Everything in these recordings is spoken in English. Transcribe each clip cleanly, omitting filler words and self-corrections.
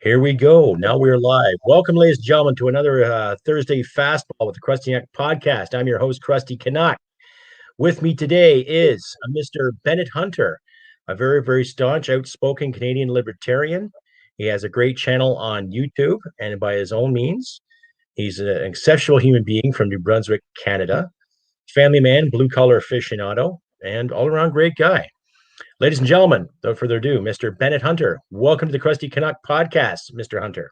Here we go. Now we're live. Welcome, ladies and gentlemen, to another Thursday Fastball with the Crusty Canuck Podcast. I'm your host, Crusty Canuck. With me today is Mr. Bennett Hunter, a very, very staunch, outspoken Canadian Libertarian. He has a great channel on YouTube, and by his own means, he's an exceptional human being from New Brunswick, Canada. Family man, blue-collar aficionado, and all-around great guy. Ladies and gentlemen, without further ado, Mr. Bennett Hunter. Welcome to the Crusty Canuck Podcast, Mr. Hunter.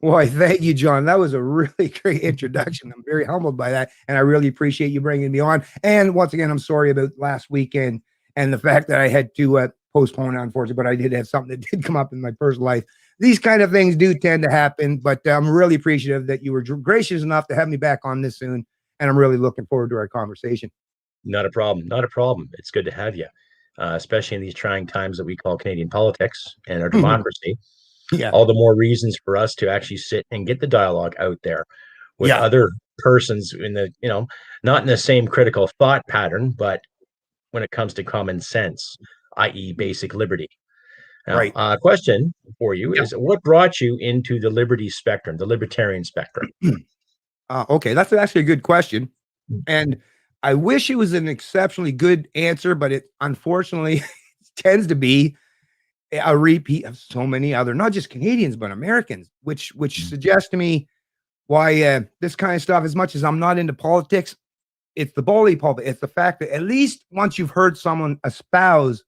Why, thank you, John. That was a really great introduction. I'm very humbled by that, and I really appreciate you bringing me on. And once again, I'm sorry about last weekend and the fact that I had to postpone, unfortunately, but I did have something that did come up in my personal life. These kind of things do tend to happen, but I'm really appreciative that you were gracious enough to have me back on this soon, and I'm really looking forward to our conversation. Not a problem. Not a problem. It's good to have you. Especially in these trying times that we call Canadian politics and our democracy. Yeah. All the more reasons for us to actually sit and get the dialogue out there with other persons in the, not in the same critical thought pattern, but when it comes to common sense, i.e. basic liberty. Now, right. Question for you is, what brought you into the liberty spectrum, the libertarian spectrum? Okay, that's actually a good question. And I wish it was an exceptionally good answer, but it unfortunately tends to be a repeat of so many other, not just Canadians, but Americans, which suggests to me why this kind of stuff, as much as I'm not into politics, it's the bully pulpit. It's the fact that at least once you've heard someone espouse,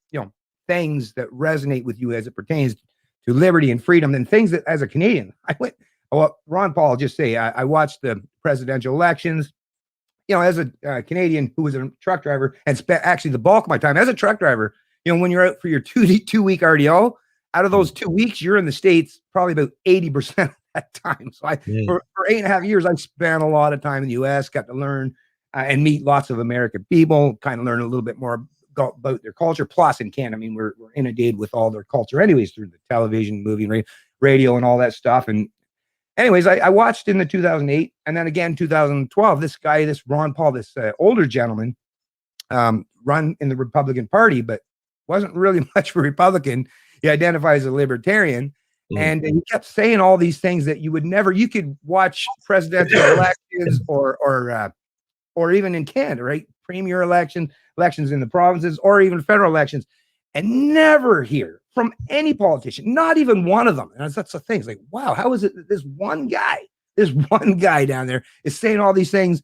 things that resonate with you as it pertains to liberty and freedom, and things that as a Canadian, Ron Paul just say, I watched the presidential elections. As a Canadian who was a truck driver and spent actually the bulk of my time as a truck driver, when you're out for your two-week RDO, out of those 2 weeks, you're in the States probably about 80% of that time. So for 8.5 years, I spent a lot of time in the U.S., got to learn and meet lots of American people, kind of learn a little bit more about their culture. Plus in Canada, we're inundated with all their culture anyways through the television, movie, and radio and all that stuff. And anyways, I watched in the 2008 and then again 2012, this Ron Paul, this older gentleman, run in the Republican Party, but wasn't really much of a Republican. He identifies as a libertarian. And he kept saying all these things that you could watch presidential elections or even in Canada, right? Premier elections in the provinces, or even federal elections, and never hear from any politician, not even one of them. And that's the thing. It's like, wow, how is it that this one guy down there is saying all these things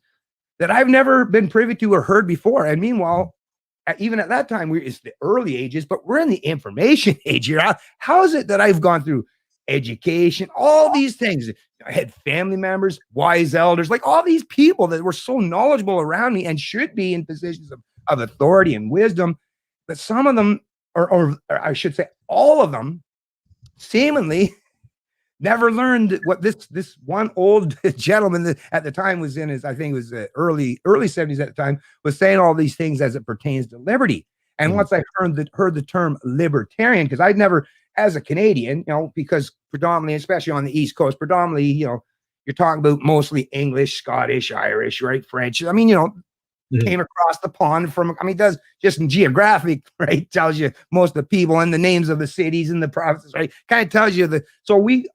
that I've never been privy to or heard before? And meanwhile, even at that time, it's the early ages, but we're in the information age here. How is it that I've gone through education, all these things? I had family members, wise elders, like all these people that were so knowledgeable around me and should be in positions of authority and wisdom, but some of them, or I should say all of them, seemingly never learned what this one old gentleman that at the time was in his, I think it was early 70s at the time, was saying all these things as it pertains to liberty. And once I heard the term libertarian, because I'd never, as a Canadian, because predominantly, especially on the East Coast, you're talking about mostly English, Scottish, Irish, right? French. Came across the pond from, does just in geographic, right? Tells you most of the people and the names of the cities and the provinces, right? Kind of tells you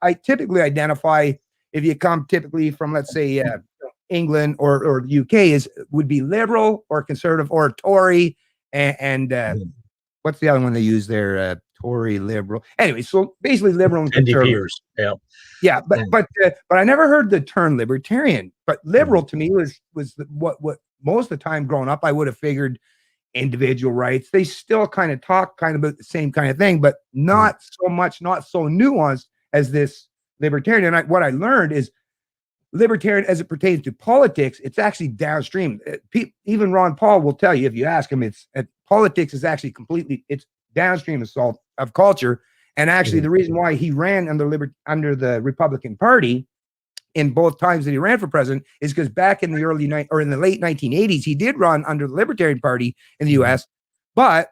I typically identify, if you come typically from, let's say, England or the UK, would be liberal or conservative or Tory. And what's the other one they use there? Tory, liberal. Anyway, so basically liberal and conservative. NDPers, yeah. But I never heard the term libertarian. But liberal to me was what most of the time growing up, I would have figured individual rights. They still kind of talk about the same kind of thing, but not so much, not so nuanced as this libertarian. And what I learned is libertarian, as it pertains to politics, it's actually downstream. Even Ron Paul will tell you, if you ask him, politics is actually it's downstream of culture. And actually, the reason why he ran under the Republican Party in both times that he ran for president is because back in the in the late 1980s, he did run under the Libertarian Party in the U.S., but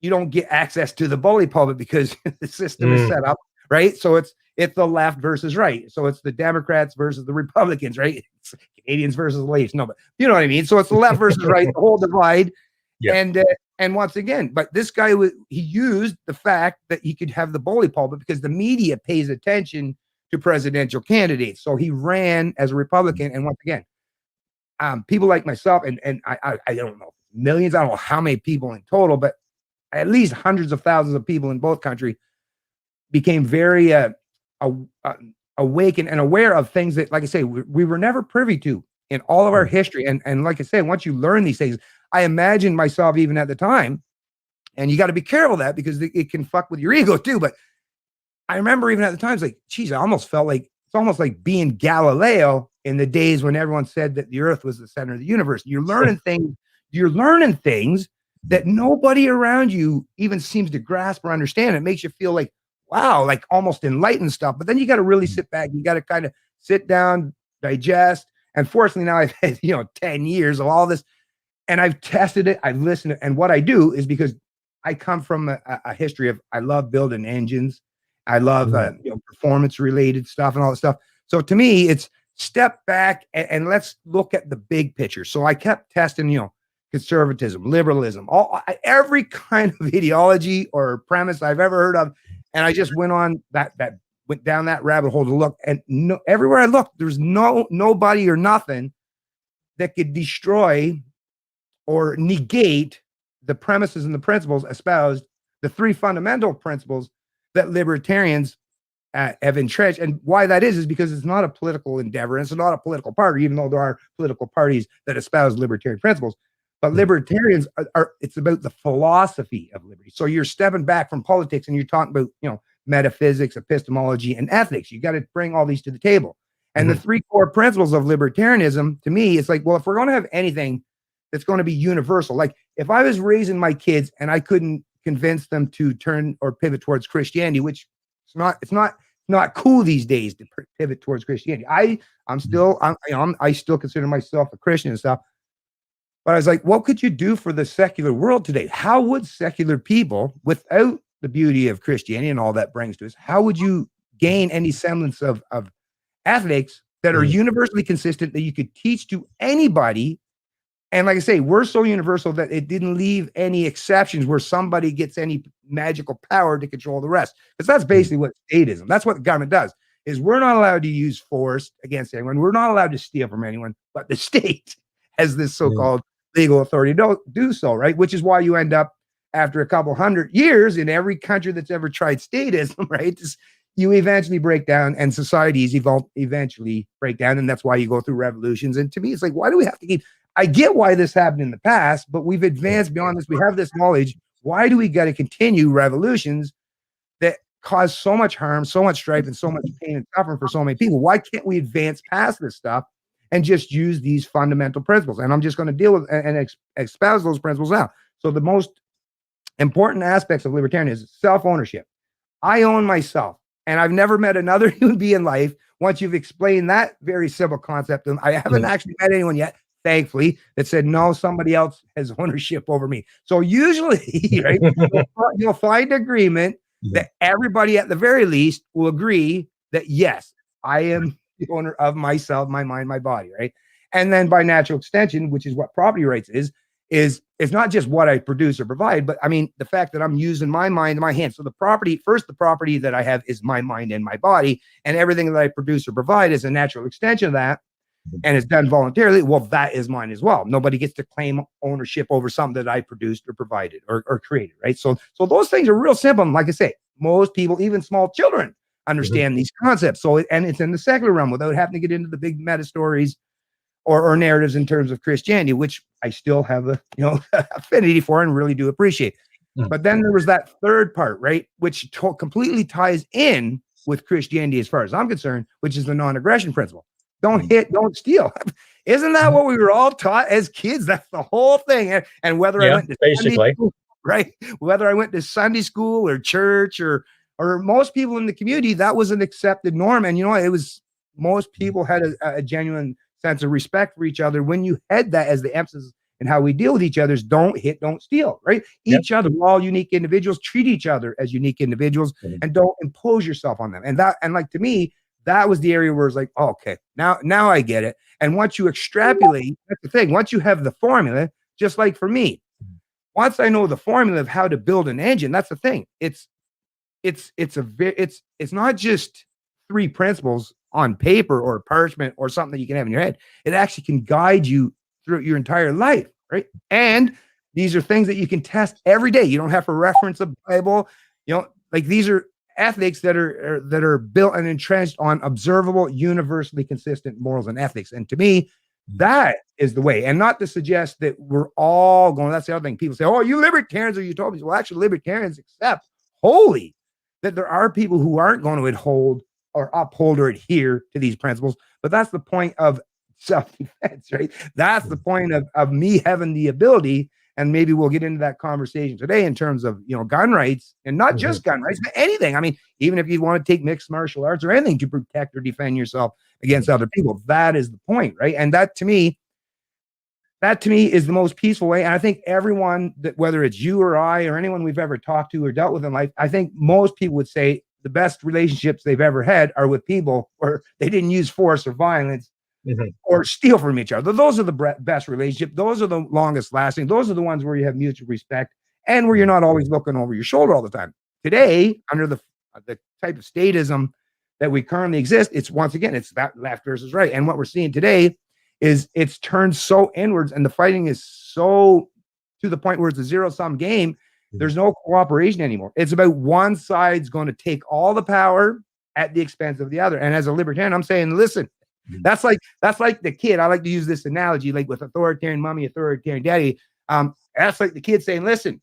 you don't get access to the bully pulpit because the system is set up, right? So it's the left versus right. So it's the Democrats versus the Republicans, right? It's Canadians versus lefts. No, but you know what I mean? So it's the left versus right, the whole divide. Yeah. And And once again, but this guy he used the fact that he could have the bully pulpit because the media pays attention to presidential candidates. So he ran as a Republican. And once again, people like myself, and I don't know, millions, I don't know how many people in total, but at least hundreds of thousands of people in both countries became very awakened and aware of things that, like I say, we were never privy to in all of our history. And like I say, once you learn these things, I imagine myself even at the time, and you got to be careful of that because it can fuck with your ego too. But I remember even at the time, it's like, geez, I almost felt like it's almost like being Galileo in the days when everyone said that the earth was the center of the universe. You're learning things that nobody around you even seems to grasp or understand. It makes you feel like, wow, like almost enlightened stuff. But then you got to really sit back. You got to kind of sit down, digest. And fortunately now I've had, 10 years of all this, and I've tested it. I've listened. And what I do is, because I come from a history of, I love building engines. I love performance related stuff and all that stuff. So to me, it's step back and let's look at the big picture. So I kept testing, conservatism, liberalism, every kind of ideology or premise I've ever heard of. And I just went on went down that rabbit hole to look, and everywhere I looked, there's nobody or nothing that could destroy or negate the premises and the principles espoused, the three fundamental principles that libertarians have entrenched. And why that is because it's not a political endeavor. And it's not a political party, even though there are political parties that espouse libertarian principles. But libertarians it's about the philosophy of liberty. So you're stepping back from politics and you're talking about, metaphysics, epistemology, and ethics. You got to bring all these to the table. And the three core principles of libertarianism, to me, it's like, well, if we're going to have anything that's going to be universal, like if I was raising my kids and I couldn't convince them to turn or pivot towards Christianity, which it's not cool these days to pivot towards Christianity. I still consider myself a Christian and stuff. But I was like, what could you do for the secular world today? How would secular people, without the beauty of Christianity and all that brings to us, how would you gain any semblance of ethics that are universally consistent that you could teach to anybody? And like I say, we're so universal that it didn't leave any exceptions where somebody gets any magical power to control the rest. Because that's basically what statism, that's what the government does, is we're not allowed to use force against anyone. We're not allowed to steal from anyone, but the state has this so-called legal authority to do so, right? Which is why you end up, after a couple hundred years in every country that's ever tried statism, right? You eventually break down, and societies eventually break down. And that's why you go through revolutions. And to me, it's like, why do we have to keep, I get why this happened in the past, but we've advanced beyond this. We have this knowledge. Why do we got to continue revolutions that cause so much harm, so much strife, and so much pain and suffering for so many people? Why can't we advance past this stuff and just use these fundamental principles? And I'm just going to deal with and espouse those principles now. So the most important aspects of libertarianism is self-ownership. I own myself, and I've never met another human being in life. Once you've explained that very simple concept, and I haven't actually met anyone yet, thankfully, that said, no, somebody else has ownership over me. So usually, right, you'll find agreement that everybody at the very least will agree that, yes, I am the owner of myself, my mind, my body, right? And then by natural extension, which is what property rights is it's not just what I produce or provide, but I mean, the fact that I'm using my mind and my hands. So the property that I have is my mind and my body, and everything that I produce or provide is a natural extension of that. And it's done voluntarily. Well, that is mine as well. Nobody gets to claim ownership over something that I produced or provided or created, right? So those things are real simple. And like I say, most people, even small children, understand these concepts. So, and it's in the secular realm without having to get into the big meta stories or narratives in terms of Christianity, which I still have a affinity for and really do appreciate. But then there was that third part, right, which completely ties in with Christianity as far as I'm concerned, which is the non-aggression principle. Don't hit, don't steal. Isn't that what we were all taught as kids? That's the whole thing. And whether I went to Sunday school, right, whether I went to Sunday school or church or most people in the community, that was an accepted norm. And it was, most people had a genuine sense of respect for each other when you had that as the emphasis in how we deal with each other. Don't hit, don't steal, right? Each other, we're all unique individuals. Treat each other as unique individuals and don't impose yourself on them. And like, to me, that was the area where it's like, oh, okay, now I get it. And once you extrapolate, that's the thing. Once you have the formula, just like for me, once I know the formula of how to build an engine, that's the thing. It's not just 3 principles on paper or parchment or something that you can have in your head. It actually can guide you through your entire life, right? And these are things that you can test every day. You don't have to reference a Bible. Like these are ethics that are built and entrenched on observable, universally consistent morals and ethics. And to me, that is the way. And not to suggest that we're all going. That's the other thing. People say, "Oh, you libertarians are utopians." Well, actually, libertarians accept wholly that there are people who aren't going to uphold or adhere to these principles. But that's the point of self-defense, right? That's the point of me having the ability, and maybe we'll get into that conversation today in terms of, gun rights, and not just gun rights, but anything. I mean, even if you want to take mixed martial arts or anything to protect or defend yourself against other people, that is the point, right? And that to me is the most peaceful way. And I think everyone, that whether it's you or I or anyone we've ever talked to or dealt with in life, I think most people would say the best relationships they've ever had are with people where they didn't use force or violence or steal from each other. Those are the best relationships. Those are the longest lasting. Those are the ones where you have mutual respect and where you're not always looking over your shoulder all the time. Today, under the type of statism that we currently exist, it's once again, it's that left versus right. And what we're seeing today is it's turned so inwards, and the fighting is so to the point where it's a zero-sum game. There's no cooperation anymore. It's about one side's going to take all the power at the expense of the other. And as a libertarian, I'm saying, listen, that's like the kid. I like to use this analogy, like with authoritarian mommy, authoritarian daddy. That's like the kid saying, listen,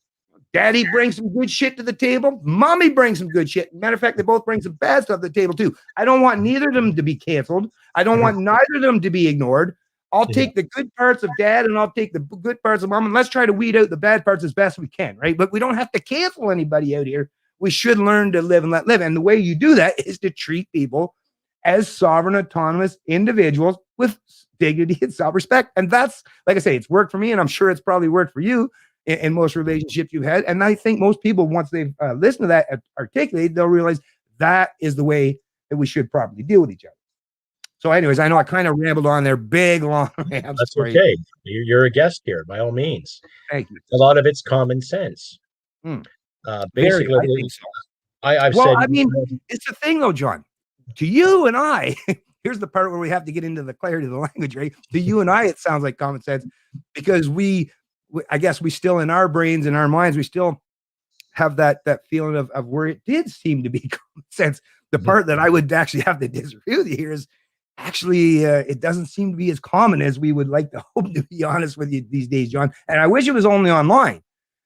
daddy brings some good shit to the table. Mommy brings some good shit. Matter of fact, they both bring some bad stuff to the table too. I don't want neither of them to be canceled. I don't want neither of them to be ignored. I'll take the good parts of dad and I'll take the good parts of mom, and let's try to weed out the bad parts as best we can, right? But we don't have to cancel anybody out here. We should learn to live and let live. And the way you do that is to treat people as sovereign, autonomous individuals with dignity and self-respect. And that's, like I say, it's worked for me, and I'm sure it's probably worked for you in most relationships you've had. And I think most people, once they've listened to that articulate, they'll realize that is the way that we should properly deal with each other. So anyways, I know I kind of rambled on there, big, long rant. That's okay. You're a guest here, by all means. Thank you. A lot of it's common sense. Basically, I think so. I've said. I mean, it's the thing, though, John. To you and I, here's the part where we have to get into the clarity of the language, right? To you and I, it sounds like common sense because I guess we still, in our brains and our minds, we still have that feeling of where it did seem to be common sense. The part that I would actually have to disagree with you here is actually it doesn't seem to be as common as we would like to hope, to be honest with you these days, John. And I wish it was only online,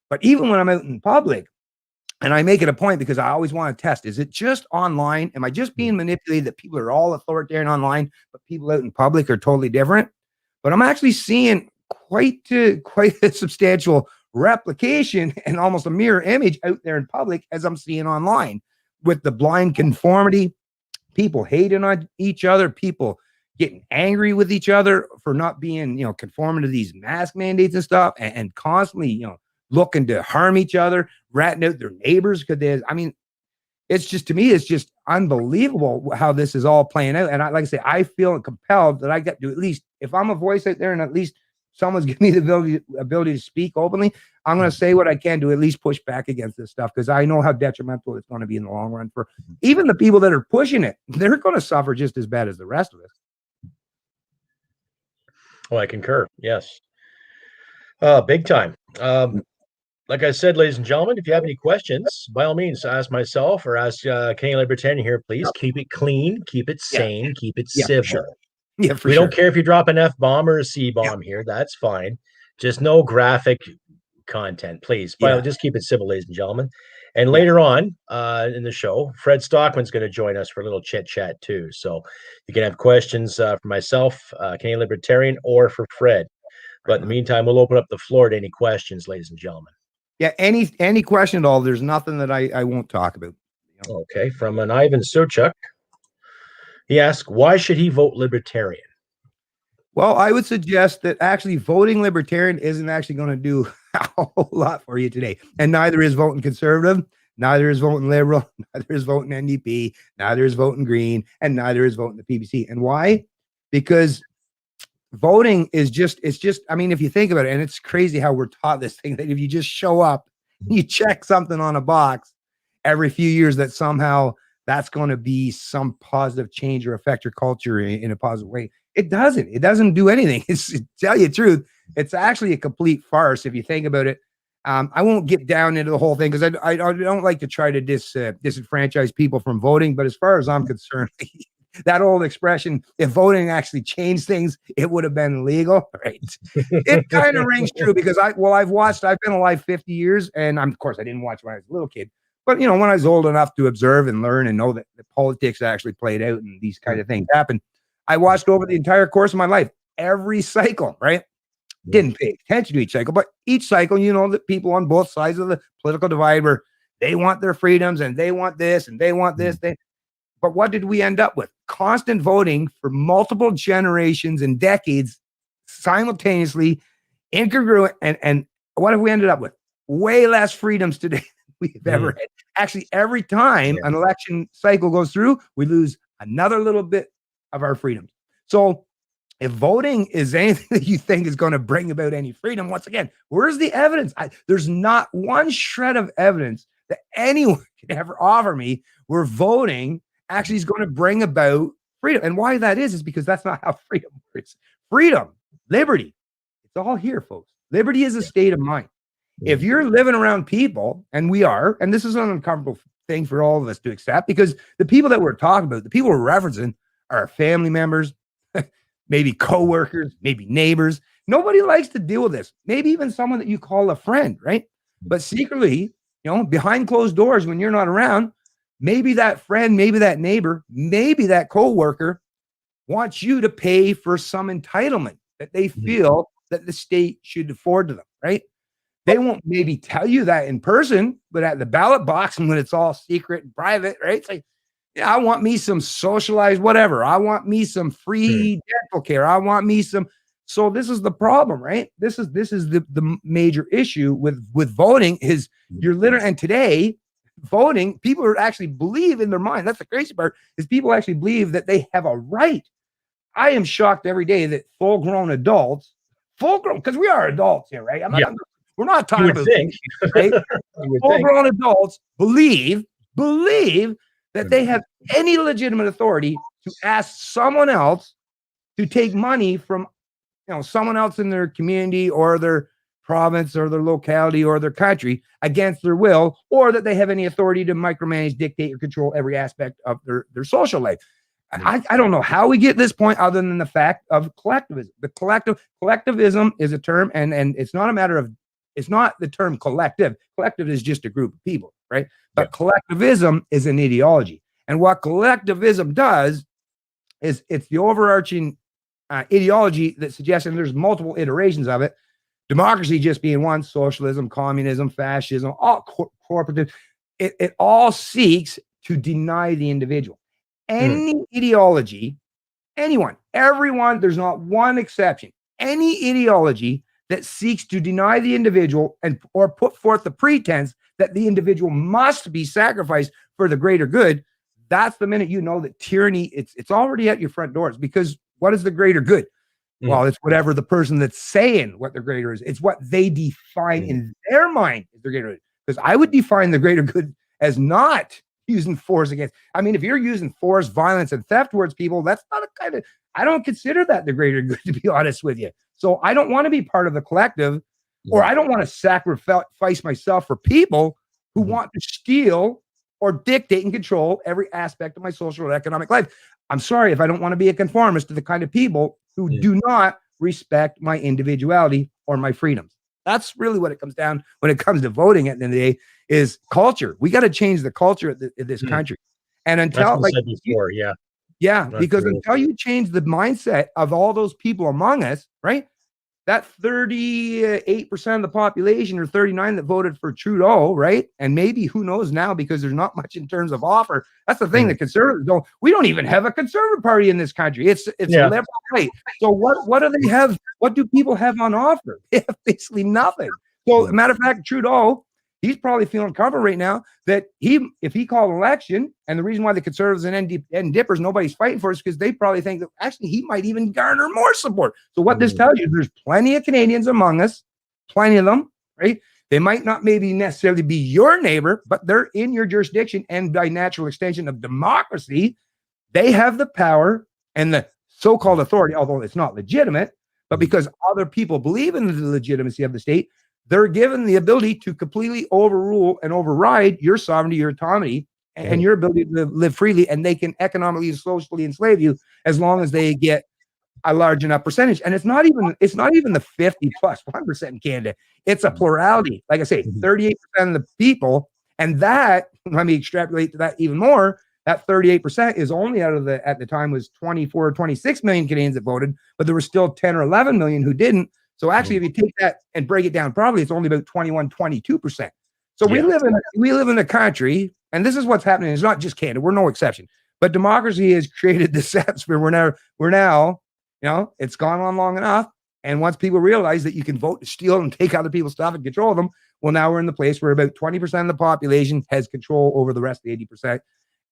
but even when I'm out in public, and I make it a point because I always want to test, is it just online? Am I just being manipulated that people are all authoritarian online, but people out in public are totally different? But I'm actually seeing quite a substantial replication and almost a mirror image out there in public as I'm seeing online, with the blind conformity, people hating on each other, people getting angry with each other for not being, conforming to these mask mandates and stuff, and constantly, looking to harm each other, ratting out their neighbors. It's just, to me, it's just unbelievable how this is all playing out. And like I say, I feel compelled that I get to, at least if I'm a voice out there and at least someone's giving me the ability to speak openly, I'm going to say what I can to at least push back against this stuff, because I know how detrimental it's going to be in the long run for even the people that are pushing it. They're going to suffer just as bad as the rest of us. Well, I concur. Yes. Big time. Like I said, ladies and gentlemen, if you have any questions, by all means, ask myself or ask Canadian Libertarian here. Please keep it clean, keep it sane, keep it civil. Sure. Yeah, for we sure. don't care if you drop an F-bomb or a C-bomb here. That's fine. Just no graphic content, please. Just keep it civil, ladies and gentlemen. And later on in the show, Fred Stockman's going to join us for a little chit-chat too. So you can have questions for myself, Canadian Libertarian, or for Fred. But in the meantime, we'll open up the floor to any questions, ladies and gentlemen. Yeah, any question at all. There's nothing that I won't talk about. Okay, from an Ivan Suchuk. He asks, why should he vote Libertarian? Well, I would suggest that actually voting Libertarian isn't actually going to do a whole lot for you today. And neither is voting Conservative, neither is voting Liberal, neither is voting NDP, neither is voting Green, and neither is voting the PBC. And why? Because voting is just, I mean, if you think about it, and it's crazy how we're taught this thing that if you just show up, you check something on a box every few years, that somehow that's going to be some positive change or affect your culture in a positive way. It doesn't do anything. It's, to tell you the truth, it's actually a complete farce if you think about it. I won't get down into the whole thing because I don't like to try to disenfranchise people from voting. But as far as I'm concerned, that old expression, if voting actually changed things, it would have been illegal, right? It kind of rings true because I've been alive 50 years, and of course I didn't watch when I was a little kid. But, when I was old enough to observe and learn and know that the politics actually played out and these kind of things happen, I watched over the entire course of my life, every cycle, right? Didn't pay attention to each cycle, but each cycle, that people on both sides of the political divide were, they want their freedoms and they want this and they want this. But what did we end up with? Constant voting for multiple generations and decades simultaneously, incongruent. And what have we ended up with? Way less freedoms today than we've ever had. Actually, every time an election cycle goes through, we lose another little bit of our freedoms. So if voting is anything that you think is going to bring about any freedom, once again, where's the evidence? There's not one shred of evidence that anyone could ever offer me where voting actually is going to bring about freedom. And why that is because that's not how freedom works. Freedom, liberty, it's all here, folks. Liberty is a state of mind. If you're living around people, and we are, and this is an uncomfortable thing for all of us to accept, because the people that we're talking about, the people we're referencing are family members, maybe coworkers, maybe neighbors. Nobody likes to deal with this. Maybe even someone that you call a friend, right? But secretly, behind closed doors when you're not around, maybe that friend, maybe that neighbor, maybe that coworker wants you to pay for some entitlement that they feel that the state should afford to them, right? They won't maybe tell you that in person, but at the ballot box and when it's all secret and private, right? It's like, yeah, I want me some socialized whatever. I want me some free dental care. I want me some. So this is the problem, right? This is the major issue with voting is you're literally, and today voting, people actually believe in their mind. That's the crazy part is people actually believe that they have a right. I am shocked every day that full-grown adults, because we are adults here, right? We're not talking about things, right? Full-grown adults believe that they have any legitimate authority to ask someone else to take money from, someone else in their community or their province or their locality or their country against their will, or that they have any authority to micromanage, dictate, or control every aspect of their social life. I don't know how we get this point other than the fact of collectivism. Collectivism is a term, and it's not a matter of, it's not the term collective. Collective is just a group of people, right? But collectivism is an ideology. And what collectivism does is it's the overarching ideology that suggests, and there's multiple iterations of it, democracy just being one, socialism, communism, fascism, all corporative. It all seeks to deny the individual. Any ideology, everyone, there's not one exception. Any ideology that seeks to deny the individual or put forth the pretense that the individual must be sacrificed for the greater good, that's the minute you know that tyranny, it's already at your front doors. Because what is the greater good? Well, it's whatever the person that's saying what the greater is. It's what they define in their mind as the greater good. Because I would define the greater good as not using force against. I mean, if you're using force, violence, and theft towards people, that's not a kind of, I don't consider that the greater good, to be honest with you. So I don't want to be part of the collective, or I don't want to sacrifice myself for people who want to steal or dictate and control every aspect of my social and economic life. I'm sorry if I don't want to be a conformist to the kind of people who do not respect my individuality or my freedoms. That's really what it comes down when it comes to voting at the end of the day is culture. We got to change the culture of this country. And until because until you change the mindset of all those people among us, right? That 38% of the population or 39 that voted for Trudeau, right? And maybe who knows now, because there's not much in terms of offer. That's the thing. The conservatives don't. We don't even have a conservative party in this country. It's liberal, right? So what do they have? What do people have on offer? They have basically nothing. So, matter of fact, Trudeau, he's probably feeling comfortable right now that if he called an election, and the reason why the Conservatives and NDippers, nobody's fighting for us, because they probably think that actually he might even garner more support. So what this tells you, there's plenty of Canadians among us, plenty of them, right? They might not maybe necessarily be your neighbor, but they're in your jurisdiction, and by natural extension of democracy, they have the power and the so-called authority, although it's not legitimate, but because other people believe in the legitimacy of the state, they're given the ability to completely overrule and override your sovereignty, your autonomy, and your ability to live freely, and they can economically and socially enslave you as long as they get a large enough percentage. And it's not even the 50 plus 1% in Canada. It's a plurality. Like I say, 38% of the people, and that, let me extrapolate to that even more, that 38% is only out of at the time was 24 or 26 million Canadians that voted, but there were still 10 or 11 million who didn't. So actually, if you take that and break it down, probably it's only about 21, 22%. So we live in a country, and this is what's happening. It's not just Canada. We're no exception. But democracy has created this atmosphere. We're now, it's gone on long enough. And once people realize that you can vote to steal and take other people's stuff and control them, well, now we're in the place where about 20% of the population has control over the rest of the 80%.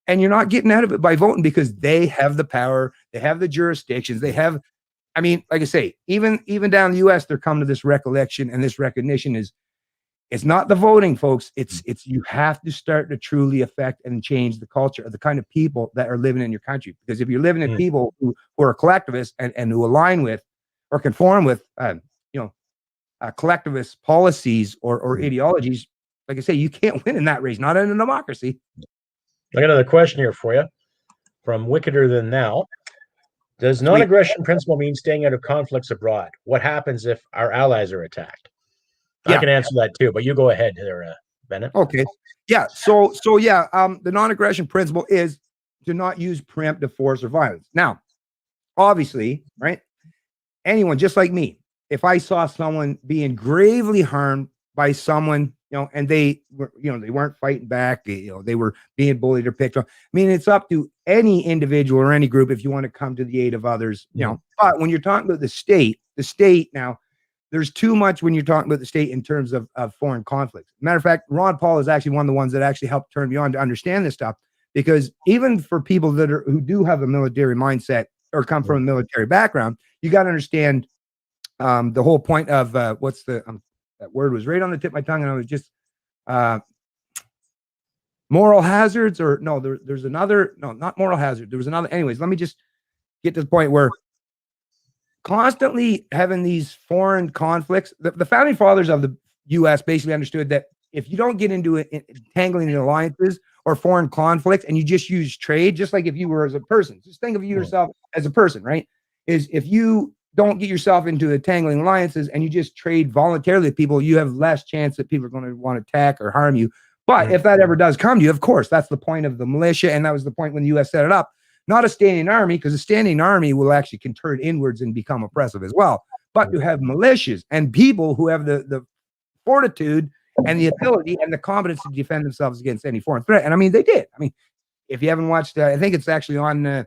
And you're not getting out of it by voting, because they have the power, they have the jurisdictions, they have, I mean, like I say, even down in the US, they're coming to this recollection, and this recognition is, it's not the voting, folks. It's you have to start to truly affect and change the culture of the kind of people that are living in your country. Because if you're living in people who are collectivists and who align with or conform with, collectivist policies or ideologies, like I say, you can't win in that race, not in a democracy. I got another question here for you from Wickeder Than Now. Does non-aggression principle mean staying out of conflicts abroad? What happens if our allies are attacked? I can answer that too, but you go ahead there, Bennett. Okay. Yeah. So the non-aggression principle is to not use preemptive force or violence. Now, obviously, right? Anyone, just like me, if I saw someone being gravely harmed by someone, and they weren't fighting back, they were being bullied or picked on. I mean, it's up to any individual or any group if you want to come to the aid of others, But when you're talking about the state now, there's too much when you're talking about the state in terms of foreign conflicts. Matter of fact, Ron Paul is actually one of the ones that actually helped turn me on to understand this stuff, because even for people who do have a military mindset or come from a military background, you got to understand the whole point of that word was right on the tip of my tongue, and I was just moral hazards, or no, there's another, no, not moral hazard. There was another. Anyways, let me just get to the point where constantly having these foreign conflicts, the founding fathers of the U.S. basically understood that if you don't get into entangling in alliances or foreign conflicts, and you just use trade, just like if you were as a person, just think of yourself as a person, right? Is if you don't get yourself into entangling alliances and you just trade voluntarily with people, you have less chance that people are going to want to attack or harm you. But if that ever does come to you, of course, that's the point of the militia. And that was the point when the U.S. set it up. Not a standing army, because a standing army will actually can turn inwards and become oppressive as well. But to have militias and people who have the fortitude and the ability and the competence to defend themselves against any foreign threat. And I mean, they did. I mean, if you haven't watched, I think it's actually on,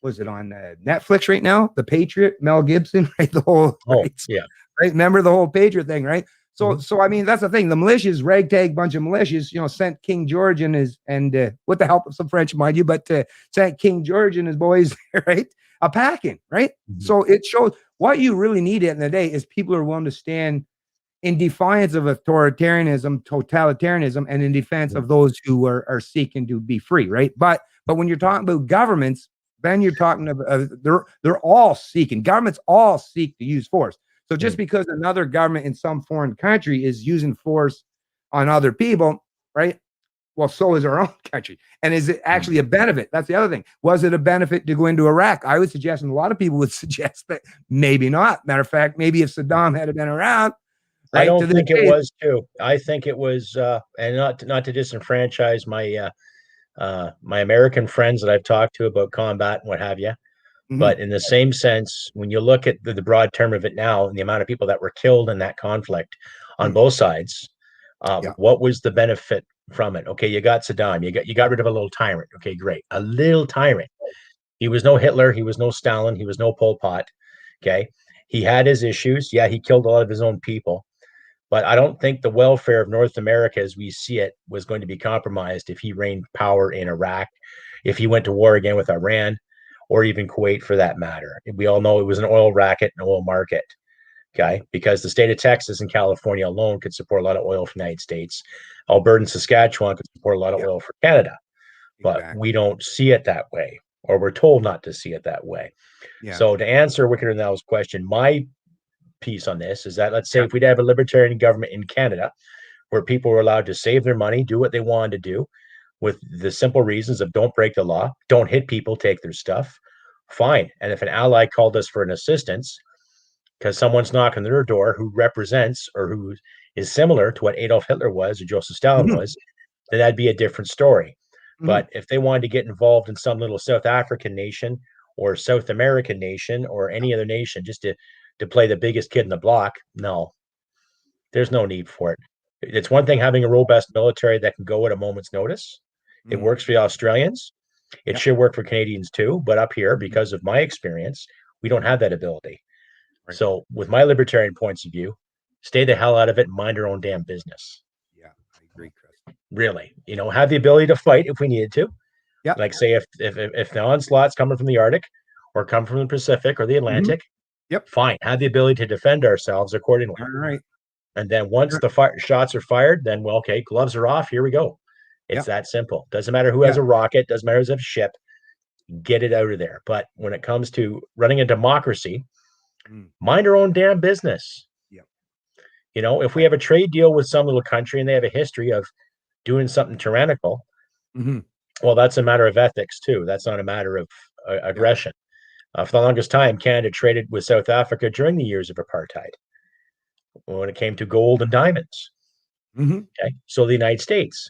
was it on Netflix right now? The Patriot, Mel Gibson, right? The whole, right? Remember the whole Patriot thing, right? So I mean, that's the thing. The militias, ragtag bunch of militias, sent King George and with the help of some French, mind you, but sent King George and his boys, right, a packing, right? So it shows what you really need at the end of the day is people who are willing to stand in defiance of authoritarianism, totalitarianism, and in defense of those who are seeking to be free, right? But when you're talking about governments, then you're talking about they're all seeking. Governments all seek to use force. So just because another government in some foreign country is using force on other people, right? Well, so is our own country. And is it actually a benefit? That's the other thing. Was it a benefit to go into Iraq? I would suggest, and a lot of people would suggest that maybe not. Matter of fact, maybe if Saddam had been around, right, I don't think it was too. I think it was, and not to disenfranchise my my American friends that I've talked to about combat and what have you. But in the same sense, when you look at the broad term of it now and the amount of people that were killed in that conflict on both sides, what was the benefit from it? Okay, you got Saddam, you got rid of a little tyrant. Okay, great. A little tyrant. He was no Hitler, he was no Stalin, he was no Pol Pot. Okay. He had his issues. Yeah, he killed a lot of his own people. But I don't think the welfare of North America as we see it was going to be compromised if he reigned power in Iraq, if he went to war again with Iran, or even Kuwait for that matter. We all know it was an oil racket, an oil market. Okay, because the state of Texas and California alone could support a lot of oil from the United States. Alberta and Saskatchewan could support a lot of oil for Canada, but we don't see it that way, or we're told not to see it that way. So to answer Wickeder Now's question, my piece on this is that, let's say if we'd have a libertarian government in Canada where people were allowed to save their money, do what they wanted to do with the simple reasons of don't break the law, don't hit people, take their stuff, fine. And if an ally called us for an assistance because someone's knocking their door who represents or who is similar to what Adolf Hitler was or Joseph Stalin was, then that'd be a different story. But if they wanted to get involved in some little South African nation or South American nation or any other nation just to play the biggest kid in the block, no, there's no need for it. It's one thing having a robust military that can go at a moment's notice. It works for the Australians. It should work for Canadians too. But up here, because of my experience, we don't have that ability. Right. So with my libertarian points of view, stay the hell out of it and mind our own damn business. Yeah, I agree, Chris. Really, have the ability to fight if we needed to. Yeah. Like say if the onslaught's coming from the Arctic or come from the Pacific or the Atlantic, fine. Have the ability to defend ourselves accordingly. All right. And then once the shots are fired, then okay, gloves are off. Here we go. It's that simple. Doesn't matter who has a rocket. Doesn't matter who has a ship. Get it out of there. But when it comes to running a democracy, mind our own damn business. If we have a trade deal with some little country and they have a history of doing something tyrannical, well, that's a matter of ethics too. That's not a matter of aggression. For the longest time, Canada traded with South Africa during the years of apartheid when it came to gold and diamonds. Okay, so the United States,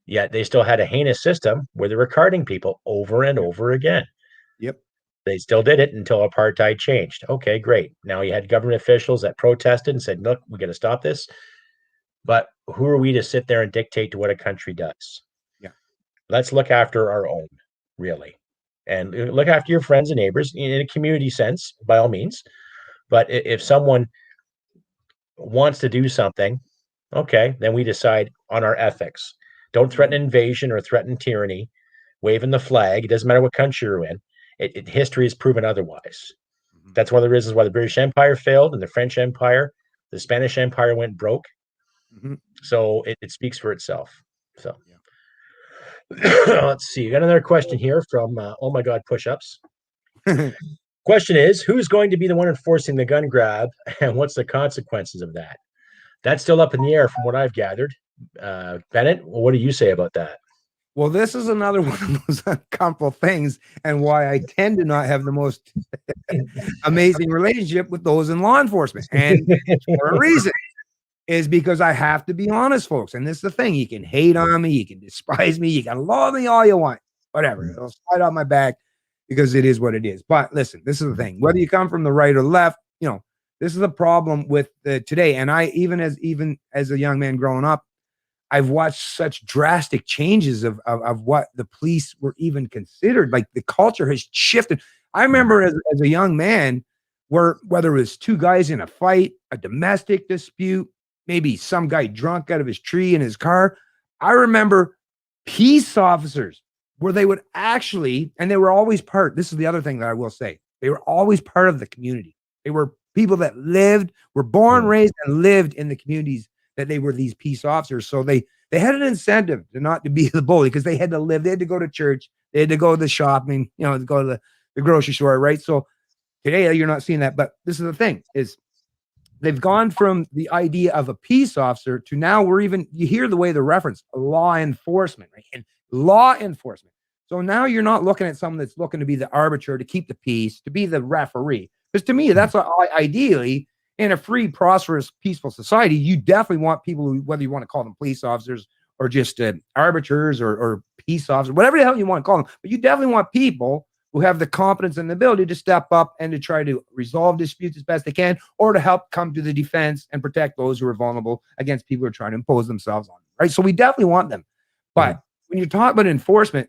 yet they still had a heinous system where they were carding people over and over again. They still did it until apartheid changed. Okay, great. Now you had government officials that protested and said, look, we got to stop this. But who are we to sit there and dictate to what a country does? Let's look after our own, really. And look after your friends and neighbors in a community sense, by all means. But if someone wants to do something, okay, then we decide on our ethics. Don't threaten invasion or threaten tyranny, waving the flag. It doesn't matter what country you're in. History has proven otherwise. That's one of the reasons why the British Empire failed and the French Empire, the Spanish Empire went broke. So it speaks for itself. So let's see. We got another question here from Oh My God Push-Ups. Question is, who's going to be the one enforcing the gun grab and what's the consequences of that? That's still up in the air from what I've gathered. Bennett, what do you say about that? Well, this is another one of those uncomfortable things and why I tend to not have the most amazing relationship with those in law enforcement. And for a reason is because I have to be honest, folks. And this is the thing. You can hate on me. You can despise me. You can love me all you want. Whatever. It'll slide on my back because it is what it is. But listen, this is the thing. Whether you come from the right or left, this is the problem with today. And I, even as a young man growing up, I've watched such drastic changes of what the police were even considered. Like the culture has shifted. I remember as a young man, whether it was two guys in a fight, a domestic dispute, maybe some guy drunk out of his tree in his car. I remember peace officers where they would actually, and they were always part. This is the other thing that I will say. They were always part of the community. They were people that were born, raised, and lived in the communities that they were these peace officers. So they had an incentive not to be the bully because they had to live. They had to go to church. They had to go to the shopping, to go to the grocery store, right? So today you're not seeing that. But this is the thing is they've gone from the idea of a peace officer to now you hear the way the reference law enforcement, right? And law enforcement. So now you're not looking at someone that's looking to be the arbiter, to keep the peace, to be the referee. Because to me, that's ideally in a free, prosperous, peaceful society, you definitely want people who, whether you want to call them police officers or just arbiters or peace officers, whatever the hell you want to call them, but you definitely want people who have the competence and the ability to step up and to try to resolve disputes as best they can, or to help come to the defense and protect those who are vulnerable against people who are trying to impose themselves on them, right? So we definitely want them. But when you talk about enforcement,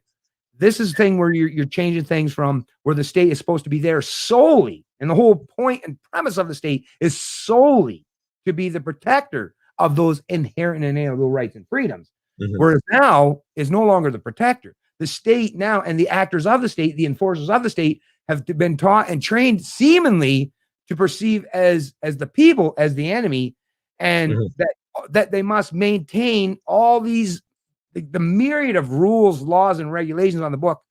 this is the thing where you're changing things from where the state is supposed to be there solely. And the whole point and premise of the state is solely to be the protector of those inherent and inalienable rights and freedoms. Whereas now is no longer the protector. The state now and the actors of the state, the enforcers of the state, have been taught and trained seemingly to perceive as the people as the enemy, and that they must maintain all these the myriad of rules, laws, and regulations on the book,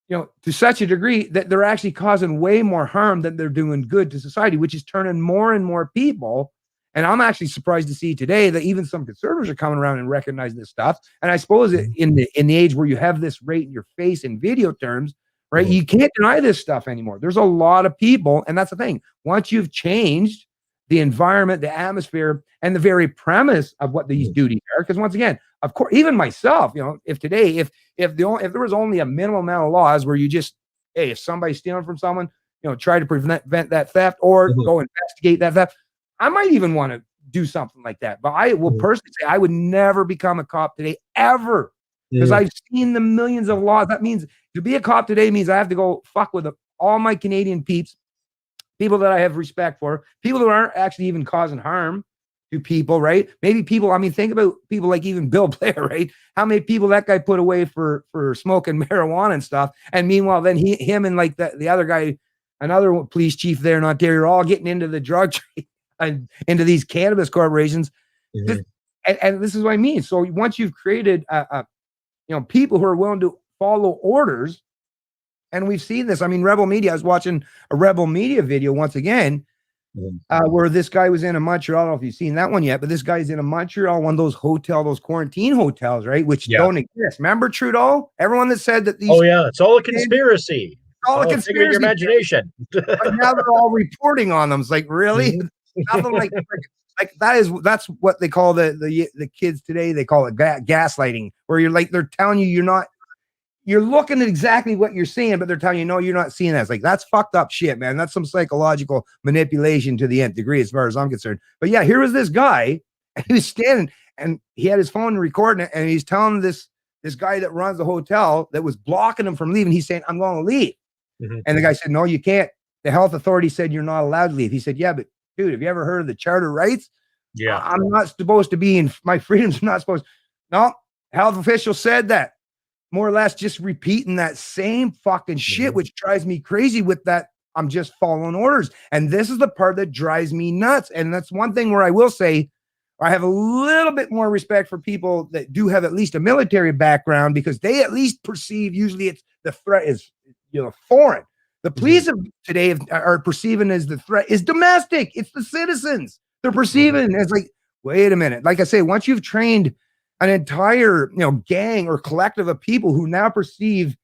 to such a degree that they're actually causing way more harm than they're doing good to society, which is turning more and more people. And I'm actually surprised to see today that even some conservatives are coming around and recognizing this stuff. And I suppose in the age where you have this right in your face in video terms, right, you can't deny this stuff anymore. There's a lot of people, and that's the thing. Once you've changed the environment, the atmosphere, and the very premise of what these duties are, because once again, of course, even myself, if today, if there was only a minimum amount of laws where you just, hey, if somebody's stealing from someone, try to prevent that theft or go investigate that theft. I might even want to do something like that. But I will personally say I would never become a cop today, ever. Because I've seen the millions of laws. That means to be a cop today means I have to go fuck with all my Canadian peeps, people that I have respect for, people that aren't actually even causing harm to people, right? Maybe people, think about people like even Bill Blair, right? How many people that guy put away for smoking marijuana and stuff. And meanwhile, then him and like the other guy, another police chief there in Ontario, are all getting into the drug trade and into these cannabis corporations. And this is what I mean. So once you've created people who are willing to follow orders, and we've seen this. Rebel Media, I was watching a Rebel Media video once again, where this guy was in a Montreal. I don't know if you've seen that one yet, but this guy's in a Montreal, one of those those quarantine hotels, right? Which don't exist. Remember Trudeau? Everyone that said that these. Oh yeah, it's all a conspiracy. All a conspiracy. Your imagination. But now they're all reporting on them. It's like, really? Nothing like that's what they call the kids today. They call it gaslighting, where they're telling you you're looking at exactly what you're seeing, but they're telling you, no, you're not seeing that. It's like, that's fucked up shit, man. That's some psychological manipulation to the nth degree, as far as I'm concerned. But yeah, here was this guy, and he was standing, and he had his phone recording it, and he's telling this guy that runs the hotel that was blocking him from leaving. He's saying, I'm going to leave. And the guy said, no, you can't. The health authority said you're not allowed to leave. He said, yeah, but dude, have you ever heard of the Charter rights? Yeah. I'm not supposed to be in my freedoms. Not supposed. No, health official said that. More or less just repeating that same fucking shit, which drives me crazy with that. I'm just following orders. And this is the part that drives me nuts. And that's one thing where I will say I have a little bit more respect for people that do have at least a military background, because they at least perceive, usually it's the threat is, foreign. The police of today are perceiving as the threat is domestic. It's the citizens. They're perceiving as like, wait a minute. Like I say, once you've trained an entire, gang or collective of people who now perceive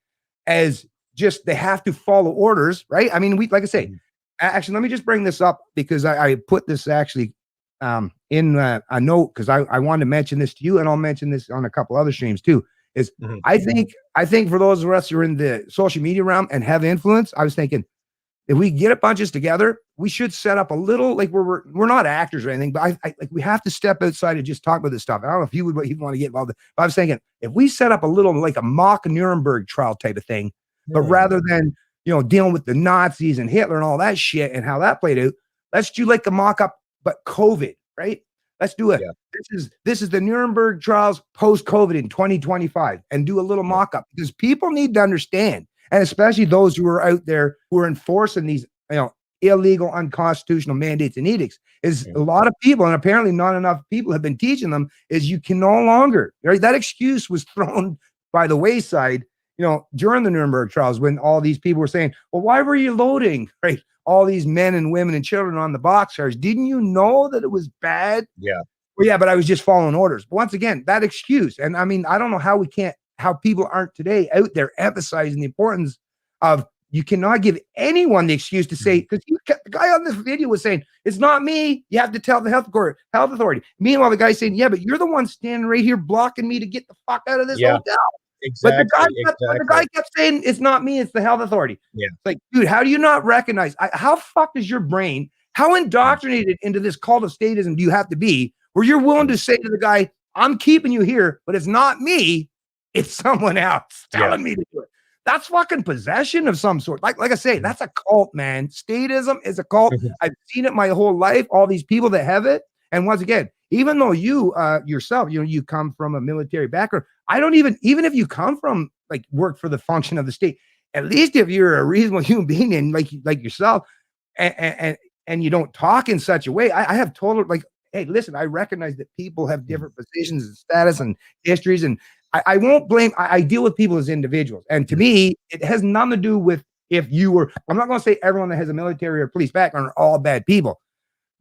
as just they have to follow orders, right? Like I say, actually, let me just bring this up, because I put this actually in a note, because I wanted to mention this to you, and I'll mention this on a couple other streams too. Is I think for those of us who are in the social media realm and have influence, I was thinking, if we get a bunches together, we should set up a little, like we're not actors or anything, but I like we have to step outside and just talk about this stuff. I don't know if you would want to get involved, but I was thinking, if we set up a little, like a mock Nuremberg trial type of thing, but rather than dealing with the Nazis and Hitler and all that shit and how that played out, let's do like a mock up, but COVID, right? Let's do it. Yeah. This is the Nuremberg trials post-COVID in 2025, and do a little mock-up, because people need to understand, and especially those who are out there who are enforcing these illegal, unconstitutional mandates and edicts, is a lot of people, and apparently not enough people have been teaching them, is you can no longer, right? That excuse was thrown by the wayside, during the Nuremberg trials, when all these people were saying, well, why were you loading, right, all these men and women and children on the boxcars? Didn't you know that it was bad? Yeah. Well, yeah, but I was just following orders. But once again, that excuse. And I don't know how people aren't today out there emphasizing the importance of, you cannot give anyone the excuse to say, because the guy on this video was saying, it's not me. You have to tell the health authority. Meanwhile, the guy's saying, yeah, but you're the one standing right here blocking me to get the fuck out of this hotel. Exactly. But the guy kept saying, it's not me, it's the health authority. Yeah. It's like, dude, how do you not recognize? How fucked is your brain? How indoctrinated into this cult of statism do you have to be, where you're willing to say to the guy, I'm keeping you here, but it's not me, it's someone else telling me to do it? that's fucking possession of some sort. Like I say, that's a cult, man. Statism is a cult. I've seen it my whole life. All these people that have it. And once again, even though you yourself, you come from a military background, I don't even if you come from like work for the function of the state, at least if you're a reasonable human being and like yourself, and you don't talk in such a way, I have total like, hey, listen, I recognize that people have different positions and status and histories, and I won't blame. I deal with people as individuals, and to me, it has nothing to do with if you were. I'm not going to say everyone that has a military or police background are all bad people.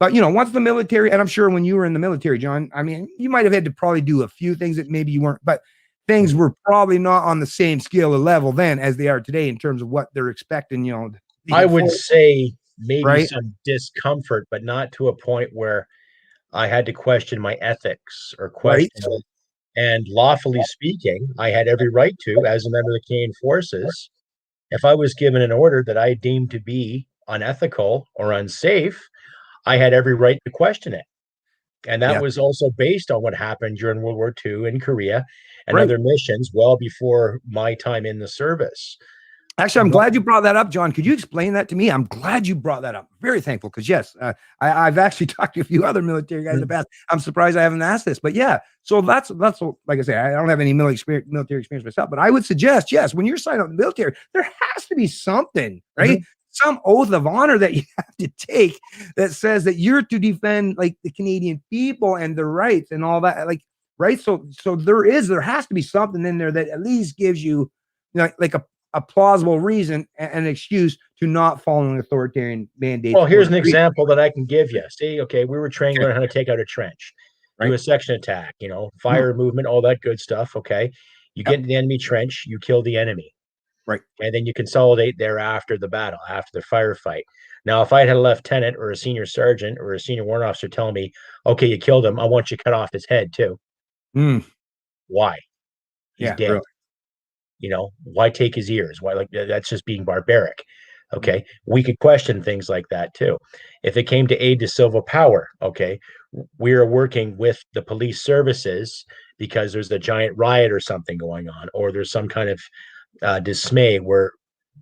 But, once the military, and I'm sure when you were in the military, John, I mean, you might have had to probably do a few things that maybe you weren't, but things were probably not on the same scale or level then as they are today in terms of what they're expecting, I would say maybe right? some discomfort, but not to a point where I had to question my ethics or question Right. And lawfully speaking, I had every right to, as a member of the Canadian Forces, if I was given an order that I deemed to be unethical or unsafe, I had every right to question it. And that Yeah. was also based on what happened during World War II in Korea and Right. other missions well before my time in the service. Actually, I'm glad you brought that up, John. Could you explain that to me? I'm glad you brought that up. Very thankful because, yes, I've actually talked to a few other military guys in the past. I'm surprised I haven't asked this, but yeah. So that's like I say, I don't have any military experience myself, but I would suggest, yes, when you're signing up in the military, there has to be something, right? Some oath of honor that you have to take that says that you're to defend like the Canadian people and their rights and all that, like, right? So there has to be something in there that at least gives you, like a plausible reason and an excuse to not follow an authoritarian mandate. Well, here's an example that I can give you. See, okay, we were trained to learn how to take out a trench, do a section attack, fire movement, all that good stuff. Okay. You get into the enemy trench, you kill the enemy. Right. And then you consolidate there after the battle, after the firefight. Now, if I had a lieutenant or a senior sergeant or a senior warrant officer telling me, okay, you killed him, I want you to cut off his head too. Why? He's dead. Really. Why take his ears? Why? Like, that's just being barbaric. Okay. We could question things like that too. If it came to aid to civil power, okay, we are working with the police services because there's a giant riot or something going on, or there's some kind of dismay where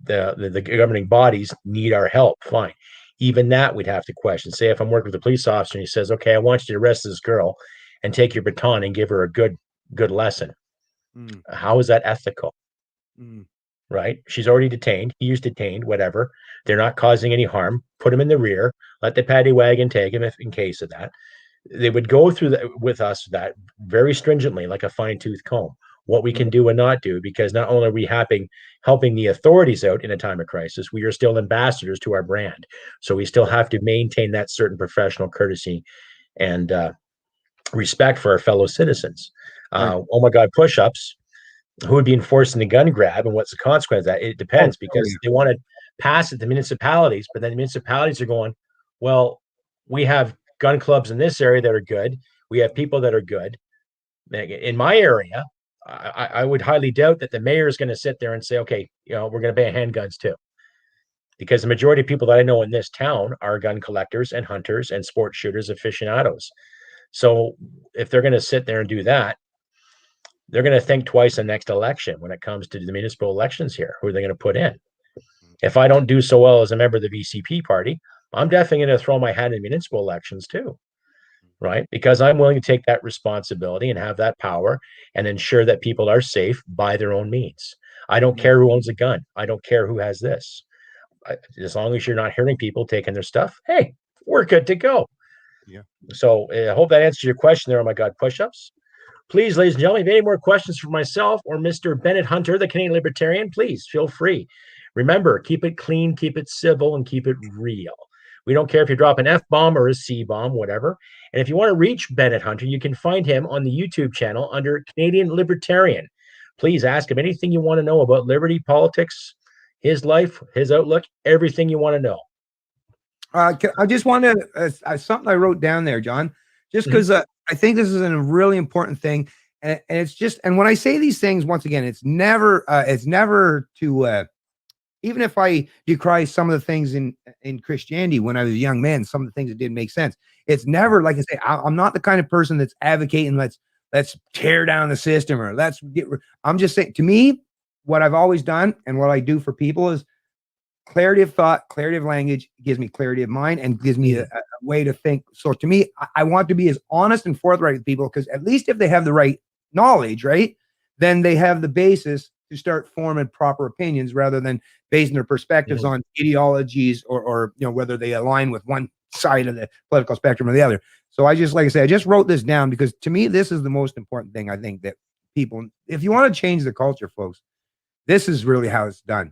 the governing bodies need our help. Fine. Even that we'd have to question. Say if I'm working with a police officer and he says, okay, I want you to arrest this girl and take your baton and give her a good lesson. How is that ethical? Right? She's already detained. He was detained, whatever. They're not causing any harm. Put him in the rear. Let the paddy wagon take him if in case of that. They would go through that with us that very stringently, like a fine-tooth comb, what we can do and not do, because not only are we helping the authorities out in a time of crisis, we are still ambassadors to our brand. So we still have to maintain that certain professional courtesy and respect for our fellow citizens. Oh my God, push-ups. Who would be enforcing the gun grab and what's the consequence of that? It depends because they want to pass it to municipalities, but then the municipalities are going, well, we have gun clubs in this area that are good. We have people that are good. In my area, I would highly doubt that the mayor is going to sit there and say, okay, we're going to ban handguns too. Because the majority of people that I know in this town are gun collectors and hunters and sport shooters, aficionados. So if they're going to sit there and do that, they're going to think twice the next election when it comes to the municipal elections here. Who are they going to put in? If I don't do so well as a member of the VCP party, I'm definitely going to throw my hat in municipal elections too, right? Because I'm willing to take that responsibility and have that power and ensure that people are safe by their own means. I don't care who owns a gun. I don't care who has this. As long as you're not hearing people taking their stuff, hey, we're good to go. Yeah. So I hope that answers your question there. Oh my God, push-ups. Please, ladies and gentlemen, if you have any more questions for myself or Mr. Bennett Hunter, the Canadian Libertarian, please feel free. Remember, keep it clean, keep it civil, and keep it real. We don't care if you drop an F-bomb or a C-bomb, whatever. And if you want to reach Bennett Hunter, you can find him on the YouTube channel under Canadian Libertarian. Please ask him anything you want to know about liberty, politics, his life, his outlook, everything you want to know. I just want to, something I wrote down there, John, just because I think this is a really important thing. And it's just, and when I say these things, once again, it's never to, even if I decry some of the things in Christianity when I was a young man, some of the things that didn't make sense. It's never, like I say, I'm not the kind of person that's advocating let's tear down the system or I'm just saying, to me, what I've always done and what I do for people is clarity of thought, clarity of language, gives me clarity of mind and gives me a way to think. So to me, I want to be as honest and forthright with people, because at least if they have the right knowledge, right, then they have the basis to start forming proper opinions rather than basing their perspectives on ideologies or whether they align with one side of the political spectrum or the other. So I just, like I said, I just wrote this down because to me, this is the most important thing. I think that people, if you want to change the culture, folks, this is really how it's done.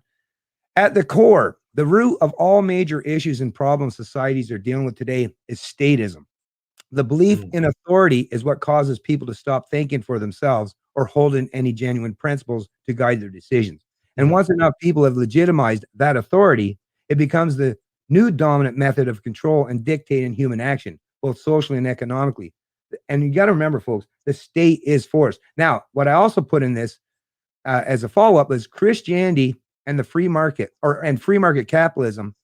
At the core, the root of all major issues and problems societies are dealing with today is statism. The belief in authority is what causes people to stop thinking for themselves or holding any genuine principles to guide their decisions. And once enough people have legitimized that authority, it becomes the new dominant method of control and dictating human action, both socially and economically. And you got to remember, folks, the state is force. Now, what I also put in this as a follow-up is Christianity and the free market and free market capitalism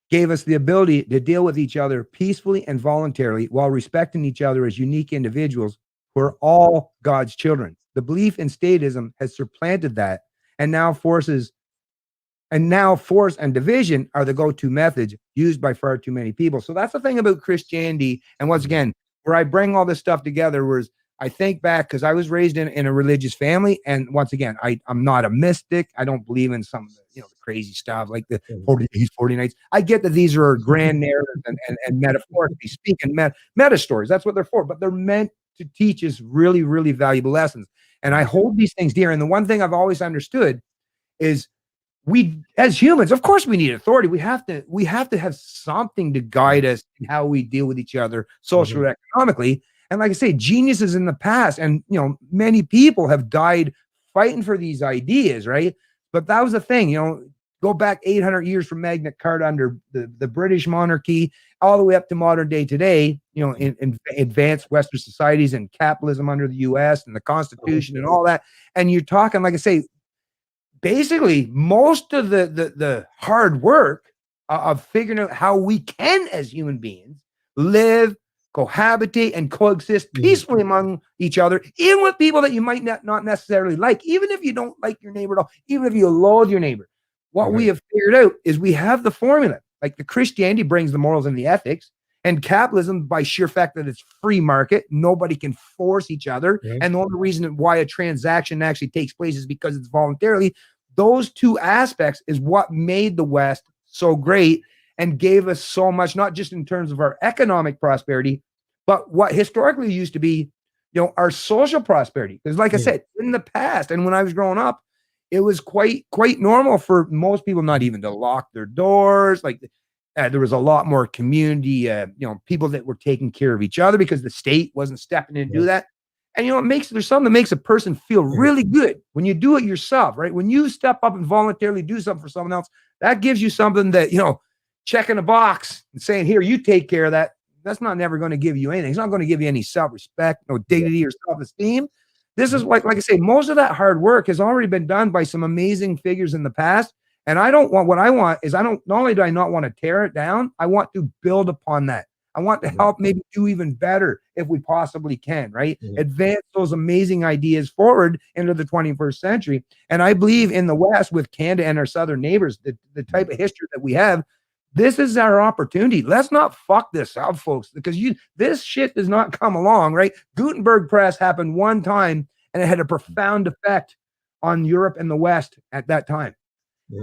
gave us the ability to deal with each other peacefully and voluntarily while respecting each other as unique individuals who are all God's children. The belief in statism has supplanted that, and now force and division are the go-to methods used by far too many people. So that's the thing about Christianity. And once again, where I bring all this stuff together was I think back because I was raised in a religious family, and once again, I'm not a mystic. I don't believe in some of the the crazy stuff like the 40 days, 40 nights. I get that these are grand narratives and metaphorically speaking, meta stories. That's what they're for, but they're meant to teach us really, really valuable lessons. And I hold these things dear. And the one thing I've always understood is we, as humans, of course, we need authority. We have to have something to guide us in how we deal with each other, socially, economically. And like I say, geniuses in the past, and many people have died fighting for these ideas, right? But that was the thing, go back 800 years from Magna Carta under the British monarchy, all the way up to modern day today, in advanced Western societies and capitalism under the US and the Constitution and all that. And you're talking, like I say, basically most of the hard work of figuring out how we can, as human beings, live, cohabitate, and coexist peacefully among each other, even with people that you might not necessarily like, even if you don't like your neighbor at all, even if you loathe your neighbor. What we have figured out is we have the formula. Like the Christianity brings the morals and the ethics, and capitalism, by sheer fact that it's free market, nobody can force each other. And the only reason why a transaction actually takes place is because it's voluntarily. Those two aspects is what made the West so great and gave us so much, not just in terms of our economic prosperity, but what historically used to be, our social prosperity. Because like I said, in the past, and when I was growing up, it was quite normal for most people not even to lock their doors. Like there was a lot more community, people that were taking care of each other because the state wasn't stepping in to do that. And there's something that makes a person feel really good when you do it yourself, right? When you step up and voluntarily do something for someone else, that gives you something that, checking a box and saying, here, you take care of that. That's not never going to give you anything. It's not going to give you any self-respect, no dignity or self-esteem. This is like I say, most of that hard work has already been done by some amazing figures in the past. And what I want is not only do I not want to tear it down, I want to build upon that. I want to help maybe do even better if we possibly can, right? Advance those amazing ideas forward into the 21st century. And I believe in the West with Canada and our southern neighbors, the type of history that we have, this is our opportunity. Let's not fuck this up, folks, because this shit does not come along, right? Gutenberg press happened one time, and it had a profound effect on Europe and the West at that time.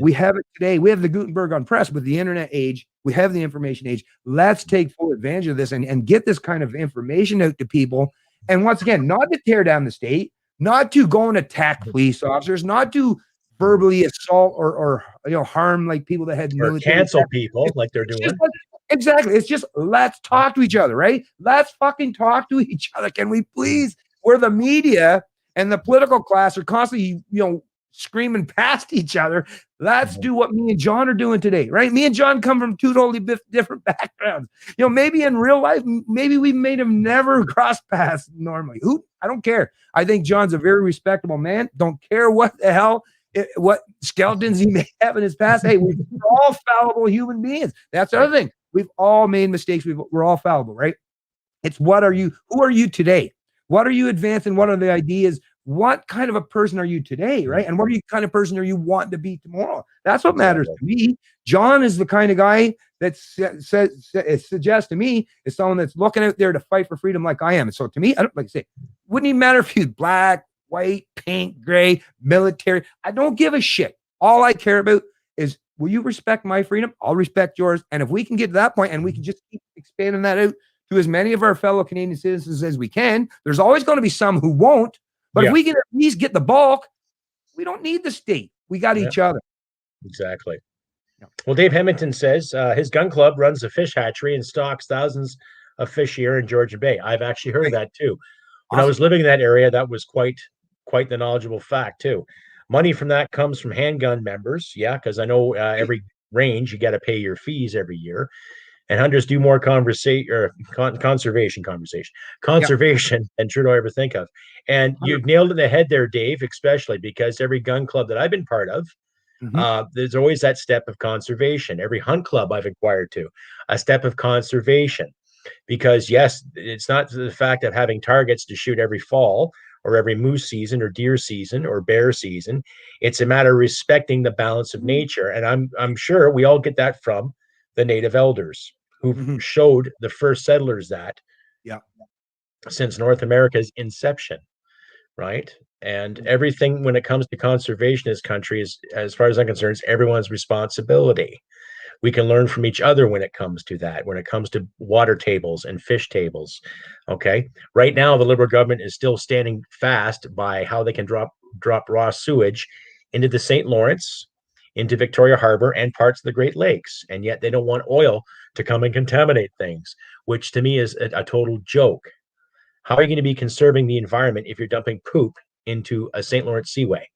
We have it today. We have the Gutenberg on press with the internet age. We have the information age. Let's take full advantage of this and get this kind of information out to people. And once again, not to tear down the state, not to go and attack police officers, not to verbally assault or harm like people that had military cancel people like they're doing. Exactly. It's just let's talk to each other, right? Let's fucking talk to each other. Can we please? Where the media and the political class are constantly, screaming past each other. Let's do what me and John are doing today, right? Me and John come from two totally different backgrounds. Maybe in real life, maybe we made him never cross paths normally. I don't care. I think John's a very respectable man. Don't care what the hell, what skeletons he may have in his past. Hey, we're all fallible human beings. That's the other thing. We've all made mistakes. We're all fallible, right? It's who are you today? What are you advancing? What are the ideas? what kind of a person are you today, right? And what kind of person are you wanting to be tomorrow? That's what matters to me. John is the kind of guy that suggests to me is someone that's looking out there to fight for freedom like I am. And so to me, I don't, like I say, wouldn't even matter if he's black, white, pink, gray, military. I don't give a shit. All I care about is, will you respect my freedom? I'll respect yours. And if we can get to that point and we can just keep expanding that out to as many of our fellow Canadian citizens as we can, there's always going to be some who won't. But if we can at least get the bulk, we don't need the state. We got each other. Exactly. Well, Dave Hemington says his gun club runs a fish hatchery and stocks thousands of fish here in Georgian Bay. I've actually heard of that too. When I was living in that area, that was quite the knowledgeable fact too. Money from that comes from handgun members. Yeah, because I know every range, you got to pay your fees every year. And hunters do more conservation than Trudeau ever think of. And you've nailed it in the head there, Dave, especially because every gun club that I've been part of, there's always that step of conservation. Every hunt club I've inquired to, a step of conservation. Because yes, it's not the fact of having targets to shoot every fall or every moose season or deer season or bear season. It's a matter of respecting the balance of nature. And I'm sure we all get that from the native elders who showed the first settlers that since North America's inception, right? And everything when it comes to conservation in this country is, as far as I'm concerned, is everyone's responsibility. We can learn from each other when it comes to that, when it comes to water tables and fish tables. Okay. Right now, the Liberal government is still standing fast by how they can drop raw sewage into the St. Lawrence, into Victoria Harbor, and parts of the Great Lakes. And yet they don't want oil to come and contaminate things, which to me is a total joke. How are you going to be conserving the environment if you're dumping poop into a St. Lawrence Seaway?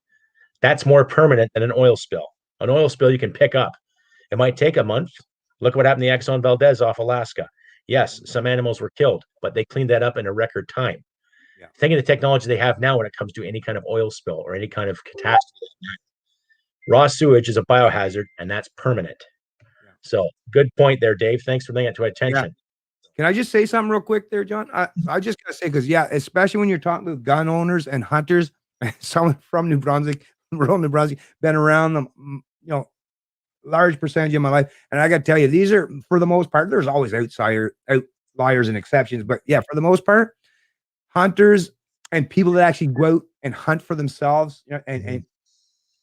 That's more permanent than an oil spill. An oil spill you can pick up. It might take a month. Look what happened to the Exxon Valdez off Alaska. Yes, some animals were killed, but they cleaned that up in a record time. Think of the technology they have now when it comes to any kind of oil spill or any kind of catastrophe. Raw sewage is a biohazard, and that's permanent. So good point there, Dave. Thanks for bringing it to attention. Can I just say something real quick there, John? I just got to say, because, especially when you're talking about gun owners and hunters, someone from New Brunswick, rural New Brunswick, been around them, large percentage of my life. And I got to tell you, these are, for the most part, there's always outliers and exceptions. But for the most part, hunters and people that actually go out and hunt for themselves, and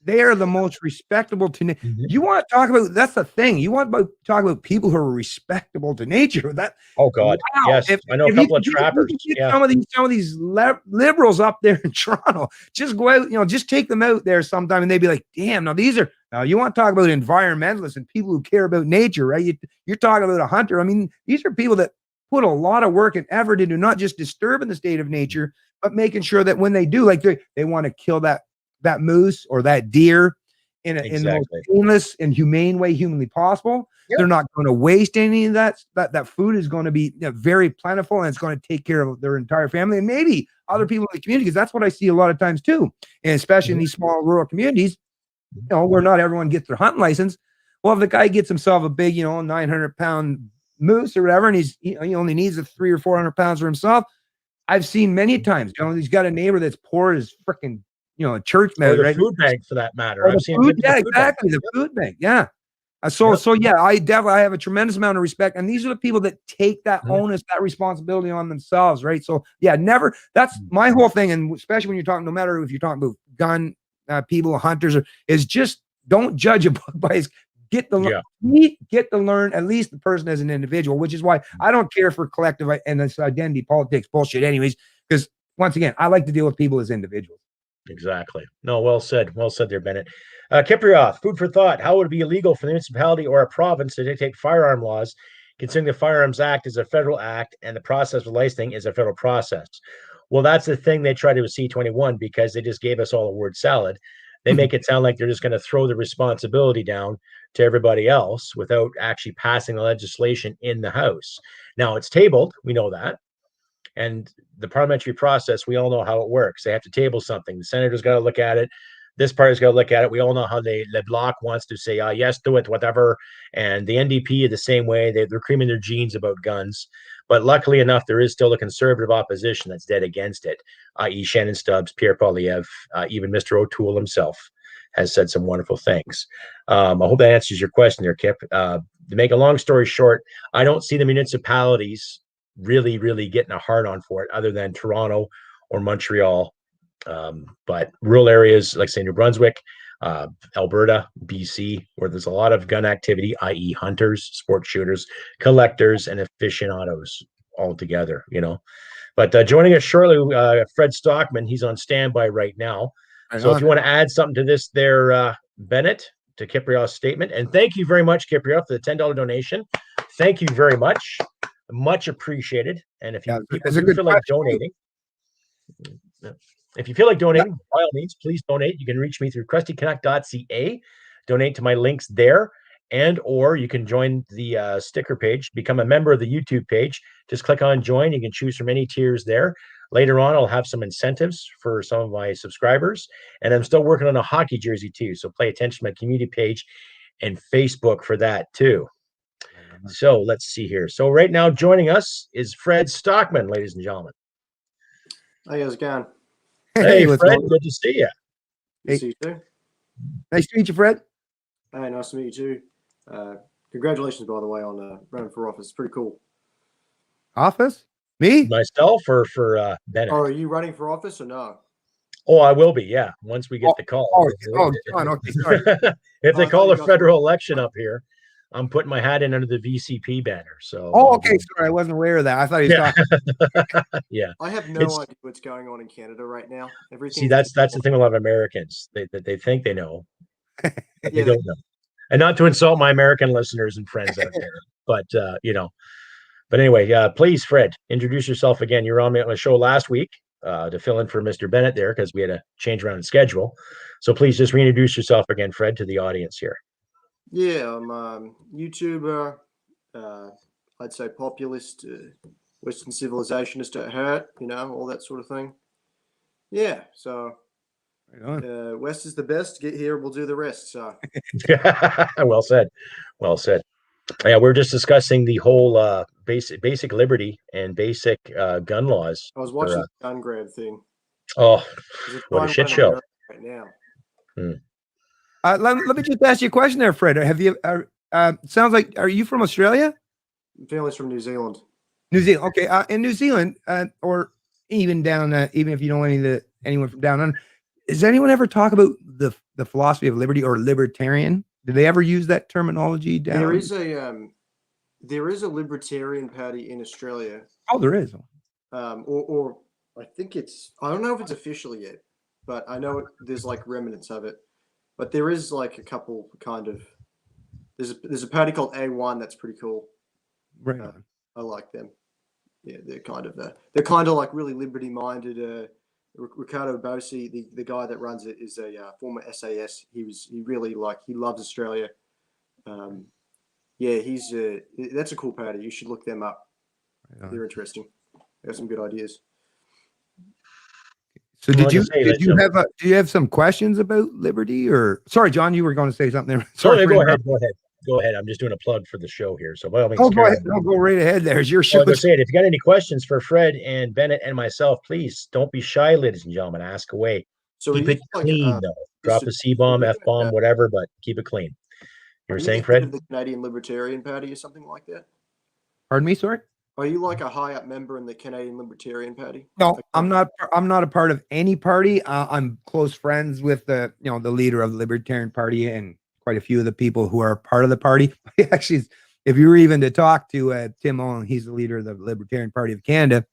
they are the most respectable to You want to talk about, that's the thing. You want to talk about people who are respectable to nature. That, oh God, wow. Yes, I know a couple of trappers. Some of these liberals up there in Toronto, just go out, just take them out there sometime, and they'd be like, damn, now you want to talk about environmentalists and people who care about nature, right? You're talking about a hunter. I mean, these are people that put a lot of work and effort into not just disturbing the state of nature, but making sure that when they do, like they want to kill that moose or that deer in the most painless and humane way humanly possible. They're not going to waste any of that food is going to be very plentiful, and it's going to take care of their entire family and maybe other people in the community, because that's what I see a lot of times too. And especially in these small rural communities, where not everyone gets their hunting license. Well, if the guy gets himself a big, 900-pound moose or whatever, and he only needs 300 or 400 pounds for himself, I've seen many times, he's got a neighbor that's poor as freaking, a church man, right? Food bag for that matter. I've seen exactly. The food bag. Yeah. I have a tremendous amount of respect. And these are the people that take that onus, that responsibility on themselves. Right. So that's my whole thing. And especially when you're talking, no matter if you're talking about gun people, hunters, is just don't judge a book by his, get to learn at least the person as an individual, which is why I don't care for collective and this identity politics bullshit anyways, because once again, I like to deal with people as individuals. Exactly. No, well said. Well said there, Bennett. Kiprioff, food for thought. How would it be illegal for the municipality or a province to dictate firearm laws, considering the Firearms Act is a federal act and the process of licensing is a federal process? Well, that's the thing they try to with C-21, because they just gave us all a word salad. They make it sound like they're just going to throw the responsibility down to everybody else without actually passing the legislation in the House. Now, it's tabled. We know that. And the parliamentary process, we all know how it works. They have to table something. The senator's got to look at it. this party's got to look at it. We all know how Le Bloc wants to say, yes, do it, whatever. And the NDP are the same way. They're creaming their jeans about guns. But luckily enough, there is still a conservative opposition that's dead against it, i.e. Shannon Stubbs, Pierre Poilievre, even Mr. O'Toole himself has said some wonderful things. I hope that answers your question there, Kip. To make a long story short, I don't see the municipalities really getting a hard-on for it other than Toronto or Montreal. But rural areas like, say, New Brunswick, Alberta, BC, where there's a lot of gun activity, i.e. hunters, sport shooters, collectors, and aficionados all together, But joining us shortly, Fred Stockman, he's on standby right now. So if you want to add something to this there, Bennett, to Kipriof's statement, and thank you very much, Kipriof, for the $10 donation. Thank you very much. Much appreciated. And if you feel like donating, by all means, please donate. You can reach me through crustycanuck.ca. Donate to my links there, or you can join the sticker page, become a member of the YouTube page. Just click on join. You can choose from any tiers there. Later on, I'll have some incentives for some of my subscribers, and I'm still working on a hockey jersey too. So pay attention to my community page and Facebook for that too. So let's see here. So right now joining us is Fred Stockman, ladies and gentlemen. Hey, how's it going? Hey, Fred, good to see you. Good to see you too. Nice to meet you, Fred. Hey, nice to meet you too. Congratulations, by the way, on running for office. It's pretty cool. Office? Me? Myself or for Bennett? Oh, are you running for office or no? Oh, I will be, yeah, once we get the call. John, okay, sorry. If they call a federal election up here, I'm putting my hat in under the VCP banner. So. Oh, okay, sorry, I wasn't aware of that. I thought he was talking. Yeah. I have no idea what's going on in Canada right now. See, that's the thing. A lot of Americans they think they know, they don't know. And not to insult my American listeners and friends out there, but But anyway, please, Fred, introduce yourself again. You were on my show last week to fill in for Mr. Bennett there because we had a change around in schedule. So please just reintroduce yourself again, Fred, to the audience here. Yeah, I'm a YouTuber. I'd say populist, Western civilizationist at heart, all that sort of thing. Yeah, so West is the best. Get here, we'll do the rest. So. Well said. Well said. Yeah, we're just discussing the whole basic liberty and basic gun laws. I was watching the gun grab thing. Oh, what a shit show! Right now. Let me just ask you a question there, Fred. Have you? Sounds like, are you from Australia? Family's from New Zealand. New Zealand. Okay. In New Zealand, or even down, even if you know anyone from down under, does anyone ever talk about the philosophy of liberty or libertarian? Do they ever use that terminology down? There is a Libertarian party in Australia. Oh, there is. Or I think I don't know if it's official yet, but I know there's like remnants of it. But there is like a couple there's a party called A1 that's pretty cool. Right. I like them. Yeah, they're kind of like really liberty minded. Ricardo Bossi, the guy that runs it, is a former SAS. He loves Australia. That's a cool party. You should look them up. They're interesting. They have some good ideas. So do you have some questions about liberty, or sorry, John, you were going to say something there. Sorry, go ahead. I'm just doing a plug for the show here. So by all means, go ahead. No, go right ahead. There's your show. If you got any questions for Fred and Bennett and myself, please don't be shy, ladies and gentlemen. Ask away. So keep it clean, though. Drop a C-bomb, F-bomb, whatever, but keep it clean. You were saying, Fred? The Canadian Libertarian Party or something like that? Pardon me, sorry? Are you like a high-up member in the Canadian Libertarian Party? No, I'm not a part of any party. I'm close friends with the leader of the Libertarian Party and quite a few of the people who are part of the party. Actually, if you were even to talk to Tim Owen, he's the leader of the Libertarian Party of Canada,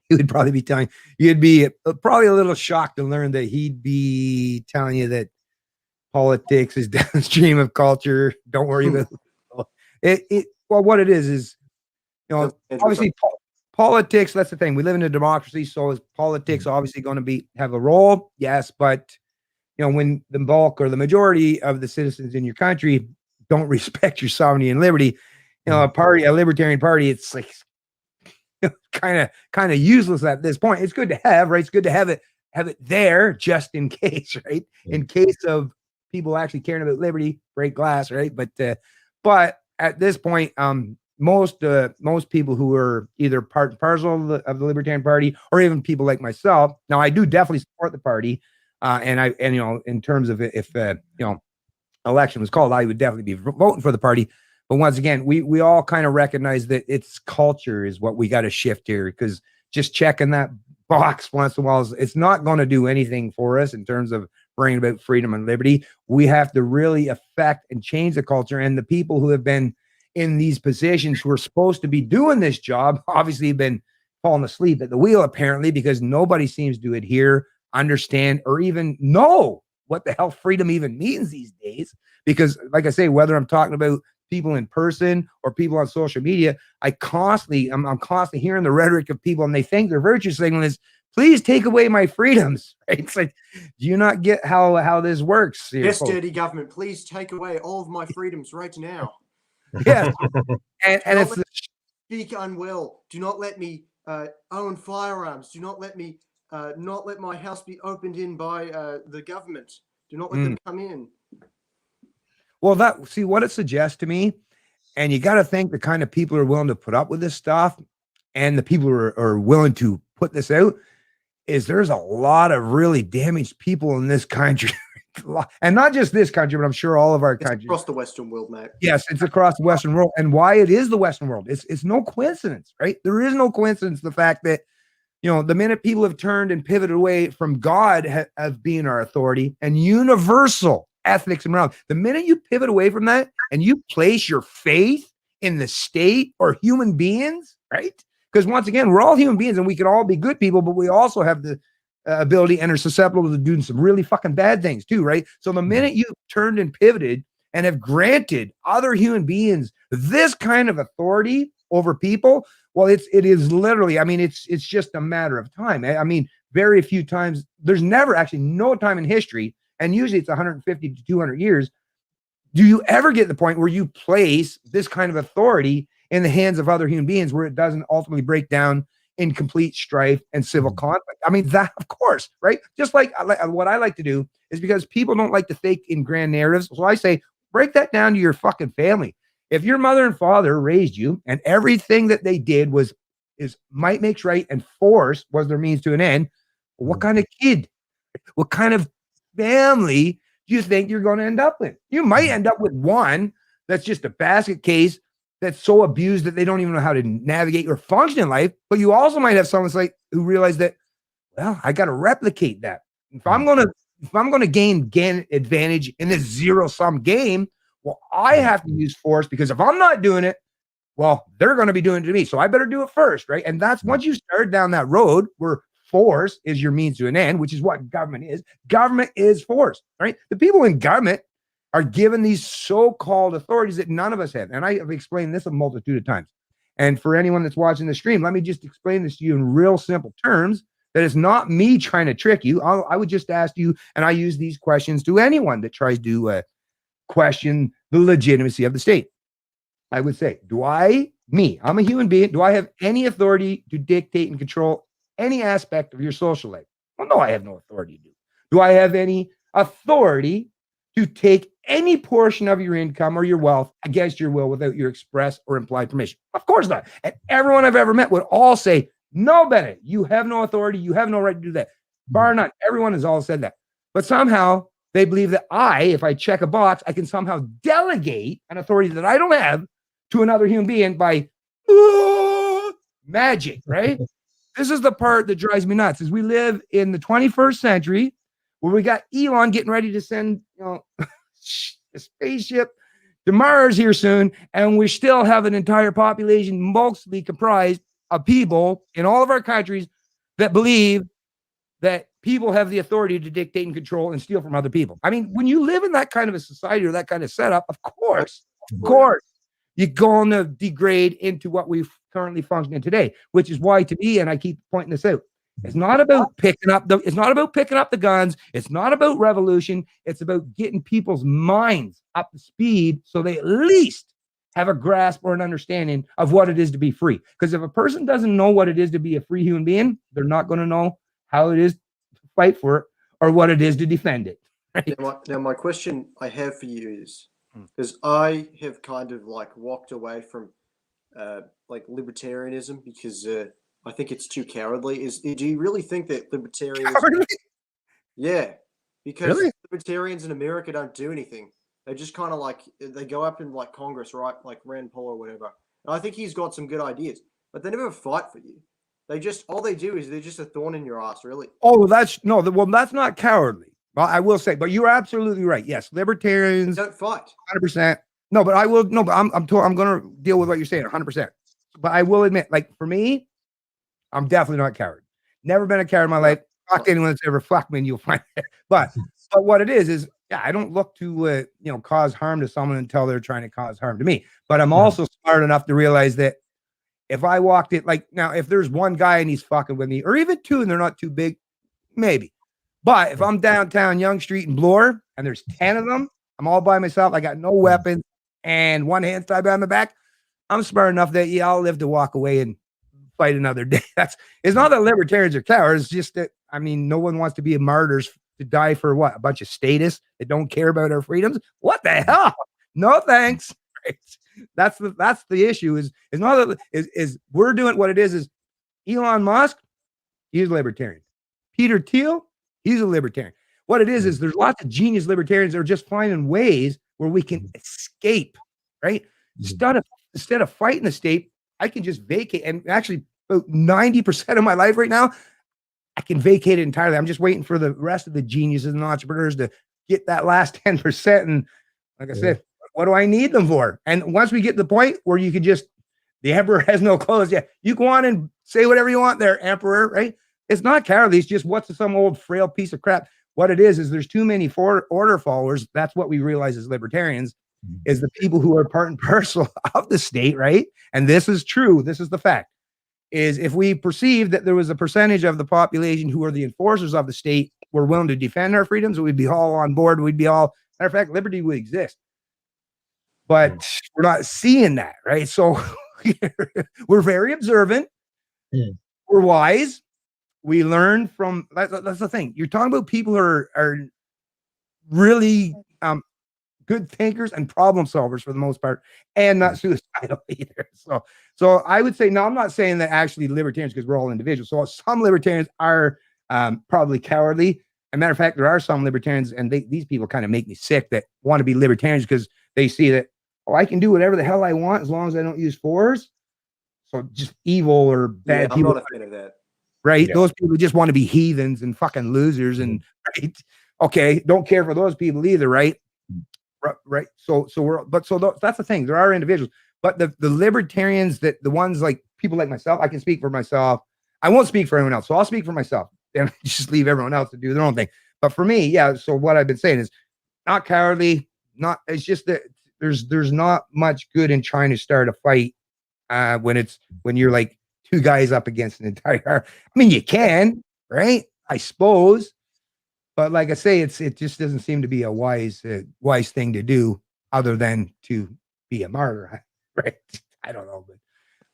he would probably be telling you'd be probably a little shocked to learn that he'd be telling you that politics is downstream of culture. Don't worry about it. Well, what it is obviously politics. That's the thing. We live in a democracy, so is politics obviously going to have a role? Yes, but when the bulk or the majority of the citizens in your country don't respect your sovereignty and liberty, a Libertarian Party, it's like kind of useless at this point. It's good to have, right? It's good to have it have it there just in case, right? In case of people actually caring about liberty, break glass, right? But at this point, most people who are either part and parcel of the Libertarian Party, or even people like myself. Now, I do definitely support the party, and in terms of if election was called, I would definitely be voting for the party. But once again, we all kind of recognize that its culture is what we got to shift here, because just checking that box once in a while, it's not going to do anything for us in terms of bringing about freedom and liberty. We have to really affect and change the culture, and the people who have been in these positions who are supposed to be doing this job obviously have been falling asleep at the wheel, apparently, because nobody seems to adhere, understand, or even know what the hell freedom even means these days. Because, like I say, whether I'm talking about people in person or people on social media, I'm constantly hearing the rhetoric of people, and they think their virtue signal is, please take away my freedoms. Right? It's like, do you not get how this works? Yes, dirty government, please take away all of my freedoms right now. Yes, and it's speak unwell. Do not let me own firearms. Do not let me not let my house be opened in by the government. Do not let them come in. Well, see what it suggests to me, and you got to think the kind of people who are willing to put up with this stuff, and the people who are willing to put this out, is there's a lot of really damaged people in this country. And not just this country, but I'm sure all of our countries. Across the Western world, mate. Yes, it's across the Western world. And why it is the Western world, it's no coincidence, right? There is no coincidence, the fact that, the minute people have turned and pivoted away from God as being our authority and universal ethics and morality, the minute you pivot away from that and you place your faith in the state or human beings, right? Because once again, we're all human beings and we can all be good people, but we also have the ability and are susceptible to doing some really fucking bad things too, right? So the minute you turned and pivoted and have granted other human beings this kind of authority over people, well, it is literally, it's just a matter of time. Very few times, there's never actually no time in history, and usually it's 150 to 200 years, do you ever get to the point where you place this kind of authority in the hands of other human beings where it doesn't ultimately break down in complete strife and civil conflict? That, of course, right? Just like what I like to do is, because people don't like to think in grand narratives. So I say, break that down to your fucking family. If your mother and father raised you and everything that they did is might makes right and force was their means to an end, what kind of kid, what kind of family do you think you're going to end up with? You might end up with one that's just a basket case that's so abused that they don't even know how to navigate or function in life. But you also might have someone who realize that, well, I got to replicate that. If I'm going to gain advantage in this zero-sum game, well, I have to use force, because if I'm not doing it, well, they're going to be doing it to me. So I better do it first, right? And that's once you start down that road where force is your means to an end, which is what government is. Government is force, right? The people in government are given these so-called authorities that none of us have. And I have explained this a multitude of times. And for anyone that's watching the stream, let me just explain this to you in real simple terms, that it's not me trying to trick you. I would just ask you, and I use these questions to anyone that tries to question the legitimacy of the state. I would say, I'm a human being, do I have any authority to dictate and control any aspect of your social life? Well, no, I have no authority to do. Do I have any authority to take any portion of your income or your wealth against your will without your express or implied permission? Of course not. And everyone I've ever met would all say, no, Bennett, you have no authority. You have no right to do that. Bar none. Everyone has all said that. But somehow they believe that if I check a box, I can somehow delegate an authority that I don't have to another human being by magic, right? This is the part that drives me nuts, is we live in the 21st century where we got Elon getting ready to send a spaceship to Mars here soon, and we still have an entire population mostly comprised of people in all of our countries that believe that people have the authority to dictate and control and steal from other people. When you live in that kind of a society or that kind of setup, of course, you're going to degrade into what we currently function in today, which is why, to me, and I keep pointing this out, it's not about picking up the guns. It's not about revolution. It's about getting people's minds up to speed so they at least have a grasp or an understanding of what it is to be free. Because if a person doesn't know what it is to be a free human being, they're not going to know how it is to fight for it or what it is to defend it. Right? Now my question I have for you is, because I have kind of like walked away from like libertarianism because I think it's too cowardly. Do you really think that libertarianism? Cowardly? Yeah, because Really? libertarians in America don't do anything. They just kind of like they go up in like Congress, right? Like Rand Paul or whatever. And I think he's got some good ideas, but they never fight for you. They just all they do is they're just a thorn in your ass, really. Oh, that's not cowardly. Well, I will say, but you're absolutely right. Yes, libertarians Don't fight. 100%. No, but I will. No, but I'm going to deal with what you're saying 100%. But I will admit, like for me, I'm definitely not a coward. Never been a coward in my life. Fuck anyone that's ever fucked me, and you'll find it. But what it is yeah, I don't look to cause harm to someone until they're trying to cause harm to me. But I'm also smart enough to realize that if I walked it, like now, if there's one guy and he's fucking with me, or even two and they're not too big, maybe. But if I'm downtown Yonge Street in Bloor and there's 10 of them, I'm all by myself, I got no weapons, and one hand tied behind my back, I'm smart enough that I'll live to walk away and fight another day. It's not that libertarians are cowards. It's just that, I mean, no one wants to be martyrs to die for what? A bunch of statists that don't care about our freedoms? What the hell? No thanks. Right? That's the issue. Is not that is we're doing what it is Elon Musk, he's a libertarian. Peter Thiel, he's a libertarian. What it is there's lots of genius libertarians that are just finding ways where we can escape, right? Instead of fighting the state, I can just vacate. And actually, about 90% of my life right now, I can vacate it entirely. I'm just waiting for the rest of the geniuses and entrepreneurs to get that last 10%. And like I said, what do I need them for? And once we get to the point where you can just, the emperor has no clothes. Yeah, you go on and say whatever you want there, emperor, right? It's not cowardly. It's just what's some old frail piece of crap. What it is there's too many order followers. That's what we realize as libertarians, is the people who are part and parcel of the state, right? And this is true. This is the fact. Is if we perceive that there was a percentage of the population who are the enforcers of the state were willing to defend our freedoms, we'd be all on board. We'd be all, matter of fact, liberty would exist. But we're not seeing that, right? So we're very observant. We're wise. We learn from, that's the thing. You're talking about people who are really good thinkers and problem solvers for the most part, and not suicidal either. So I would say, no, I'm not saying that actually libertarians, because we're all individuals. So some libertarians are probably cowardly. As a matter of fact, there are some libertarians, and these people kind of make me sick, that want to be libertarians because they see that, I can do whatever the hell I want as long as I don't use force. So just evil or bad people. I'm not a fan of that. Right? Yeah. Those people just want to be heathens and fucking losers, and right? Okay, don't care for those people either, right? Right. So that's the thing. There are individuals, but the libertarians, that the ones like people like myself, I can speak for myself. I won't speak for anyone else. So I'll speak for myself and just leave everyone else to do their own thing. But for me, yeah. So what I've been saying is not cowardly, it's just that there's not much good in trying to start a fight when you're like two guys up against an entire. I mean, you can, right? I suppose. But like I say, it just doesn't seem to be a wise thing to do, other than to be a martyr, right? I don't know, but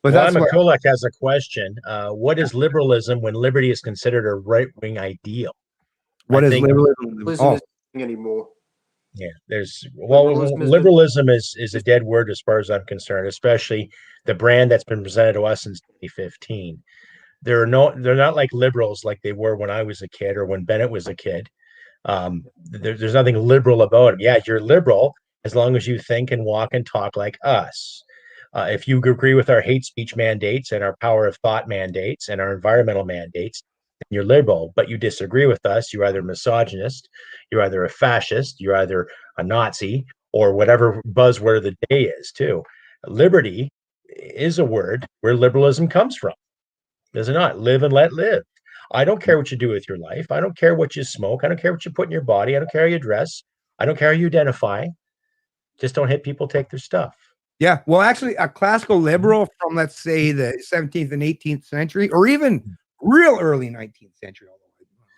well, McCulloch has a question. What is liberalism when liberty is considered a right-wing ideal? What is liberalism? Isn't anymore. Yeah, liberalism is a dead word as far as I'm concerned, especially the brand that's been presented to us since 2015. They're not like liberals like they were when I was a kid or when Bennett was a kid. There's nothing liberal about them. Yeah, you're liberal as long as you think and walk and talk like us. If you agree with our hate speech mandates and our power of thought mandates and our environmental mandates, then you're liberal. But you disagree with us, you're either misogynist, you're either a fascist, you're either a Nazi, or whatever buzzword of the day is too. Liberty is a word where liberalism comes from. Does it not? Live and let live. I don't care what you do with your life. I don't care what you smoke. I don't care what you put in your body. I don't care how you dress. I don't care how you identify. Just don't hit people, take their stuff. Yeah. Well, actually, a classical liberal from, let's say, the 17th and 18th century, or even real early 19th century,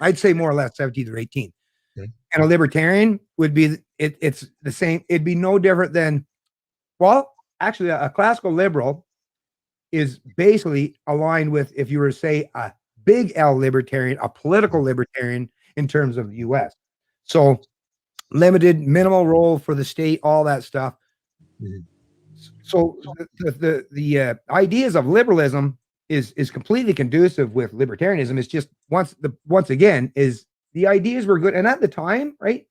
I'd say more or less 17th or 18th. And a libertarian would be, it's the same. It'd be no different than, well, actually, a classical liberal is basically aligned with, if you were to say, a big L libertarian, a political libertarian in terms of the U.S. So limited, minimal role for the state, all that stuff. Mhm. So the ideas of liberalism is completely conducive with libertarianism. It's just once again is the ideas were good, and at the time, right?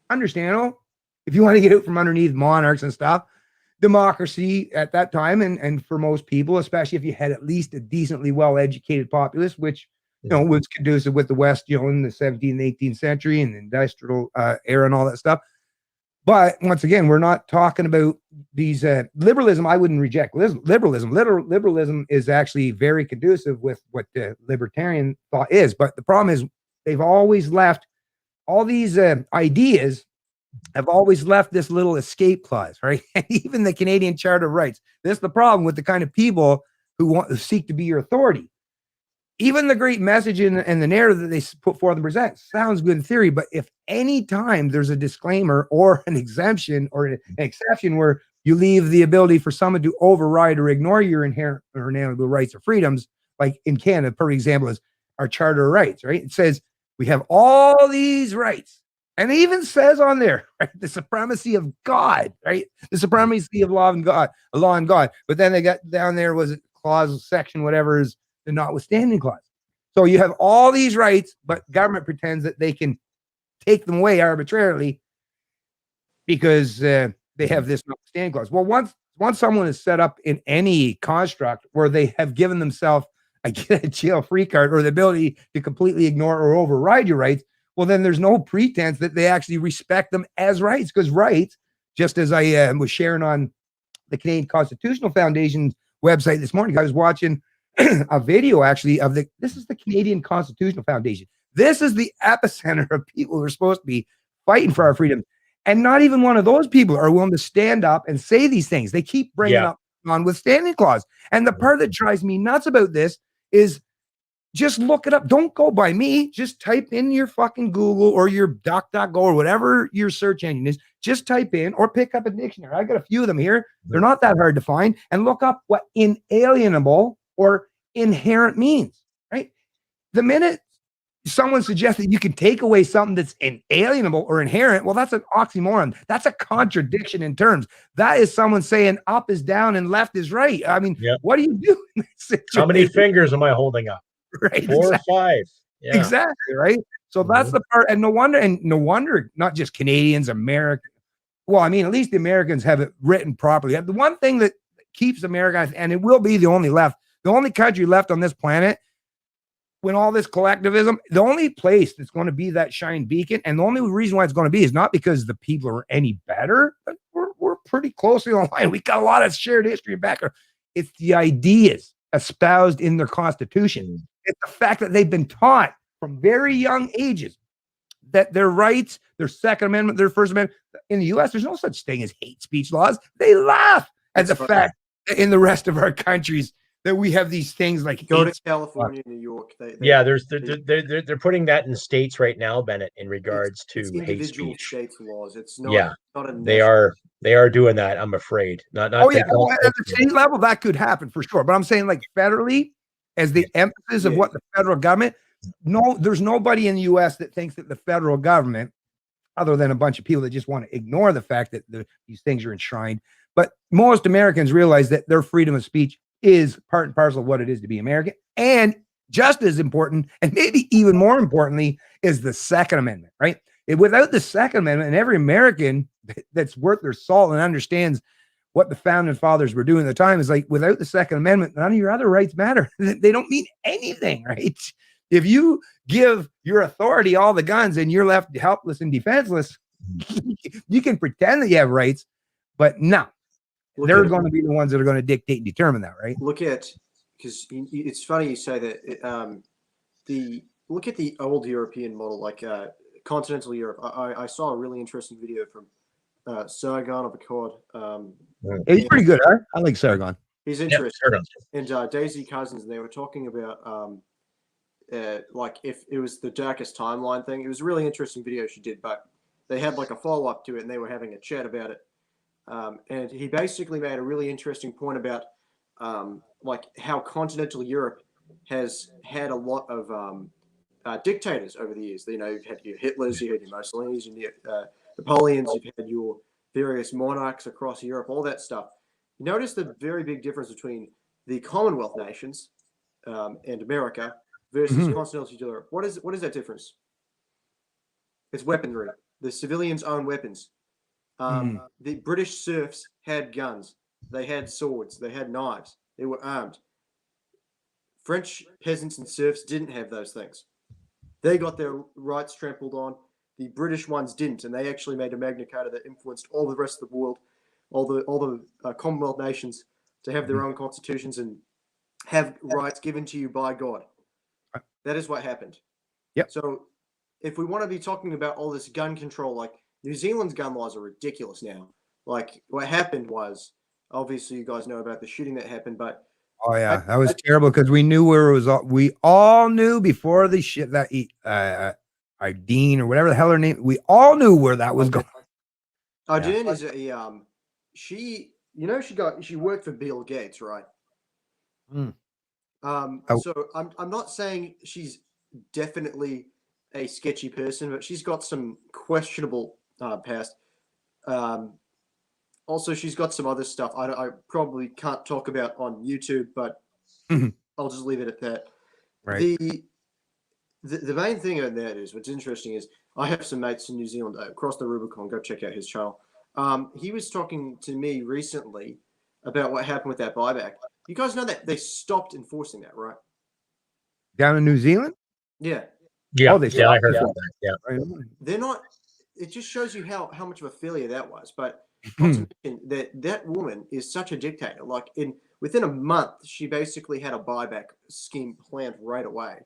Understandable. If you want to get out from underneath monarchs and stuff, democracy at that time, and for most people, especially if you had at least a decently well-educated populace, which was conducive with the West, in the 17th and 18th century and the industrial era and all that stuff. But once again, we're not talking about these liberalism. I wouldn't reject liberalism. Liberalism is actually very conducive with what the libertarian thought is. But the problem is they've always left all these ideas have always left this little escape clause, right? And even the Canadian Charter of Rights. This is the problem with the kind of people who seek to be your authority. Even the great message and the narrative that they put forth and present sounds good in theory, but if any time there's a disclaimer or an exemption or an exception where you leave the ability for someone to override or ignore your inherent or inalienable rights or freedoms, like in Canada, perfect example is our Charter of Rights, right? It says we have all these rights. And it even says on there, right, the supremacy of God, right? The supremacy of law and God. But then they got down there, was it clause, section, whatever is the notwithstanding clause. So you have all these rights, but government pretends that they can take them away arbitrarily because they have this notwithstanding clause. Well, once someone is set up in any construct where they have given themselves a get a jail free card or the ability to completely ignore or override your rights, well, then there's no pretense that they actually respect them as rights, because rights, just as I was sharing on the Canadian Constitutional Foundation's website this morning, I was watching a video actually of this is the Canadian Constitutional Foundation. This is the epicenter of people who are supposed to be fighting for our freedom. And not even one of those people are willing to stand up and say these things. They keep bringing up notwithstanding clause. And the part that drives me nuts about this is just look it up. Don't go by me. Just type in your fucking Google or your DuckDuckGo or whatever your search engine is. Just type in or pick up a dictionary. I got a few of them here. They're not that hard to find. And look up what inalienable or inherent means, right? The minute someone suggests that you can take away something that's inalienable or inherent, well, that's an oxymoron. That's a contradiction in terms. That is someone saying up is down and left is right. I mean, what do you do in that situation? How many fingers am I holding up? Right, 4 or 5. Yeah. Exactly, right? So that's the part, and no wonder not just Canadians, Americans. Well, I mean, at least the Americans have it written properly. The one thing that keeps America, and it will be the only country left on this planet when all this collectivism, the only place that's going to be that shine beacon, and the only reason why it's going to be is not because the people are any better, but we're pretty closely aligned. We got a lot of shared history and background. It's the ideas espoused in their constitution. It's the fact that they've been taught from very young ages that their rights, their Second Amendment, their First Amendment, in the U.S., there's no such thing as hate speech laws. They laugh at the fact that in the rest of our countries that we have these things like go to California, New York. They're putting that in states right now, Bennett, in regards to hate speech. States laws. It's not. They are doing that. I'm afraid. Not. At the state level, that could happen for sure. But I'm saying, like federally, as the emphasis of what the federal government. No, there's nobody in the U.S. that thinks that the federal government, other than a bunch of people that just want to ignore the fact that these things are enshrined. But most Americans realize that their freedom of speech is part and parcel of what it is to be American. And just as important, and maybe even more importantly, is the Second Amendment, right? Without the Second Amendment, and every American that's worth their salt and understands what the founding fathers were doing at the time is like, without the Second Amendment, none of your other rights matter. They don't mean anything, right? If you give your authority all the guns and you're left helpless and defenseless, you can pretend that you have rights, but no, they're going to be the ones that are going to dictate and determine that, right? Because it's funny you say that. Look at the old European model, like continental Europe. I saw a really interesting video from Sargon of Akkad. He's pretty good, huh? I like Sargon. He's interesting. And Daisy Cousins, and they were talking about like if it was the darkest timeline thing. It was a really interesting video she did, but they had like a follow-up to it and they were having a chat about it. And he basically made a really interesting point about like how continental Europe has had a lot of dictators over the years. You know, you've had your Hitlers, you had your Mussolinis, and your Napoleons, you've had your various monarchs across Europe, all that stuff. You notice the very big difference between the Commonwealth nations and America versus continental Europe. What is that difference? It's weaponry. The civilians own weapons. The British serfs had guns. They had swords. They had knives. They were armed. French peasants and serfs didn't have those things. They got their rights trampled on. The British ones didn't, and they actually made a Magna Carta that influenced all the rest of the world, all the Commonwealth nations, to have their own constitutions and have rights given to you by God. That is what happened. Yep. So if we want to be talking about all this gun control, like New Zealand's gun laws are ridiculous now. Like what happened was, obviously you guys know about the shooting that happened, but oh yeah, that was terrible because we knew where it was. We all knew before the shit that Dean or whatever the hell her name. We all knew where that was going. Dean is she worked for Bill Gates, right? So I'm not saying she's definitely a sketchy person, but she's got some questionable past. Also, she's got some other stuff I probably can't talk about on YouTube, but I'll just leave it at that. Right. The main thing on that is, what's interesting is, I have some mates in New Zealand, across the Rubicon. Go check out his channel. He was talking to me recently about what happened with that buyback. You guys know that they stopped enforcing that, right? Down in New Zealand? Yeah. Yeah, Oh, they I heard about that. Yeah. Right. They're not. It just shows you how much of a failure that was. But not to mention that woman is such a dictator. Like within a month, she basically had a buyback scheme planned right away.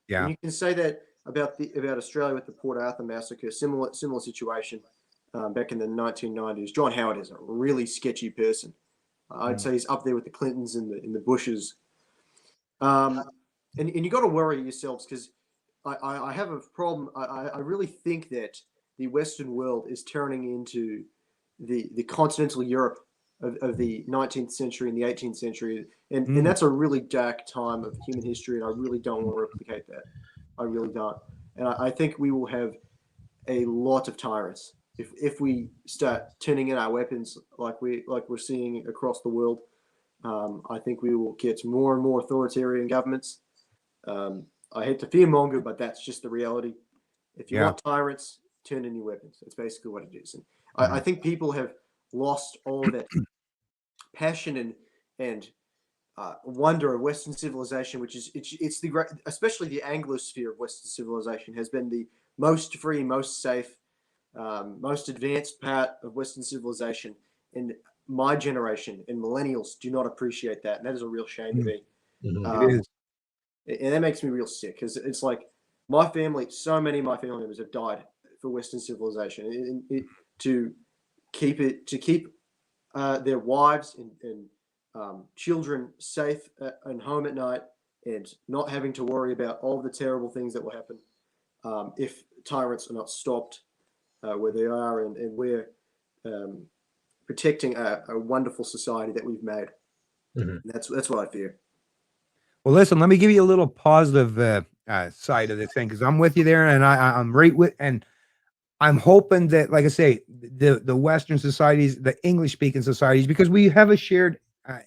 Yeah. And you can say that about Australia with the Port Arthur massacre. Similar situation back in the 1990s. John Howard is a really sketchy person. I'd say he's up there with the Clintons and the Bushes. And you got to worry yourselves, because I have a problem. I really think that the Western world is turning into the continental Europe of the 19th century and the 18th century. And that's a really dark time of human history, and I really don't want to replicate that. I really don't. And I think we will have a lot of tyrants if we start turning in our weapons like we're seeing across the world. I think we will get more and more authoritarian governments. I hate to fearmonger, but that's just the reality. If you want tyrants, turn in your weapons. That's basically what it is. And I think people have lost all of that passion and wonder of Western civilization, which is it's the great, especially the Anglosphere of Western civilization has been the most free, most safe, most advanced part of Western civilization. And my generation and millennials do not appreciate that, and that is a real shame to me. It is. And that makes me real sick, because it's like my family, so many of my family members have died for Western civilization, and to keep their wives and children safe and home at night, and not having to worry about all the terrible things that will happen if tyrants are not stopped where they are, and we're protecting a wonderful society that we've made. That's what I fear. Well, listen, let me give you a little positive side of this thing, because I'm with you there, and I'm right with, and I'm hoping that, like I say, the Western societies, the English-speaking societies, because we have a shared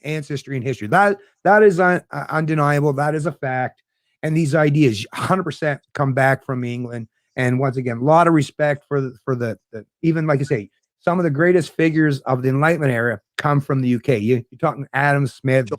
ancestry and history. That is undeniable. That is a fact. And these ideas 100% come back from England. And once again, a lot of respect for the even, like I say, some of the greatest figures of the Enlightenment era come from the UK. You're talking Adam Smith,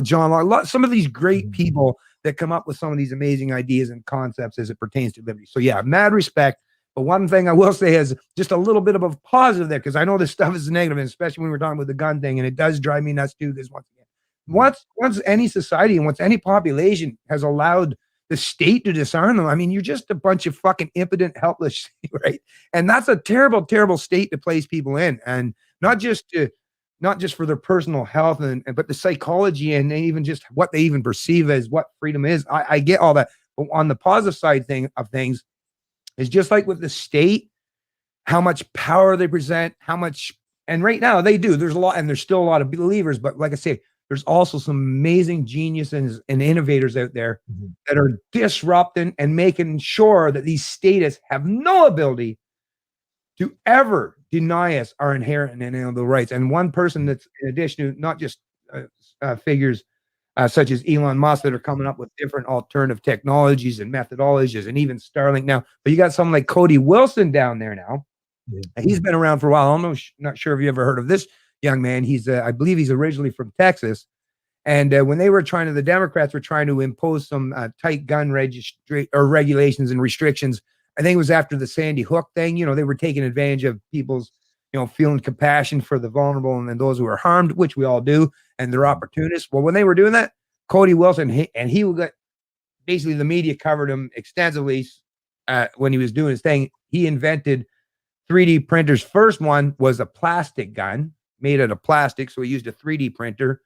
John Locke, some of these great people that come up with some of these amazing ideas and concepts as it pertains to liberty. So yeah, mad respect. But one thing I will say is just a little bit of a positive there, because I know this stuff is negative, and especially when we're talking about the gun thing, and it does drive me nuts too. Because once any society and once any population has allowed the state to disarm them, I mean, you're just a bunch of fucking impotent, helpless, right? And that's a terrible, terrible state to place people in, and not just for their personal health, but the psychology and even just what they even perceive as what freedom is. I get all that, but on the positive side of things. It's just like with the state, how much power they present, how much, and right now they do. There's a lot, and there's still a lot of believers, but like I say, there's also some amazing geniuses and innovators out there that are disrupting and making sure that these statists have no ability to ever deny us our inherent and inalienable rights. And one person that's, in addition to not just figures such as Elon Musk that are coming up with different alternative technologies and methodologies, and even Starlink now, but you got someone like Cody Wilson down there now. He's been around for a while. I'm not sure if you ever heard of this young man. He's, I believe he's originally from Texas. And when they were the Democrats were trying to impose some tight gun regulations and restrictions. I think it was after the Sandy Hook thing. You know, they were taking advantage of people's, you know, feeling compassion for the vulnerable and those who are harmed, which we all do, and they're opportunists. Well, when they were doing that, Cody Wilson, he got, basically the media covered him extensively when he was doing his thing. He invented 3D printers. First one was a plastic gun made out of plastic. So he used a 3D printer,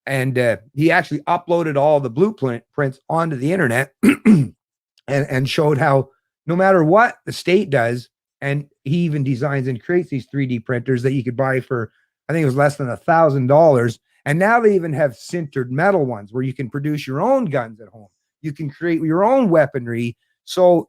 and he actually uploaded all the blueprints onto the internet and showed how no matter what the state does, and he even designs and creates these 3D printers that you could buy for, I think it was less than $1,000. And now they even have sintered metal ones where you can produce your own guns at home. You can create your own weaponry. So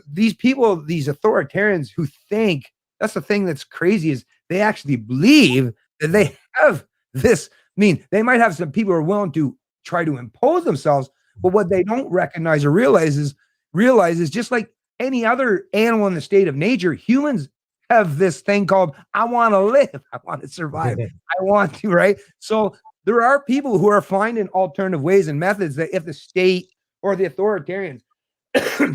these people, these authoritarians who think, that's the thing that's crazy, is they actually believe that they have this. I mean, they might have some people who are willing to try to impose themselves, but what they don't recognize or realize is just like any other animal in the state of nature, humans have this thing called, I want to live, I want to survive, I want to, right? So there are people who are finding alternative ways and methods that if the state or the authoritarians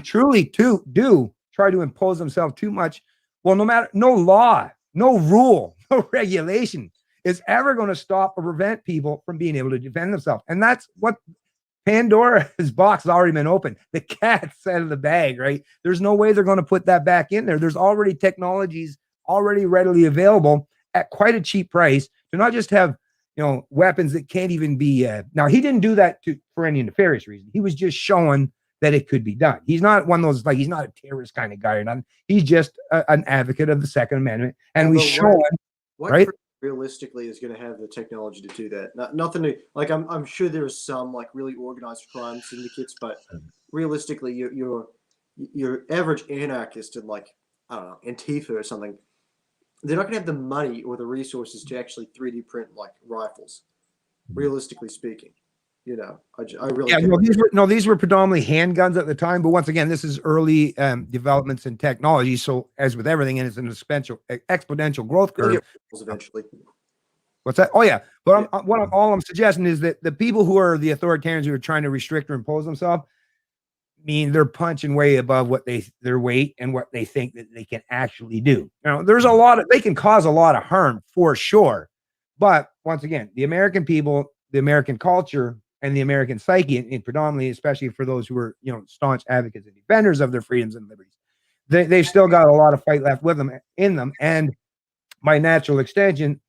truly do try to impose themselves too much, well, no law, no rule, no regulation is ever going to stop or prevent people from being able to defend themselves. And that's what Pandora's box has already been opened. The cat's out of the bag, right? There's no way they're going to put that back in there. There's already technologies already readily available at quite a cheap price to not just have, you know, weapons that can't even be. Now, he didn't do that for any nefarious reason. He was just showing that it could be done. He's not one of those, like, he's not a terrorist kind of guy or nothing. He's just an advocate of the Second Amendment. And we show him, right? Realistically is going to have the technology to do that. Nothing to, like, I'm sure there are some like really organized crime syndicates, but realistically, your average anarchist in, like, I don't know, Antifa or something, they're not going to have the money or the resources to actually 3D print like rifles. Realistically speaking, you know, I really these were predominantly handguns at the time. But once again, this is early developments in technology. So as with everything, and it's an exponential growth curve. Eventually. What's that? Oh yeah. But all I'm suggesting is that the people who are the authoritarians who are trying to restrict or impose themselves, I mean, they're punching way above what their weight and what they think that they can actually do. You know, they can cause a lot of harm for sure. But once again, the American people, the American culture, and the American psyche, and predominantly, especially for those who are, you know, staunch advocates and defenders of their freedoms and liberties, they've still got a lot of fight left in them. And by natural extension,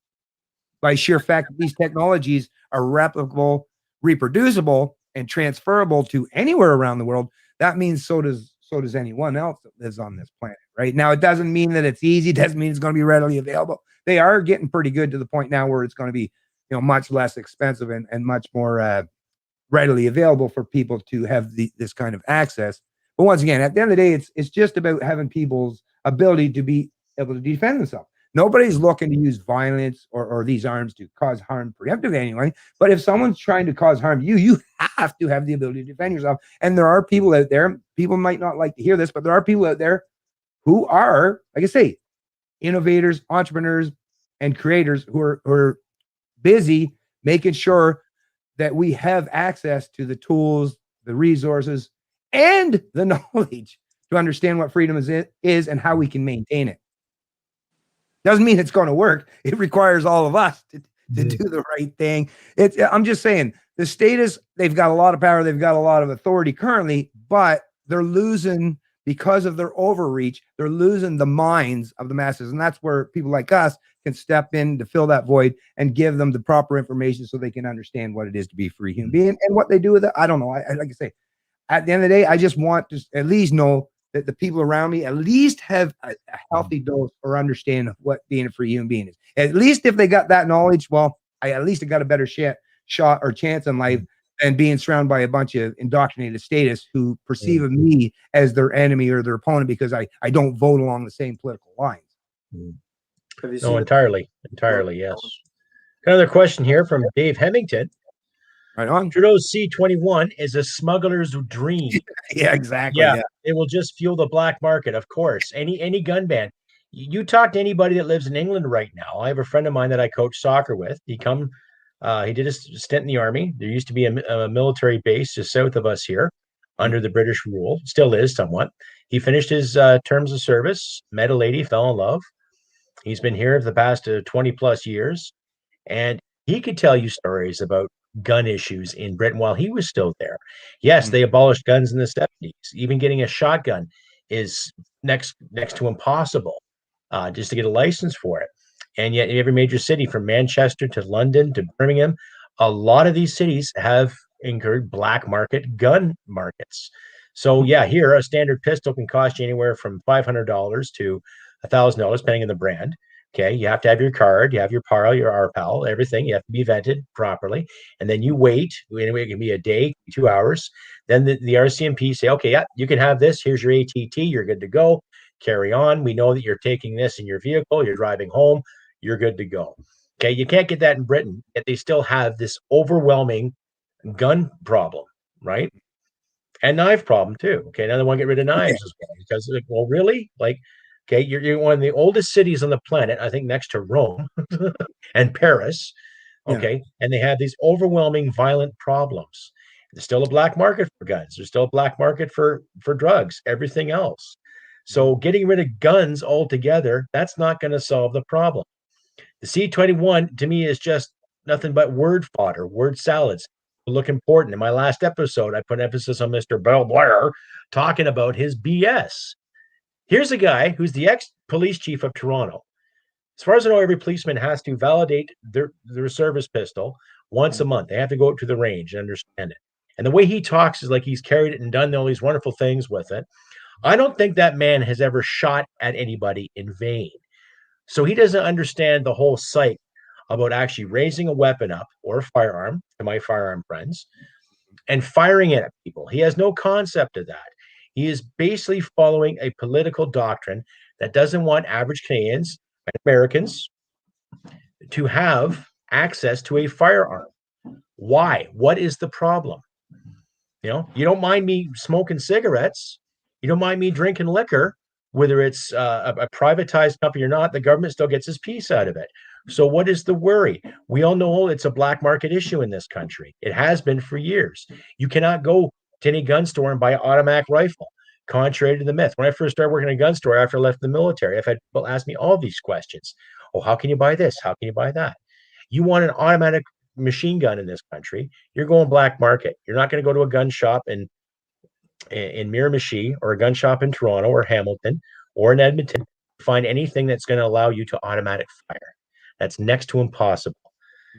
by sheer fact that these technologies are replicable, reproducible, and transferable to anywhere around the world, that means so does anyone else that lives on this planet. Right now, it doesn't mean that it's easy. It doesn't mean it's going to be readily available. They are getting pretty good to the point now where it's going to be, you know, much less expensive and much more readily available for people to have this kind of access. But once again, at the end of the day, it's just about having people's ability to be able to defend themselves. Nobody's looking to use violence or these arms to cause harm preemptively anyway. But if someone's trying to cause harm to you, you have to have the ability to defend yourself. And there are people out there, people might not like to hear this, but there are people out there who are, like I say, innovators, entrepreneurs, and creators who are busy making sure that we have access to the tools, the resources, and the knowledge to understand what freedom is and how we can maintain it. Doesn't mean it's going to work. It requires all of us to do the right thing. I'm just saying, the status, they've got a lot of power, they've got a lot of authority currently, but they're losing, because of their overreach, they're losing the minds of the masses. And that's where people like us can step in to fill that void and give them the proper information so they can understand what it is to be a free human being. And what they do with it, I don't know. I like I say, at the end of the day, I just want to at least know that the people around me at least have a healthy dose or understand of what being a free human being is. At least if they got that knowledge, well, I at least got a better shot or chance in life than being surrounded by a bunch of indoctrinated statists who perceive of me as their enemy or their opponent because I don't vote along the same political lines. No, entirely, yes. Another question here from Dave Hemmington. Right on. Trudeau's C-21 is a smuggler's dream. Yeah, exactly. Yeah, it will just fuel the black market, of course. Any gun ban. You talk to anybody that lives in England right now. I have a friend of mine that I coach soccer with. He did a stint in the army. There used to be a military base just south of us here under the British rule. Still is somewhat. He finished his terms of service, met a lady, fell in love. He's been here for the past 20 plus years. And he could tell you stories about gun issues in Britain while he was still there. Yes, they abolished guns in the 70s. Even getting a shotgun is next to impossible just to get a license for it. And yet every major city from Manchester to London to Birmingham, a lot of these cities have incurred black market gun markets. So yeah, here a standard pistol can cost you anywhere from $500 to $1,000, depending on the brand. Okay, you have to have your card, you have your PARL, your RPAL, everything. You have to be vetted properly, and then you wait. It can be a day, 2 hours. Then the RCMP say, okay, yeah, you can have this. Here's your ATT. You're good to go. Carry on. We know that you're taking this in your vehicle. You're driving home. You're good to go. Okay, you can't get that in Britain, yet they still have this overwhelming gun problem, right? And knife problem too. Okay, now they want to get rid of knives as well because, like, well, really, like. Okay, you're one of the oldest cities on the planet, I think, next to Rome and Paris. Okay, and they have these overwhelming violent problems. There's still a black market for guns. There's still a black market for drugs, everything else. So getting rid of guns altogether, that's not going to solve the problem. The C-21 to me is just nothing but word fodder, word salads. Look important. In my last episode, I put emphasis on Mr. Bill Blair talking about his BS. Here's a guy who's the ex-police chief of Toronto. As far as I know, every policeman has to validate their service pistol once a month. They have to go out to the range and understand it. And the way he talks is like he's carried it and done all these wonderful things with it. I don't think that man has ever shot at anybody in vain. So he doesn't understand the whole psyche about actually raising a weapon up or a firearm, to my firearm friends, and firing it at people. He has no concept of that. He is basically following a political doctrine that doesn't want average Canadians and Americans to have access to a firearm. Why? What is the problem? You don't mind me smoking cigarettes. You don't mind me drinking liquor, whether it's a privatized company or not. The government still gets his piece out of it. So what is the worry? We all know it's a black market issue in this country. It has been for years. You cannot go to any gun store and buy an automatic rifle, contrary to the myth. When I first started working in a gun store after I left the military, I've had people ask me all these questions. Oh, how can you buy this? How can you buy that? You want an automatic machine gun in this country, you're going black market. You're not going to go to a gun shop in Miramichi or a gun shop in Toronto or Hamilton or in Edmonton to find anything that's going to allow you to automatic fire. That's next to impossible.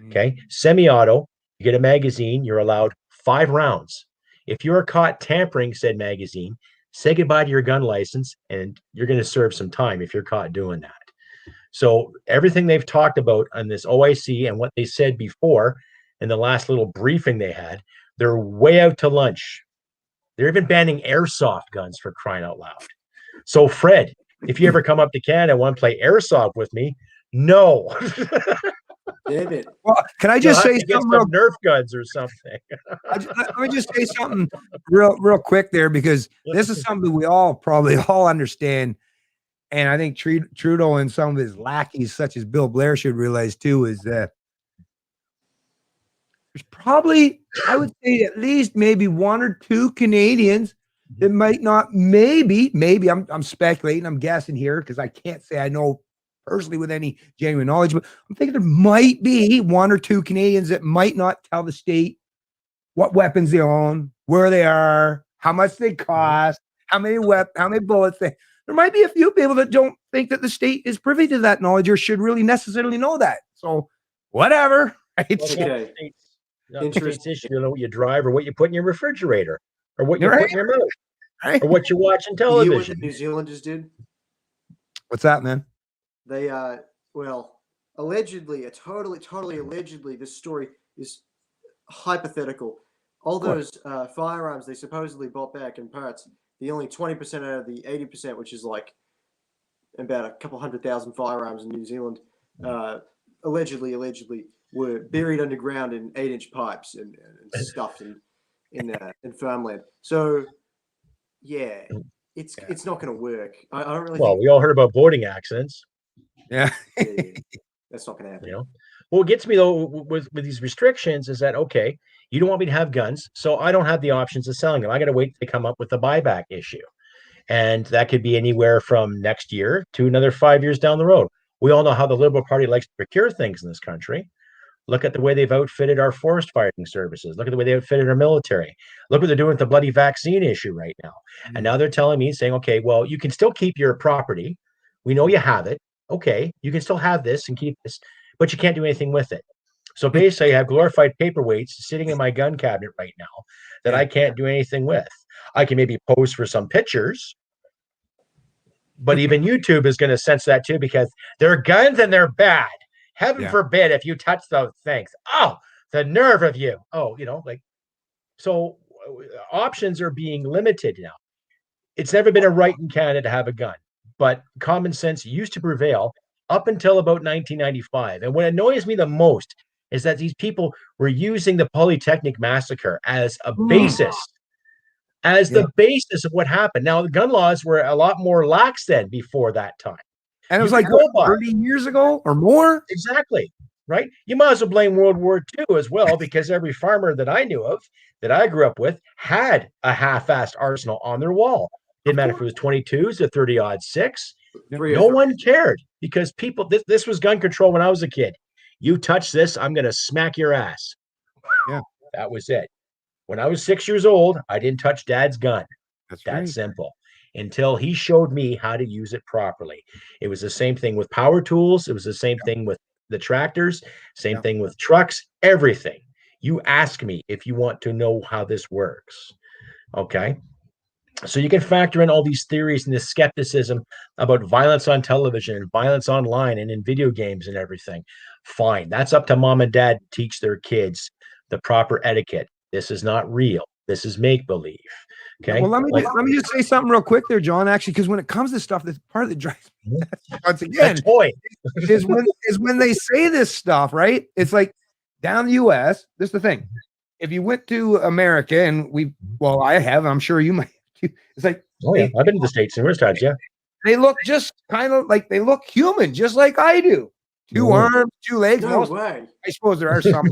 Okay. Semi-auto, you get a magazine, you're allowed 5 rounds. If you're caught tampering said magazine, say goodbye to your gun license, and you're going to serve some time if you're caught doing that. So everything they've talked about on this OIC and what they said before in the last little briefing they had, they're way out to lunch. They're even banning airsoft guns, for crying out loud. So Fred, if you ever come up to Canada and want to play airsoft with me, no. David. Well, can I just say something? Some Nerf guns or something. Let me just say something real quick there, because this is something we probably all understand. And I think Trudeau and some of his lackeys, such as Bill Blair, should realize too, is that there's probably, I would say, at least maybe 1 or 2 Canadians that might not, maybe I'm speculating, I'm guessing here because I can't say I know personally with any genuine knowledge, but I'm thinking there might be 1 or 2 Canadians that might not tell the state what weapons they own, where they are, how much they cost, how many bullets they. There might be a few people that don't think that the state is privy to that knowledge or should really necessarily know that. So whatever. Right? Okay. Interesting issue. You know what you drive or what you put in your refrigerator or what you put in your mouth or what you watch on television. The New Zealanders did. What's that, man? They allegedly, totally allegedly, this story is hypothetical. All those firearms they supposedly bought back in parts, the only 20% out of the 80%, which is like about a couple 100,000 firearms in New Zealand, allegedly were buried underground in 8-inch pipes and stuffed in farmland. So yeah, it's not going to work. I don't really. Well, we all heard about boating accidents. Yeah. That's not going to happen. You know, what gets me though with these restrictions is that, okay, you don't want me to have guns, so I don't have the options of selling them. I got to wait to come up with the buyback issue, and that could be anywhere from next year to another 5 years down the road. We all know how the Liberal Party likes to procure things in this country. Look at the way they've outfitted our forest fighting services. Look at the way they outfitted our military. Look what they're doing with the bloody vaccine issue right now. And now they're telling me, saying, okay, well, you can still keep your property. We know you have it. Okay, you can still have this and keep this, but you can't do anything with it. So basically, I have glorified paperweights sitting in my gun cabinet right now that I can't do anything with. I can maybe pose for some pictures, but even YouTube is going to censor that too, because they're guns and they're bad. Heaven forbid if you touch those things. Oh, the nerve of you. Oh, you know, like, so options are being limited now. It's never been a right in Canada to have a gun, but common sense used to prevail up until about 1995. And what annoys me the most is that these people were using the Polytechnic massacre as a basis, the basis of what happened. Now, the gun laws were a lot more lax then before that time. And it was like 30 years ago or more. Exactly. Right. You might as well blame World War II as well, because every farmer that I knew of, that I grew up with, had a half-assed arsenal on their wall. Didn't matter if it was 22s or 30-06. No one cared, because people, this was gun control when I was a kid. You touch this, I'm going to smack your ass. Yeah. That was it. When I was 6 years old, I didn't touch Dad's gun. That's right. Simple. Until he showed me how to use it properly. It was the same thing with power tools. It was the same thing with the tractors, same thing with trucks, everything. You ask me if you want to know how this works. Okay. So you can factor in all these theories and this skepticism about violence on television and violence online and in video games and everything. Fine. That's up to mom and dad to teach their kids the proper etiquette. This is not real. This is make-believe. Okay. Well, let me just say something real quick there, John, actually, because when it comes to stuff, that's part of the drives me nuts, once again, is when they say this stuff, right? It's like down the US, this is the thing. If you went to America and I have, I'm sure you might too. It's like, I've been to the States numerous times. Yeah. They look just kind of like they look human, just like I do. 2 arms, 2 legs. No way. I suppose there are some,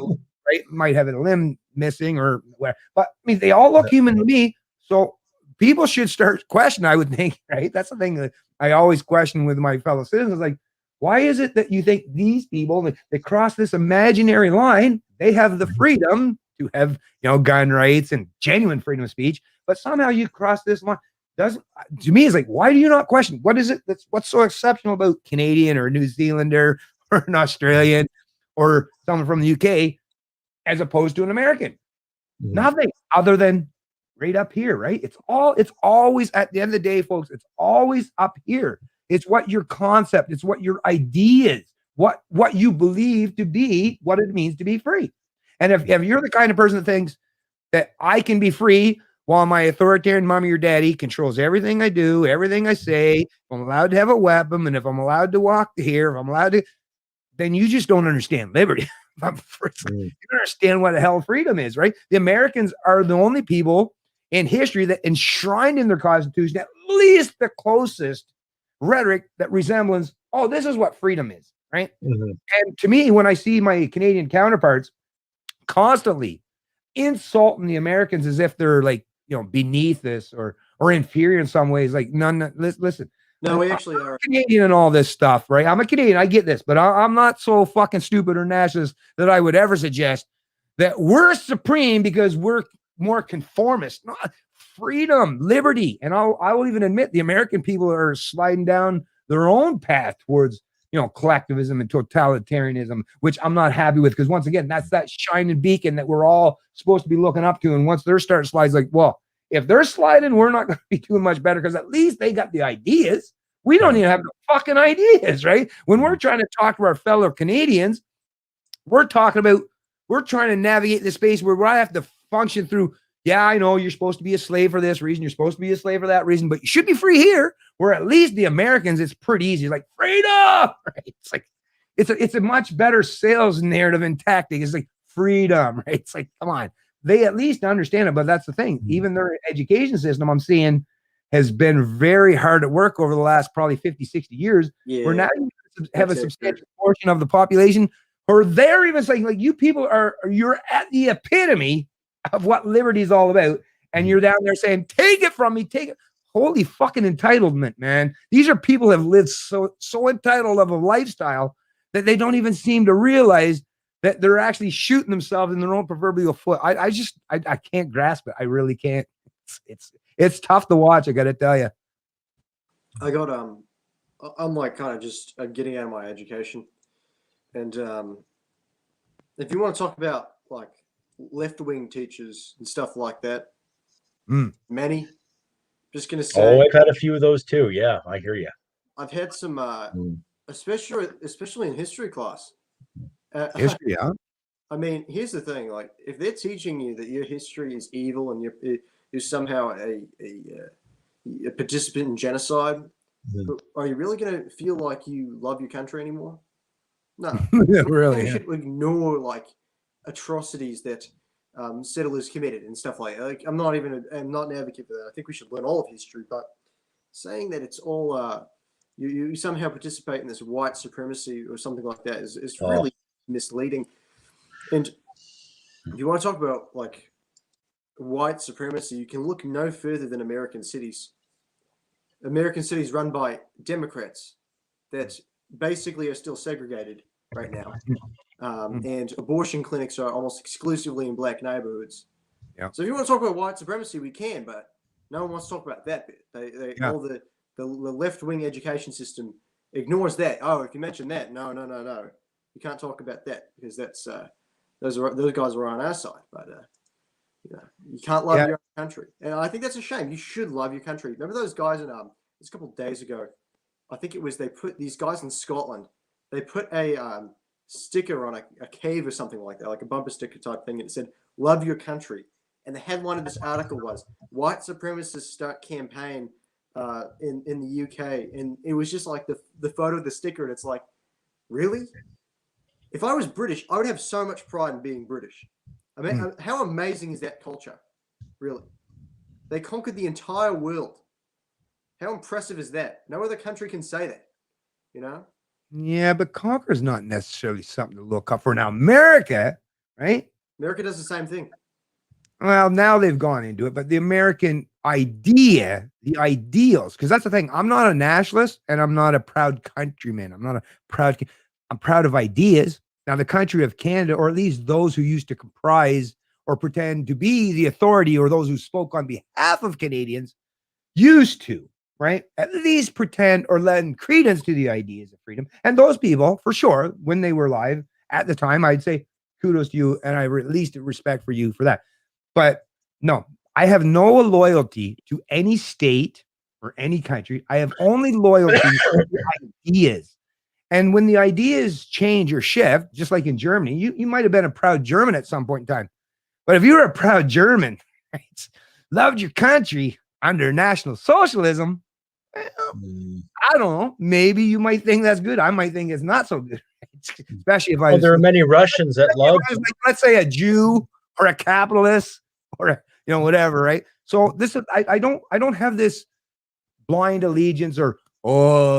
right? Might have a limb missing or whatever. But I mean, they all look human to me. So people should start questioning, I would think, right? That's the thing that I always question with my fellow citizens. Like, why is it that you think these people, they cross this imaginary line, they have the freedom to have, gun rights and genuine freedom of speech, but somehow you cross this line? To me, it's like, why do you not question? What is it what's so exceptional about Canadian or New Zealander or an Australian or someone from the UK as opposed to an American? Nothing other than right up here, right? It's always, at the end of the day, folks, it's always up here. It's what your concept, it's what your idea is, what you believe to be, what it means to be free. And if you're the kind of person that thinks that I can be free while my authoritarian mommy or daddy controls everything I do, everything I say, if I'm allowed to have a weapon, and if I'm allowed to walk here, if I'm allowed to, then you just don't understand liberty. You don't understand what the hell freedom is, right? The Americans are the only people in history that enshrined in their constitution at least the closest rhetoric that resembles, this is what freedom is, right? And to me, when I see my Canadian counterparts constantly insulting the Americans as if they're like, beneath this or inferior in some ways, like listen. No, we actually are Canadian and all this stuff, right? I'm a Canadian, I get this, but I'm not so fucking stupid or nationalist that I would ever suggest that we're supreme because we're more conformist. No, freedom, liberty, and I will even admit the American people are sliding down their own path towards collectivism and totalitarianism, which I'm not happy with, because once again, that's that shining beacon that we're all supposed to be looking up to. And once they're starting slides, like, well, if they're sliding, we're not going to be doing much better, because at least they got the ideas. We don't even have the fucking ideas, right? When we're trying to talk to our fellow Canadians, we're talking about we're trying to navigate the space where I have to function through. Yeah, I know you're supposed to be a slave for this reason. You're supposed to be a slave for that reason, but you should be free here. Where at least the Americans, it's pretty easy. Like freedom, right? It's like it's a much better sales narrative and tactic. It's like freedom, right? It's like, come on, they at least understand it. But that's the thing. Even their education system, I'm seeing, has been very hard at work over the last probably 50, 60 years. Yeah. Where now you have a substantial portion of the population, or they're even saying, like, you people you're at the epitome of what liberty is all about, and you're down there saying, take it from me, take it. Holy fucking entitlement, man. These are people who have lived so entitled of a lifestyle that they don't even seem to realize that they're actually shooting themselves in their own proverbial foot. I can't grasp it. I really can't. It's tough to watch, I gotta tell you. I'm like kind of just getting out of my education, and if you want to talk about like left-wing teachers and stuff like that, many. Just gonna say. Oh, I've had a few of those too. Yeah, I hear you. I've had some, especially in history class. History, yeah. I mean, here's the thing: like, if they're teaching you that your history is evil and you're somehow a participant in genocide, are you really gonna feel like you love your country anymore? No, really. You should ignore like atrocities that settlers committed and stuff like that. Like, I'm not an advocate for that. I think we should learn all of history, but saying that it's all you somehow participate in this white supremacy or something like that is really misleading. And if you want to talk about like white supremacy, you can look no further than American cities. American cities run by Democrats that basically are still segregated right now. And abortion clinics are almost exclusively in black neighborhoods. Yeah. So if you want to talk about white supremacy, we can, but no one wants to talk about that bit. All the left-wing education system ignores that. Oh, if you mention that, no. You can't talk about that because that's those guys are on our side. But you can't love your own country, and I think that's a shame. You should love your country. Remember those guys in just a couple of days ago? I think it was they put these guys in Scotland. They put a sticker on a cave or something like that, like a bumper sticker type thing, and it said "Love your country." And the headline of this article was "White supremacists start campaign in the UK," and it was just like the photo of the sticker, and it's like, really? If I was British, I would have so much pride in being British. I mean, how amazing is that culture? Really, they conquered the entire world. How impressive is that? No other country can say that. You know? Yeah, but conquer is not necessarily something to look up for. Now, America, right? America does the same thing. Well, now they've gone into it, but the American idea, the ideals, because that's the thing. I'm not a nationalist and I'm not a proud countryman. I'm proud of ideas. Now, the country of Canada, or at least those who used to comprise or pretend to be the authority, or those who spoke on behalf of Canadians, used to, right? At least pretend or lend credence to the ideas of freedom. And those people, for sure, when they were alive at the time, I'd say kudos to you, and I at least respect for you for that. But no, I have no loyalty to any state or any country. I have only loyalty to ideas. And when the ideas change or shift, just like in Germany, you might have been a proud German at some point in time. But if you were a proud German, right, loved your country under National Socialism, well, I don't know. Maybe you might think that's good. I might think it's not so good. Especially if there are many Russians that love, like, let's say, a Jew or a capitalist or whatever, right? So this is I don't have this blind allegiance or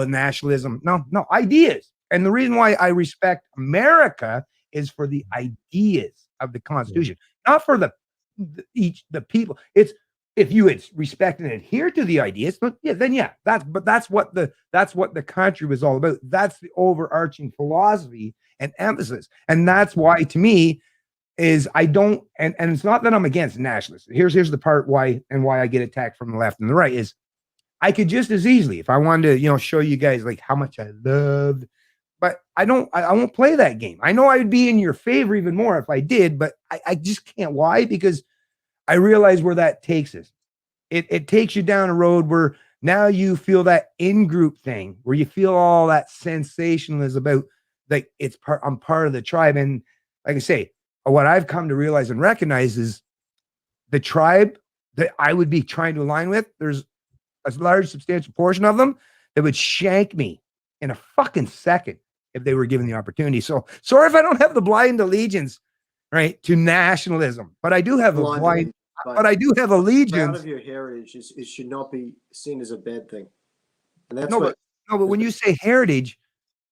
nationalism. No, ideas. And the reason why I respect America is for the ideas of the Constitution, not for the people. It's if you respect and adhere to the ideas, that's what the country was all about. That's the overarching philosophy and emphasis. And that's why, to me, is I don't, and it's not that I'm against nationalists. Here's the part why I get attacked from the left and the right is I could just as easily, if I wanted to, show you guys like how much I loved, but I won't play that game. I know I'd be in your favor even more if I did, but I just can't. Why? Because I realize where that takes us. It takes you down a road where now you feel that in-group thing, where you feel all that sensationalism about like I'm part of the tribe. And like I say, what I've come to realize and recognize is the tribe that I would be trying to align with, there's a large, substantial portion of them that would shank me in a fucking second if they were given the opportunity. So sorry if I don't have the blind allegiance, right, to nationalism, but I do have but I do have allegiance. Proud of your heritage it should not be seen as a bad thing. And that's but when you say heritage,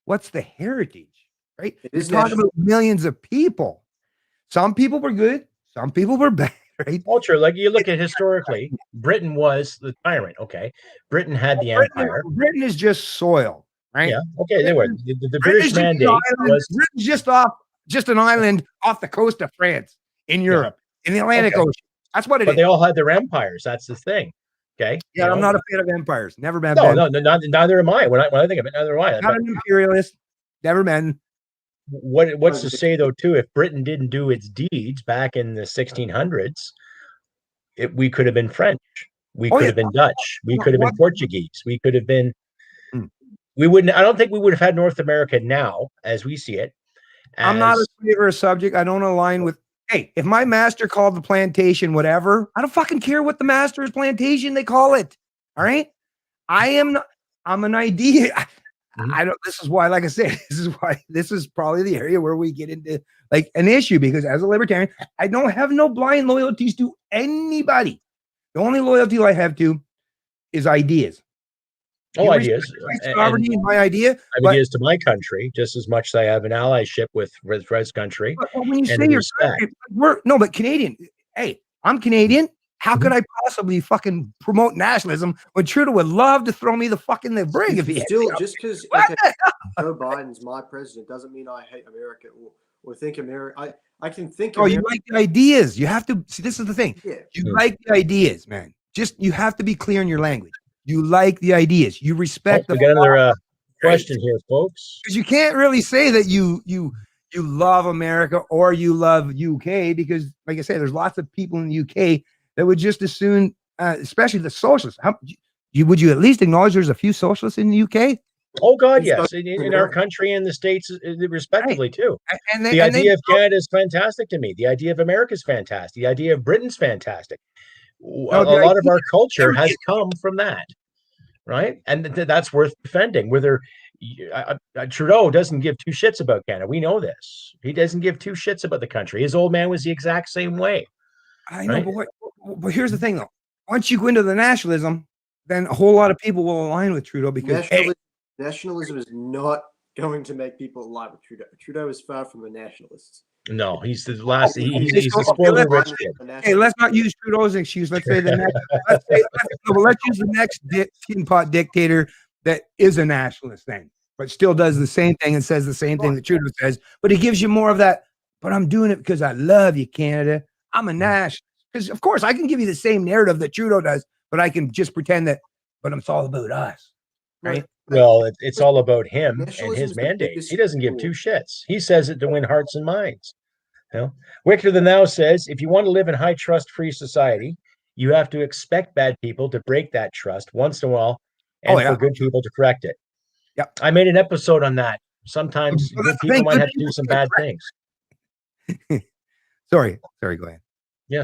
what's the heritage, right? You're talking about millions of people. Some people were good, some people were bad, right? Culture, like you look at historically, Britain was the tyrant. Okay, Britain had the empire. Britain is just soil, right? Yeah. Okay, they were the British mandate was Britain's just an island off the coast of France in Europe, in the Atlantic Ocean. That's what it is. But they all had their empires. That's the thing. Okay. Yeah, I'm not a fan of empires. Never been. Neither am I. When I think of it, neither am I. Not an imperialist. Never been. What's to say though too? If Britain didn't do its deeds back in the 1600s, we could have been French. We could have been Dutch. We could have been Portuguese. We could have been. We wouldn't. I don't think we would have had North America now as we see it. I'm not a favor of subject. I don't align with. Hey, if my master called the plantation whatever, I don't fucking care what the master's plantation they call it. All right. I'm an idea. I don't. This is why, like I said, this is probably the area where we get into like an issue, because as a libertarian, I don't have no blind loyalties to anybody. The only loyalty I have to is ideas. Ideas. Sovereignty in my idea. Ideas to my country, just as much as I have an allyship with Fred's country. But when you say you're but Canadian, hey, I'm Canadian. How could I possibly fucking promote nationalism when Trudeau would love to throw me the brig if he still just because Joe Biden's my president doesn't mean I hate America or think America. I can think. You like the ideas. You have to see. This is the thing. Yeah. You like the ideas, man. You have to be clear in your language. You like the ideas. You respect. We got another question here, folks. Because you can't really say that you love America or you love UK, because, like I say, there's lots of people in the UK that would just as soon, especially the socialists. Would you at least acknowledge there's a few socialists in the UK? Oh God, yes, in our country and the States, respectively too. And the idea of Canada is fantastic to me. The idea of America is fantastic. The idea of Britain's fantastic. A lot of our culture has come from that, right? And that's worth defending. Whether Trudeau doesn't give two shits about Canada, we know this. He doesn't give two shits about the country. His old man was the exact same way. I know, right? but here's the thing, though. Once you go into the nationalism, then a whole lot of people will align with Trudeau, because nationalism is not going to make people align with Trudeau. Trudeau is far from a nationalist. No, he's the last. He's the spoiler rich kid. Hey, let's not use Trudeau's excuse. Let's say the next. Let's use the next tin pot dictator that is a nationalist thing, but still does the same thing and says the same thing that Trudeau says. But he gives you more of that. But I'm doing it because I love you, Canada. I'm a nationalist. Because of course I can give you the same narrative that Trudeau does, but I can just pretend that. But it's all about us, right? Well, it's all about him and his mandates. He doesn't give two shits. He says it to win hearts and minds. You know? Wickeder Than Thou says, if you want to live in high trust-free society, you have to expect bad people to break that trust once in a while, and for good people to correct it. Yeah, I made an episode on that. Sometimes good people might have to do some bad things. Sorry, go ahead. Yeah,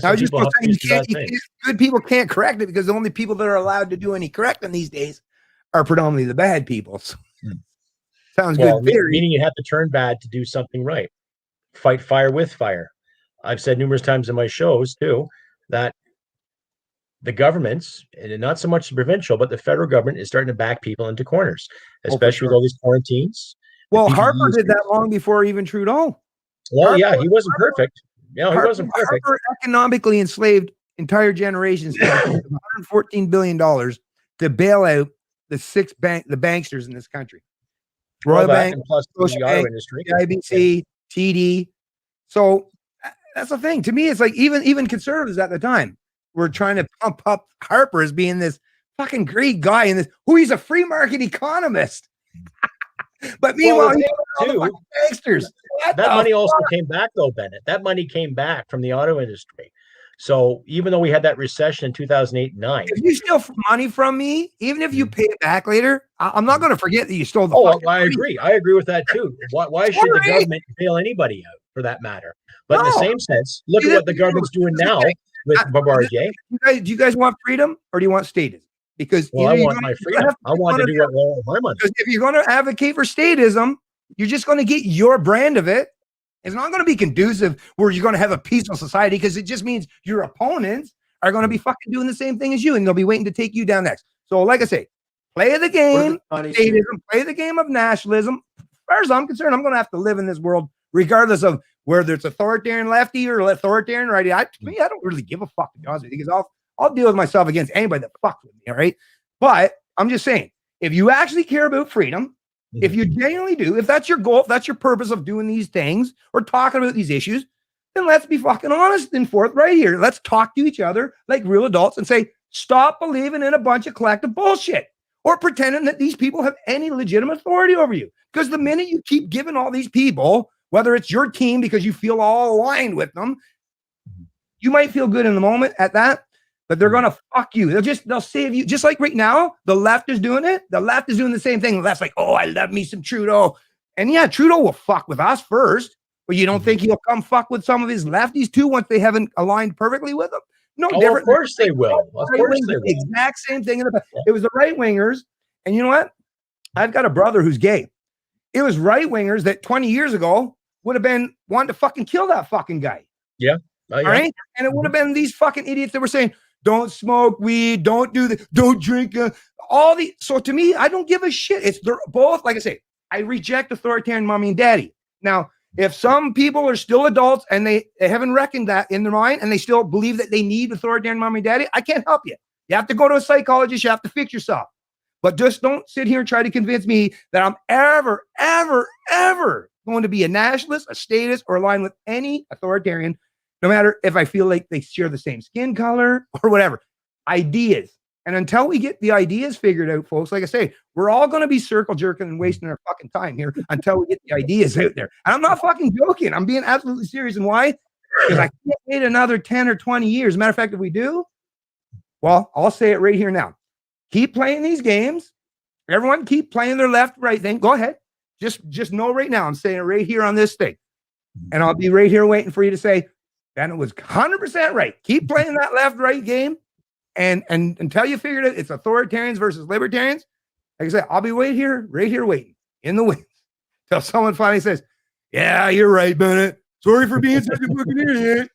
good people can't correct it, because the only people that are allowed to do any correcting these days are predominantly the bad people. So, sounds good. Meaning you have to turn bad to do something right. Fight fire with fire. I've said numerous times in my shows too that the governments, and not so much the provincial, but the federal government is starting to back people into corners, especially with all these quarantines. Well, Harper did that long before even Trudeau. Well, he wasn't perfect. Yeah, he wasn't perfect. Harper economically enslaved entire generations, $114 billion to bail out the banksters in this country. Royal Bank, plus the auto industry, IBC, TD. So that's the thing. To me, it's like even conservatives at the time were trying to pump up Harper as being this fucking great guy and he's a free market economist. But meanwhile, banksters. That money also came back, though, Bennett. That money came back from the auto industry. So even though we had that recession in 2008 and 9, if you steal money from me, even if you pay it back later, I'm not going to forget that you stole the. I agree. I agree with that too. Why should the government bail anybody out? for that matter. But in the No. same sense, look at what the government's doing now with Bombardier. Do you guys want freedom or do you want statism? Because Well, I want my freedom. I want to do what I want with my money. Because if you're going to advocate for statism, you're just going to get your brand of it. It's not going to be conducive where you're going to have a peaceful society, because it just means your opponents are going to be fucking doing the same thing as you, and they'll be waiting to take you down next. So, like I say, play the game, statism, play the game of nationalism. As far as I'm concerned, I'm going to have to live in this world regardless of whether it's authoritarian lefty or authoritarian righty. I don't really give a fuck, to be honest with you, because I'll deal with myself against anybody that fucks with me, all right? But I'm just saying, if you actually care about freedom, if you genuinely do, if that's your goal, if that's your purpose of doing these things or talking about these issues, then let's be fucking honest and forthright here. Let's talk to each other like real adults and say, stop believing in a bunch of collective bullshit or pretending that these people have any legitimate authority over you. Because the minute you keep giving all these people, whether it's your team because you feel all aligned with them, you might feel good in the moment at that, but they're going to fuck you. They'll save you. Just like right now, the left is doing it. The left is doing the same thing. The left's like, oh, I love me some Trudeau. And yeah, Trudeau will fuck with us first, but you don't think he'll come fuck with some of his lefties too once they haven't aligned perfectly with him? No, of course they will. Of course they will. The exact same thing. It was the right wingers. And you know what? I've got a brother who's gay. It was right wingers that 20 years ago would have been wanting to fucking kill that fucking guy. Yeah. All right. And it would have been these fucking idiots that were saying, don't smoke weed, don't do this, don't drink. So to me, I don't give a shit. They're both, like I say, I reject authoritarian mommy and daddy. Now, if some people are still adults and they haven't reckoned that in their mind and they still believe that they need authoritarian mommy and daddy, I can't help you. You have to go to a psychologist. You have to fix yourself. But just don't sit here and try to convince me that I'm ever, ever, ever going to be a nationalist, a statist, or align with any authoritarian, no matter if I feel like they share the same skin color or whatever. Ideas. And until we get the ideas figured out, folks, like I say, we're all going to be circle jerking and wasting our fucking time here until we get the ideas out there. And I'm not fucking joking. I'm being absolutely serious. And why? Because I can't wait another 10 or 20 years. Matter of fact, if we do, well, I'll say it right here now. Keep playing these games. Everyone keep playing their left-right thing. Go ahead. Just know right now, I'm saying it right here on this thing. And I'll be right here waiting for you to say, Bennett was 100% right. Keep playing that left-right game. And until you figure it out, it's authoritarians versus libertarians. Like I said, I'll be right here waiting in the wings till someone finally says, yeah, you're right, Bennett. Sorry for being such a fucking idiot.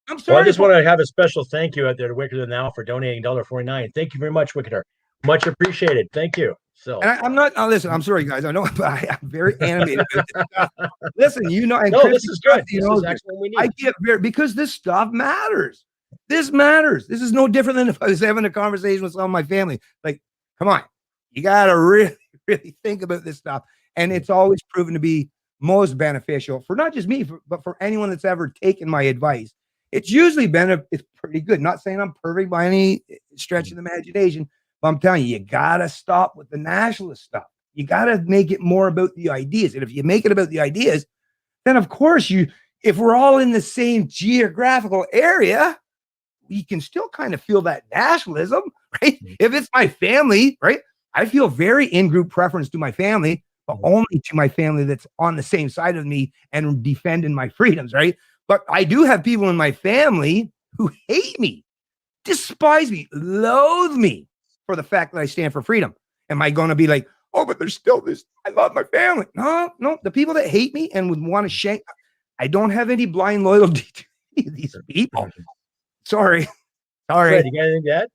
I'm sorry. Well, I just want to have a special thank you out there to Wickeder Now for donating $1.49. Thank you very much, Wickeder. Much appreciated. Thank you. So and I'm not. Listen, I'm sorry, guys. I know, but I'm very animated. Listen, you know, and no, Chris, this is good. You this know, is actually what we need. I get very because this stuff matters. This matters. This is no different than if I was having a conversation with some of my family. Like, come on, you got to really, really think about this stuff. And it's always proven to be most beneficial for not just me, but for anyone that's ever taken my advice. It's usually been it's pretty good. Not saying I'm perfect by any stretch of the imagination, but I'm telling you, you got to stop with the nationalist stuff. You got to make it more about the ideas. And if you make it about the ideas, then of course if we're all in the same geographical area, we can still kind of feel that nationalism, right? If it's my family, right? I feel very in-group preference to my family, but only to my family that's on the same side of me and defending my freedoms, right? But I do have people in my family who hate me, despise me, loathe me for the fact that I stand for freedom. Am I going to be like, oh, but there's still this, I love my family. No. The people that hate me and would want to shank, I don't have any blind loyalty to these people. Sorry. Fred, you got anything to add?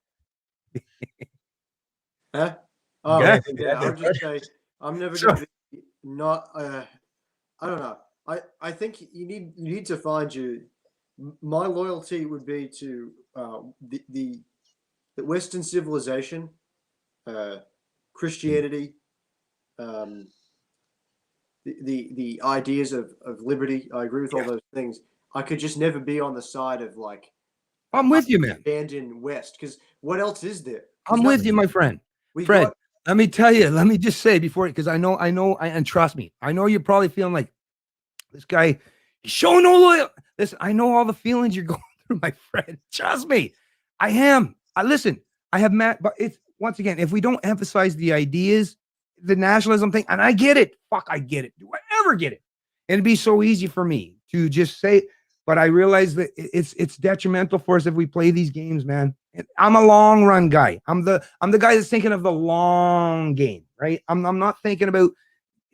Huh? Oh, yeah. I'll just say, I'm never going to be not, I don't know. I think you need to find my loyalty would be to the Western civilization, Christianity, the ideas of liberty. I agree with all those things. I could just never be on the side of like, I'm with you, man. Abandoned West, because what else is there? I'm with you, my friend. Fred, let me tell you, let me just say before, because I know, and trust me, I know you're probably feeling like this guy, he's showing no loyalty. Listen, I know all the feelings you're going through, my friend. Trust me. I am. I have met, but it's once again, if we don't emphasize the ideas, the nationalism thing, and I get it. Fuck, I get it. Do I ever get it? And it'd be so easy for me to just say, but I realize that it's detrimental for us if we play these games, man. I'm a long run guy. I'm the guy that's thinking of the long game, right? I'm not thinking about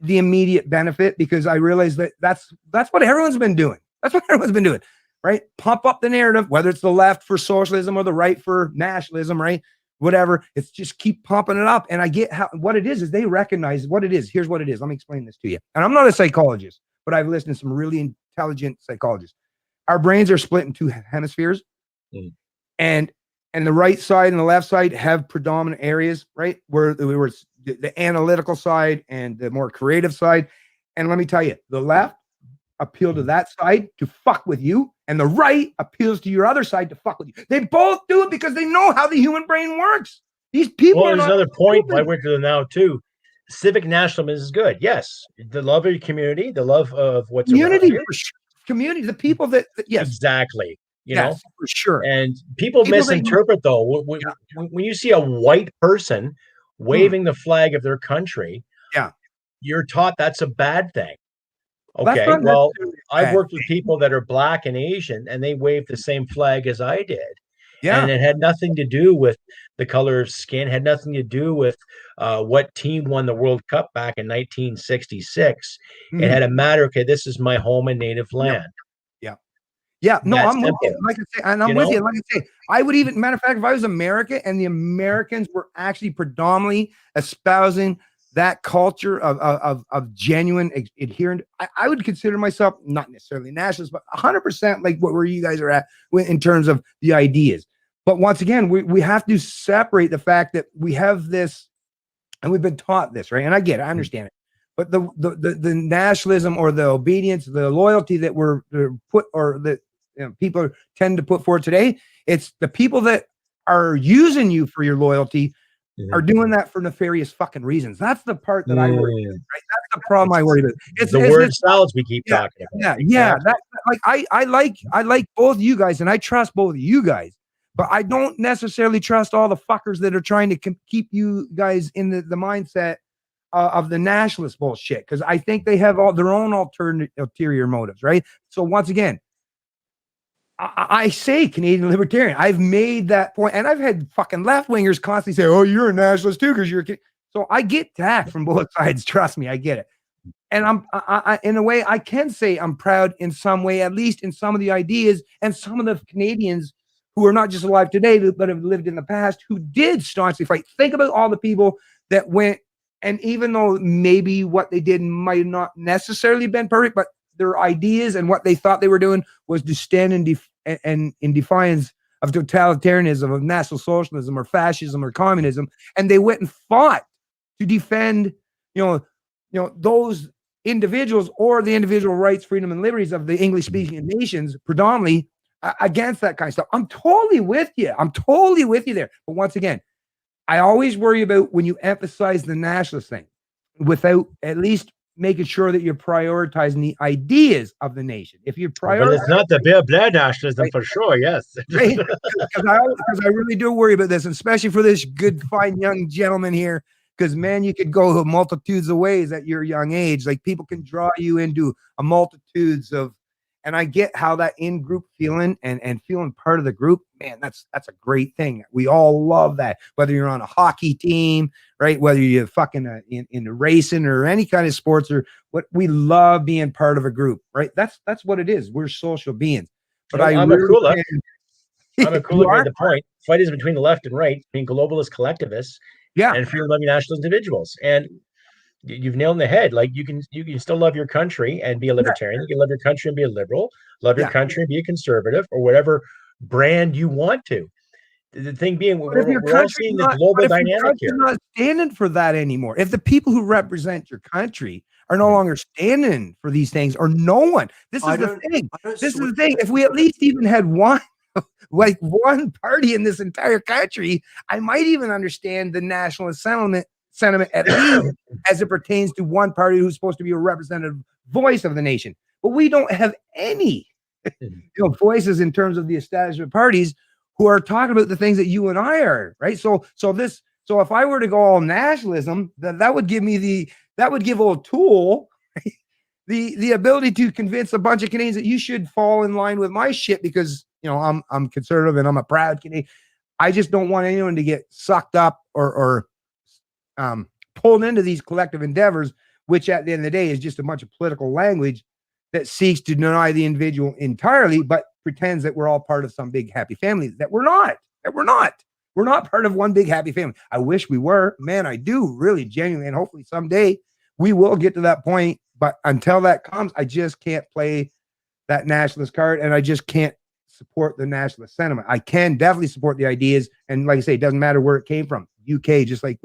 the immediate benefit, because I realize that that's what everyone's been doing. That's what everyone's been doing, right? Pump up the narrative, whether it's the left for socialism or the right for nationalism, right? Whatever. It's just keep pumping it up. And I get what it is they recognize what it is. Here's what it is. Let me explain this to you. And I'm not a psychologist, but I've listened to some really intelligent psychologists. Our brains are split in two hemispheres. And the right side and the left side have predominant areas, right? Where it's the analytical side and the more creative side. And let me tell you, the left appeal to that side to fuck with you, and the right appeals to your other side to fuck with you. They both do it because they know how the human brain works. These people. Well, there's another point I went to now too. Civic nationalism is good. Yes, the love of your community, the love of what's community, for sure. Community, the people that yes, exactly. You know, for sure. And people misinterpret though. When you see a white person waving the flag of their country, you're taught that's a bad thing. Okay, well, I've worked with people that are Black and Asian, and they waved the same flag as I did. Yeah, and it had nothing to do with the color of skin. Had nothing to do with what team won the World Cup back in 1966. It had a matter. Okay, this is my home and native land. Yeah, no, I'm with you. Like I say, and I'm with you. Like I say, I would even, matter of fact, if I was America and the Americans were actually predominantly espousing that culture of genuine adherent, I would consider myself not necessarily nationalist, but 100% like where you guys are at in terms of the ideas. But once again, we have to separate the fact that we have this, and we've been taught this, right? And I get it, I understand it. But the nationalism or the obedience, the loyalty that we're put, or that people tend to put forward today, it's the people that are using you for your loyalty are doing that for nefarious fucking reasons. That's the part that I worry about, right? That's the problem I worry about. It's the word salads we keep talking about. Yeah. That, like I like both you guys, and I trust both of you guys, but I don't necessarily trust all the fuckers that are trying to keep you guys in the mindset of the nationalist bullshit, because I think they have all their own ulterior motives, right? So once again, I say Canadian Libertarian. I've made that point, and I've had fucking left-wingers constantly say, oh, you're a nationalist too, because you're a so I get that from both sides. Trust me, I get it. And I in a way, I can say I'm proud in some way, at least in some of the ideas, and some of the Canadians who are not just alive today, but have lived in the past, who did staunchly fight. Think about all the people that went, and even though maybe what they did might not necessarily been perfect, but their ideas and what they thought they were doing was to stand in defiance of totalitarianism, of National Socialism or fascism or communism, and they went and fought to defend, those individuals or the individual rights, freedom, and liberties of the English-speaking nations, predominantly against that kind of stuff. I'm totally with you. I'm totally with you there. But once again, I always worry about when you emphasize the nationalist thing without at least making sure that you're prioritizing the ideas of the nation. If you prioritize, but it's not the Bill Blair nationalism, right? For sure, yes. Right? Because I really do worry about this, and especially for this good, fine young gentleman here. Because man, you could go multitudes of ways at your young age. Like people can draw you into a multitudes of, and I get how that in-group feeling and feeling part of the group, man, that's a great thing. We all love that. Whether you're on a hockey team, right? Whether you're fucking in racing or any kind of sports, or what, we love being part of a group, right? That's what it is. We're social beings. But I'm a cooler. I'm a cooler. Made the point. Fight is between the left and right, between globalist collectivists, and freedom-loving nationalist individuals. And you've nailed in the head. Like you can still love your country and be a libertarian. You can love your country and be a liberal, love your country and be a conservative, or whatever brand you want to. The thing being, we're all seeing the global dynamic here. Not standing for that anymore. If the people who represent your country are no longer standing for these things, or no one, this is the thing. This is the thing. If we at least even had one, like one party in this entire country, I might even understand the nationalist sentiment, at least as it pertains to one party who's supposed to be a representative voice of the nation. But we don't have any voices in terms of the establishment parties who are talking about the things that you and I are, right? So if I were to go all nationalism, that would give me that would give O'Toole, right, the ability to convince a bunch of Canadians that you should fall in line with my shit because, you know, I'm conservative and I'm a proud Canadian. I just don't want anyone to get sucked up or pulled into these collective endeavors, which at the end of the day is just a bunch of political language that seeks to deny the individual entirely, but pretends that we're all part of some big happy family that we're not. We're not part of one big happy family. I wish we were, man. I do really genuinely, and hopefully someday we will get to that point. But until that comes, I just can't play that nationalist card, and I just can't support the nationalist sentiment. I can definitely support the ideas, and like I say, it doesn't matter where it came from. UK, just like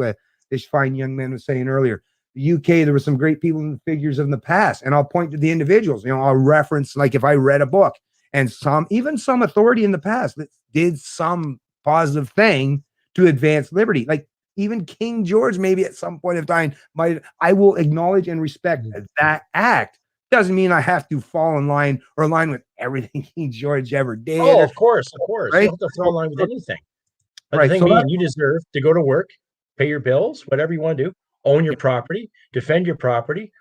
this fine young man was saying earlier, the UK, there were some great people and figures in the past, and I'll point to the individuals. You know, I'll reference, like if I read a book and even some authority in the past that did some positive thing to advance liberty, like even King George, maybe at some point of time, I will acknowledge and respect that act. Doesn't mean I have to fall in line or align with everything King George ever did. Oh, of course. Right? You don't have to fall in line with anything. But Right. the thing being, you deserve to go to work, pay your bills, whatever you want to do, own your property, defend your property,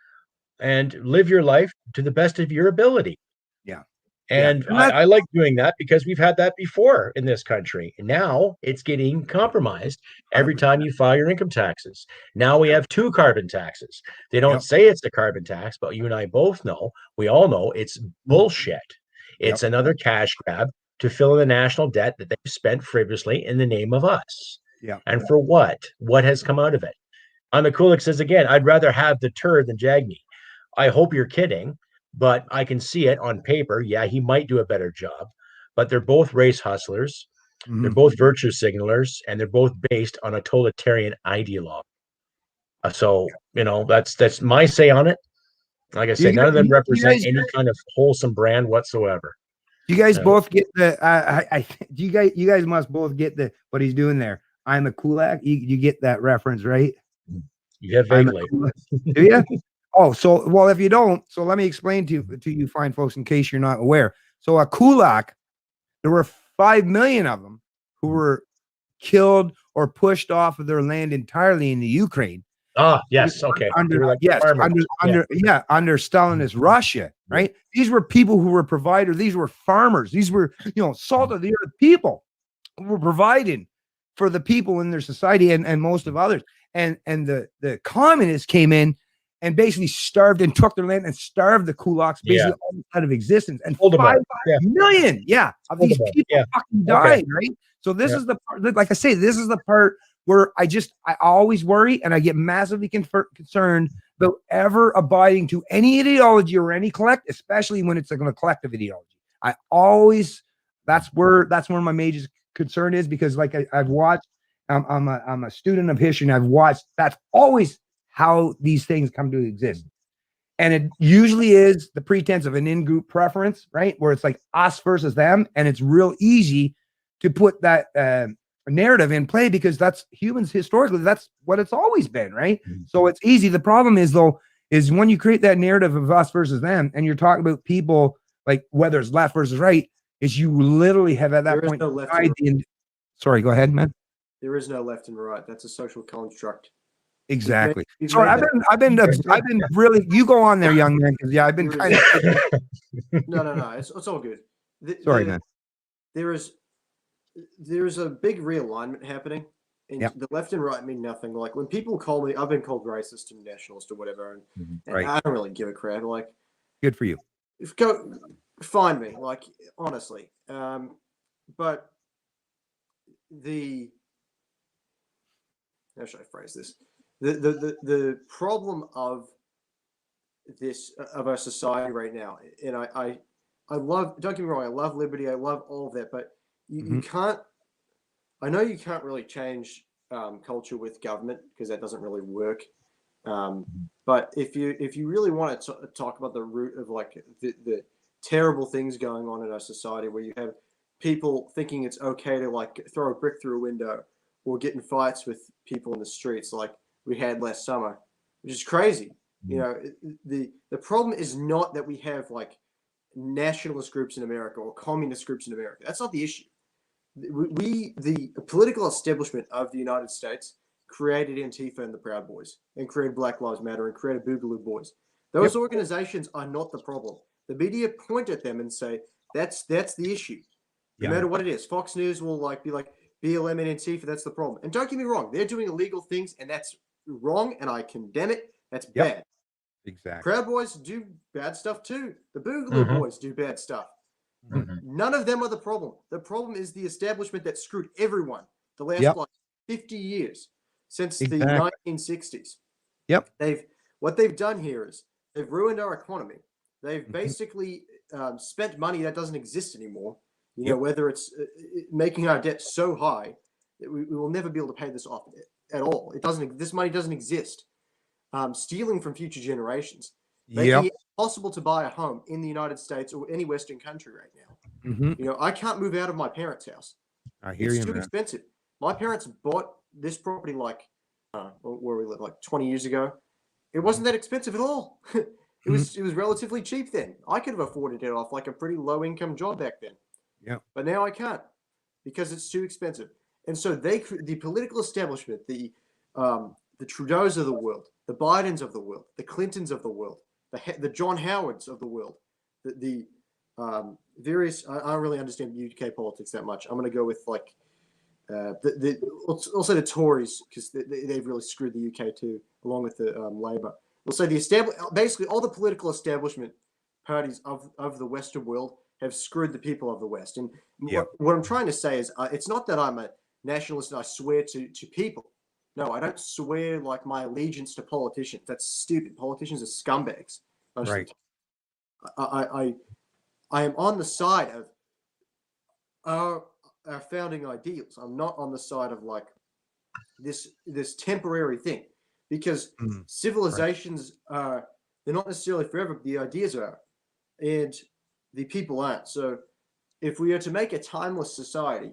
and live your life to the best of your ability. Yeah. And I like doing that because we've had that before in this country. And now it's getting compromised every time you file your income taxes. Now we have 2 carbon taxes. They don't say it's a carbon tax, but you and I both know, we all know it's bullshit. It's another cash grab to fill in the national debt that they've spent frivolously in the name of us. Yeah. And for what? What has come out of it? Kulik says again, I'd rather have the turd than Jagny. I hope you're kidding. But I can see it on paper. Yeah, he might do a better job, but they're both race hustlers. They're both virtue signalers, and they're both based on a totalitarian ideologue. So, you know, that's my say on it. Like I said, none of them represent any kind of wholesome brand whatsoever. You guys both get the you guys must both get the what he's doing there. I'm a kulak. You get that reference, right? Yeah, vaguely. Do you? Oh, so, well, if you don't, so let me explain to you fine folks in case you're not aware. So a kulak, there were 5 million of them who were killed or pushed off of their land entirely in the Ukraine. Ah, yes, okay. Under Stalinist Russia, right? These were people who were providers. These were farmers. These were, you know, salt of the earth people who were providing for the people in their society and most of others. And the communists came in and basically starved and took their land and starved the kulaks basically out of existence. And 5 million, of these people fucking died, right? So this is the part, like I say, this is the part where I always worry and I get massively concerned about ever abiding to any ideology or any especially when it's a collective ideology. That's where my major concern is, because like I've watched, I'm a student of history, and I've watched, that's always how these things come to exist. And it usually is the pretense of an in-group preference, right? Where it's like us versus them. And it's real easy to put that narrative in play because that's humans historically, that's what it's always been, right? So it's easy. The problem is though, is when you create that narrative of us versus them, and you're talking about people like whether it's left versus right, is you literally have at that point. Sorry, go ahead, man. There is no left and right. That's a social construct. Exactly. Sorry, I've been really. You go on there, young man, because I've been kind of. No. It's all good. Sorry, man. There is a big realignment happening, and the left and right mean nothing. Like when people call me, I've been called racist and nationalist or whatever, and I don't really give a crap. Like, good for you. Go find me, like honestly. But how should I phrase this? The problem of our society right now, and I love, don't get me wrong, I love liberty, I love all of that, but you can't, I know you can't really change culture with government because that doesn't really work. But if you really want to talk about the root of like the terrible things going on in our society, where you have people thinking it's okay to like throw a brick through a window or get in fights with people in the streets like we had last summer, which is crazy. You know, the problem is not that we have like nationalist groups in America or communist groups in America. That's not the issue. The political establishment of the United States created Antifa and the Proud Boys, and created Black Lives Matter, and created Boogaloo Boys. Those organizations are not the problem. The media point at them and say, that's the issue. No matter what it is. Fox News will be like BLM and Antifa, that's the problem. And don't get me wrong, they're doing illegal things, and that's wrong, and I condemn it. That's bad. Exactly. Proud Boys do bad stuff too. The Boogaloo Boys do bad stuff. None of them are the problem. The problem is the establishment that screwed everyone the last 50 years since the 1960s. What they've done here is they've ruined our economy. They've basically spent money that doesn't exist anymore. You know, whether it's making our debt so high that we will never be able to pay this off at all. It doesn't. This money doesn't exist. Stealing from future generations, making it possible to buy a home in the United States or any Western country right now. You know, I can't move out of my parents' house. I hear you, It's too expensive. My parents bought this property where we live 20 years ago. It wasn't that expensive at all. It was relatively cheap then. I could have afforded it off like a pretty low income job back then. But now I can't because it's too expensive. And so the political establishment, the Trudeaus of the world, the Bidens of the world, the Clintons of the world, the John Howards of the world, the various. I don't really understand UK politics that much. I'm going to go with also the Tories, because they've really screwed the UK too, along with the Labour. We'll say basically all the political establishment parties of the Western world have screwed the people of the West. And what I'm trying to say is, it's not that I'm a nationalist and I swear to people. No, I don't swear my allegiance to politicians. That's stupid. Politicians are scumbags. Right. I am on the side of our founding ideals. I'm not on the side of this temporary thing, because civilizations they're not necessarily forever, but the ideas are, and the people aren't. So if we are to make a timeless society,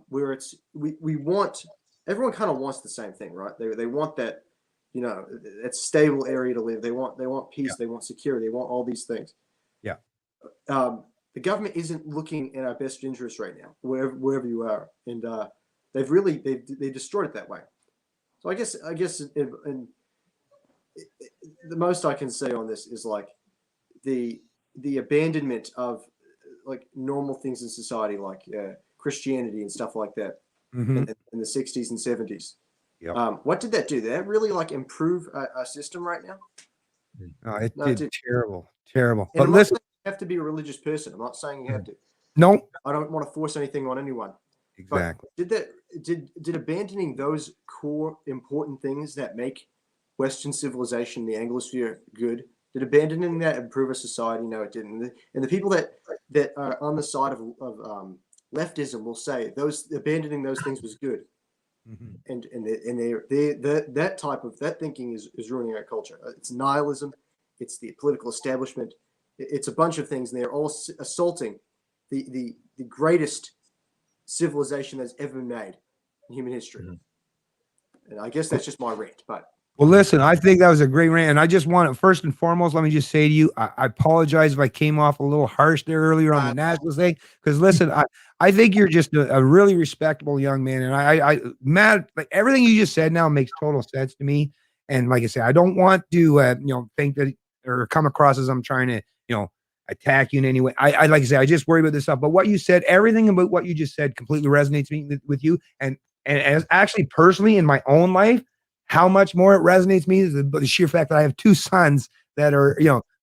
where we want, everyone kind of wants the same thing, right? They want that, that stable area to live. They want peace. They want security. They want all these things. The government isn't looking in our best interest right now, wherever you are, and they've destroyed it that way. So I guess and the most I can say on this is the abandonment of normal things in society, Christianity and stuff like that, in the 60s and 70s. What did that do? Did that really improve our system right now? No, it did terrible. But listen, you have to be a religious person. I'm not saying you have to. No, I don't want to force anything on anyone. Exactly. But did abandoning those core important things that make Western civilization, the Anglosphere, good? Did abandoning that improve a society? No, it didn't. And the people that are on the side of leftism will say abandoning those things was good. And that thinking is ruining our culture. It's nihilism. It's the political establishment. It's a bunch of things, and they're all assaulting the greatest civilization that's ever been made in human history. And I guess that's just my rant, but. Well, listen, I think that was a great rant. And I just want to, first and foremost, let me just say to you, I apologize if I came off a little harsh there earlier on the national thing. Because listen, I think you're just a really respectable young man. And Matt, everything you just said now makes total sense to me. And like I said, I don't want to, think that or come across as I'm trying to, attack you in any way. I like I say, I just worry about this stuff. But what you said, everything about what you just said completely resonates with you. And as actually personally in my own life, how much more it resonates me is the sheer fact that I have two sons that are,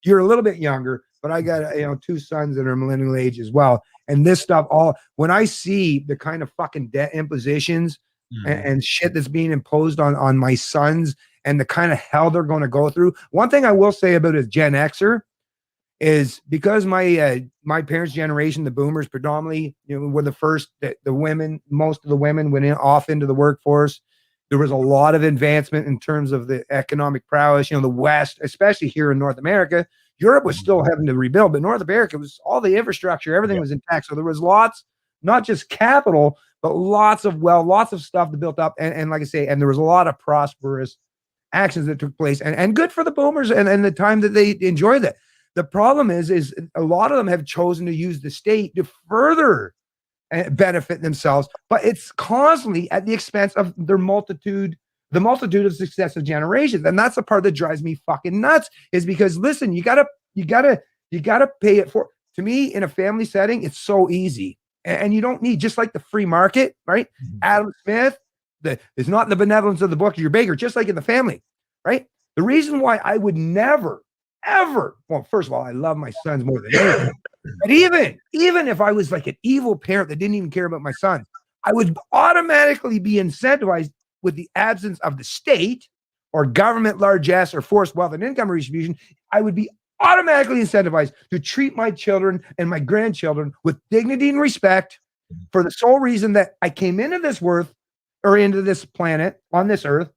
you're a little bit younger, but I got, two sons that are millennial age as well. And this stuff, when I see the kind of fucking debt impositions and shit that's being imposed on my sons and the kind of hell they're going to go through. One thing I will say about a Gen Xer is because my parents' generation, the boomers predominantly, were the first, the women, most of the women went off into the workforce. There was a lot of advancement in terms of the economic prowess, the West, especially here in North America. Europe was still having to rebuild, but North America was all the infrastructure, everything was intact. So there was lots, not just capital, but lots of wealth, lots of stuff that built up. And like I say, and there was a lot of prosperous actions that took place, and good for the boomers and the time that they enjoyed it. The problem is a lot of them have chosen to use the state to further benefit themselves, but it's constantly at the expense of their multitude the multitude of successive generations. And that's the part that drives me fucking nuts, is because, listen, you gotta pay it for. To me, in a family setting, it's so easy. And you don't need, just like the free market, right? Adam Smith, it's not the benevolence of the book, you're bigger, just like in the family, right? The reason why I would never, ever, well, first of all, I love my sons more than anything. But even if I was like an evil parent that didn't even care about my son, I would automatically be incentivized with the absence of the state or government largesse or forced wealth and income redistribution. I would be automatically incentivized to treat my children and my grandchildren with dignity and respect, for the sole reason that I came into this into this planet on this earth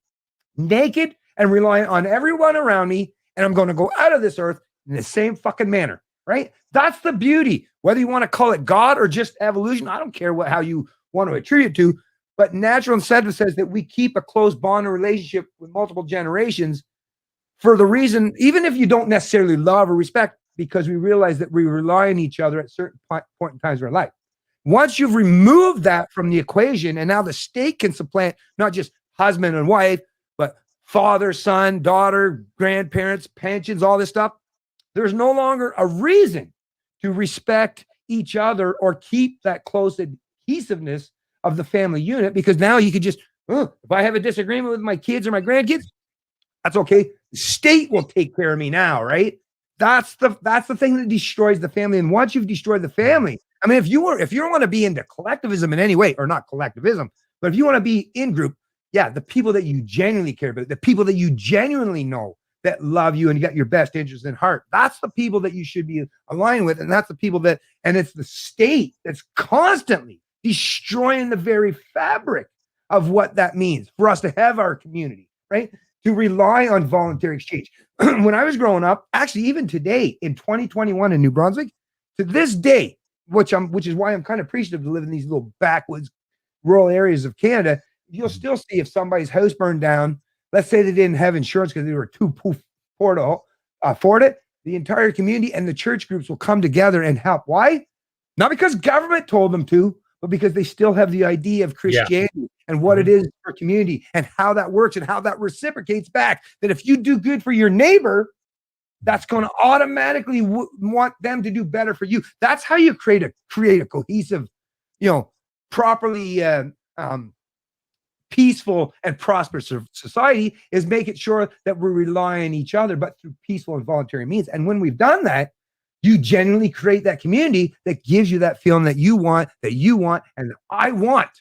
naked and reliant on everyone around me, and I'm going to go out of this earth in the same fucking manner, right? That's the beauty. Whether you want to call it God or just evolution, I don't care how you want to attribute it to, but natural incentive says that we keep a close bond or relationship with multiple generations for the reason, even if you don't necessarily love or respect, because we realize that we rely on each other at certain point in times of our life. Once you've removed that from the equation, and now the state can supplant not just husband and wife, but father, son, daughter, grandparents, pensions, all this stuff, there's no longer a reason to respect each other or keep that close adhesiveness of the family unit, because now you could just, if I have a disagreement with my kids or my grandkids, that's okay. The state will take care of me now, right? That's the thing that destroys the family. And once you've destroyed the family, I mean, if you want to be into collectivism in any way, or not collectivism, but if you want to be in group, yeah, the people that you genuinely care about, the people that you genuinely know that love you and you got your best interests in heart, that's the people that you should be aligned with. And that's the people that, and it's the state that's constantly destroying the very fabric of what that means for us to have our community, right? To rely on voluntary exchange. When I was growing up, actually, even today in 2021 in New Brunswick, to this day, which is why I'm kind of appreciative to live in these little backwoods rural areas of Canada, you'll still see if somebody's house burned down, let's say they didn't have insurance because they were too poor to afford it, the entire community and the church groups will come together and help. Why? Not because government told them to, but because they still have the idea of Christianity and what it is for community and how that works and how that reciprocates back. That if you do good for your neighbor, that's going to automatically want them to do better for you. That's how you create a cohesive, properly peaceful and prosperous society, is making sure that we rely on each other, but through peaceful and voluntary means. And when we've done that, you genuinely create that community that gives you that feeling that you want, and I want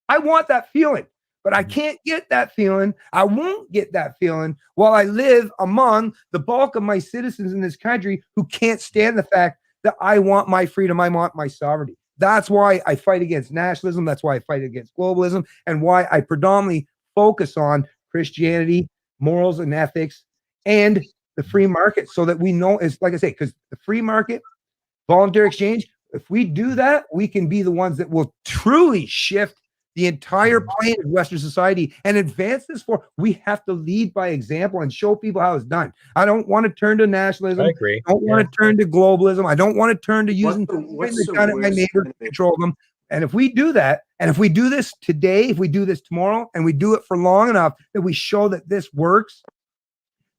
that feeling, but I can't get that feeling. I won't get that feeling while I live among the bulk of my citizens in this country who can't stand the fact that I want my freedom. I want my sovereignty. That's why I fight against nationalism. That's why I fight against globalism, and why I predominantly focus on Christianity, morals and ethics, and the free market, so that we know, it's like I say, because the free market, voluntary exchange, if we do that, we can be the ones that will truly shift the entire plane of Western society and advance this forward. We have to lead by example and show people how it's done. I don't want to turn to nationalism. I agree. I don't want to turn to globalism. I don't want to turn to using the gun at my neighbor to control them. And if we do that, and if we do this today, if we do this tomorrow, and we do it for long enough that we show that this works,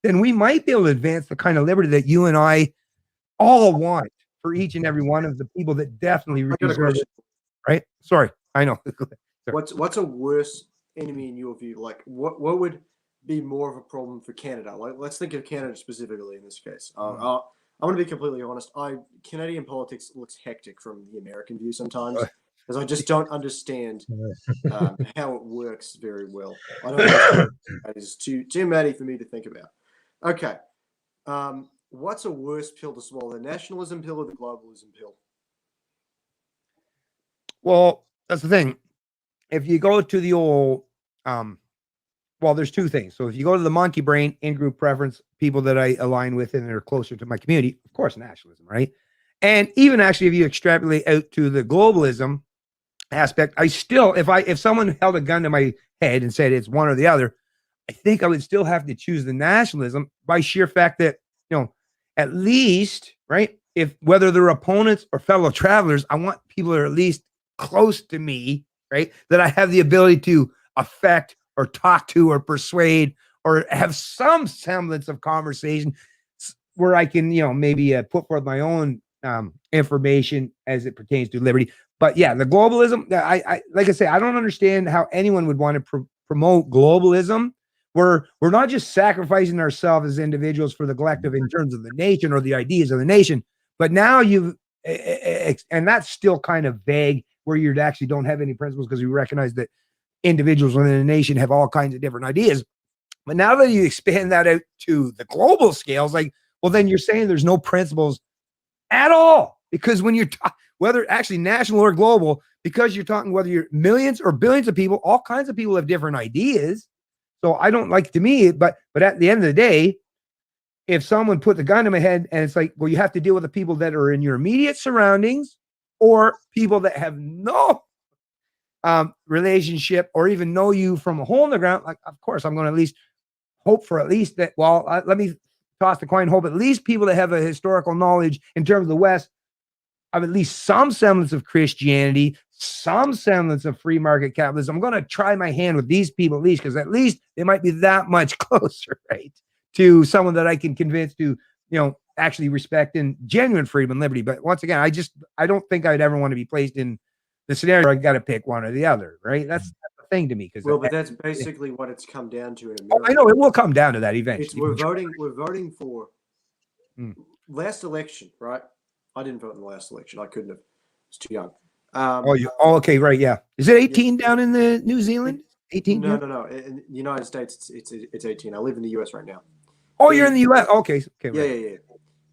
then we might be able to advance the kind of liberty that you and I all want for each and every one of the people that definitely deserve it. Right? Sorry, I know. What's a worse enemy in your view? Like, what would be more of a problem for Canada? Like, let's think of Canada specifically in this case. I'm going to be completely honest. Canadian politics looks hectic from the American view sometimes, because I just don't understand how it works very well. I don't understand. That is too matty for me to think about. Okay. What's a worse pill to swallow, the nationalism pill or the globalism pill? Well, that's the thing. If you go to the old, there's two things. So if you go to the monkey brain, in-group preference, people that I align with and are closer to my community, of course, nationalism, right? And even actually, if you extrapolate out to the globalism aspect, I still, if someone held a gun to my head and said it's one or the other, I think I would still have to choose the nationalism by sheer fact that, at least, right, if whether they're opponents or fellow travelers, I want people that are at least close to me, right, that I have the ability to affect or talk to or persuade or have some semblance of conversation where I can, maybe put forth my own information as it pertains to liberty. But yeah, the globalism, I like I say, I don't understand how anyone would want to promote globalism. We're not just sacrificing ourselves as individuals for the collective in terms of the nation or the ideas of the nation, but now and that's still kind of vague, where you actually don't have any principles because you recognize that individuals within a nation have all kinds of different ideas. But now that you expand that out to the global scales, like, well, then you're saying there's no principles at all, because when you're whether actually national or global, because you're talking whether you're millions or billions of people, all kinds of people have different ideas. So I don't like, to me, but at the end of the day, if someone put the gun to my head and it's like, well, you have to deal with the people that are in your immediate surroundings or people that have no relationship or even know you from a hole in the ground, like, of course, I'm going to at least hope for at least that, let me toss the coin, hope at least people that have a historical knowledge in terms of the West of at least some semblance of Christianity, some semblance of free market capitalism. I'm going to try my hand with these people at least, because at least they might be that much closer, right, to someone that I can convince to, actually respect and genuine freedom and liberty. But once again, I don't think I'd ever want to be placed in the scenario where I got to pick one or the other, right? That's the thing to me. But that's basically what it's come down to in I America. know it will come down to that eventually. We're voting for last election, right? I didn't vote in the last election. I couldn't have. I was too young. Okay, right, yeah. Is it 18 down in the New Zealand? 18? No. In the United States, it's 18. I live in the US right now. Oh, you're in the US. Okay. Right. Yeah.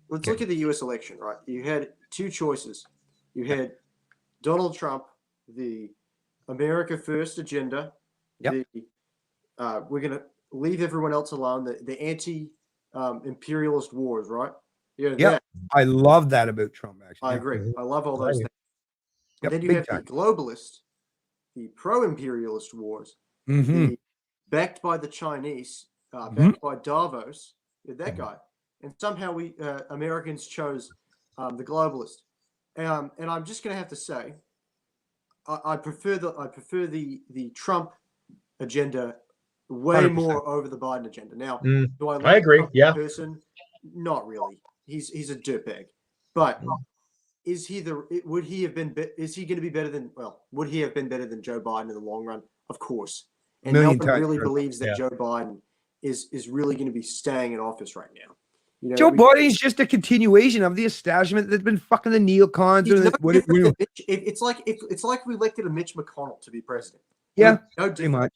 Let's look at the US election, right? You had two choices. You had Donald Trump, the America First agenda. Yep. We're going to leave everyone else alone. The anti-imperialist wars, right? Yeah. I love that about Trump, actually. I agree. I love all those things. Yep, then you have the globalist, the pro-imperialist wars, backed by the Chinese, backed by Davos, that guy. And somehow we Americans chose the globalist. And I'm just going to have to say, I prefer the Trump agenda way 100%. more over the Biden agenda. Now, do I like I agree. Trump Yeah. person? Not really. He's a dirtbag. But is he would he have been is he going to be better than would he have been better than Joe Biden in the long run? Of course. And no one really believes that Joe Biden is really going to be staying in office right now. Joe Biden is just a continuation of the establishment that's been fucking the neocons. It's like we elected a Mitch McConnell to be president. Yeah, pretty much.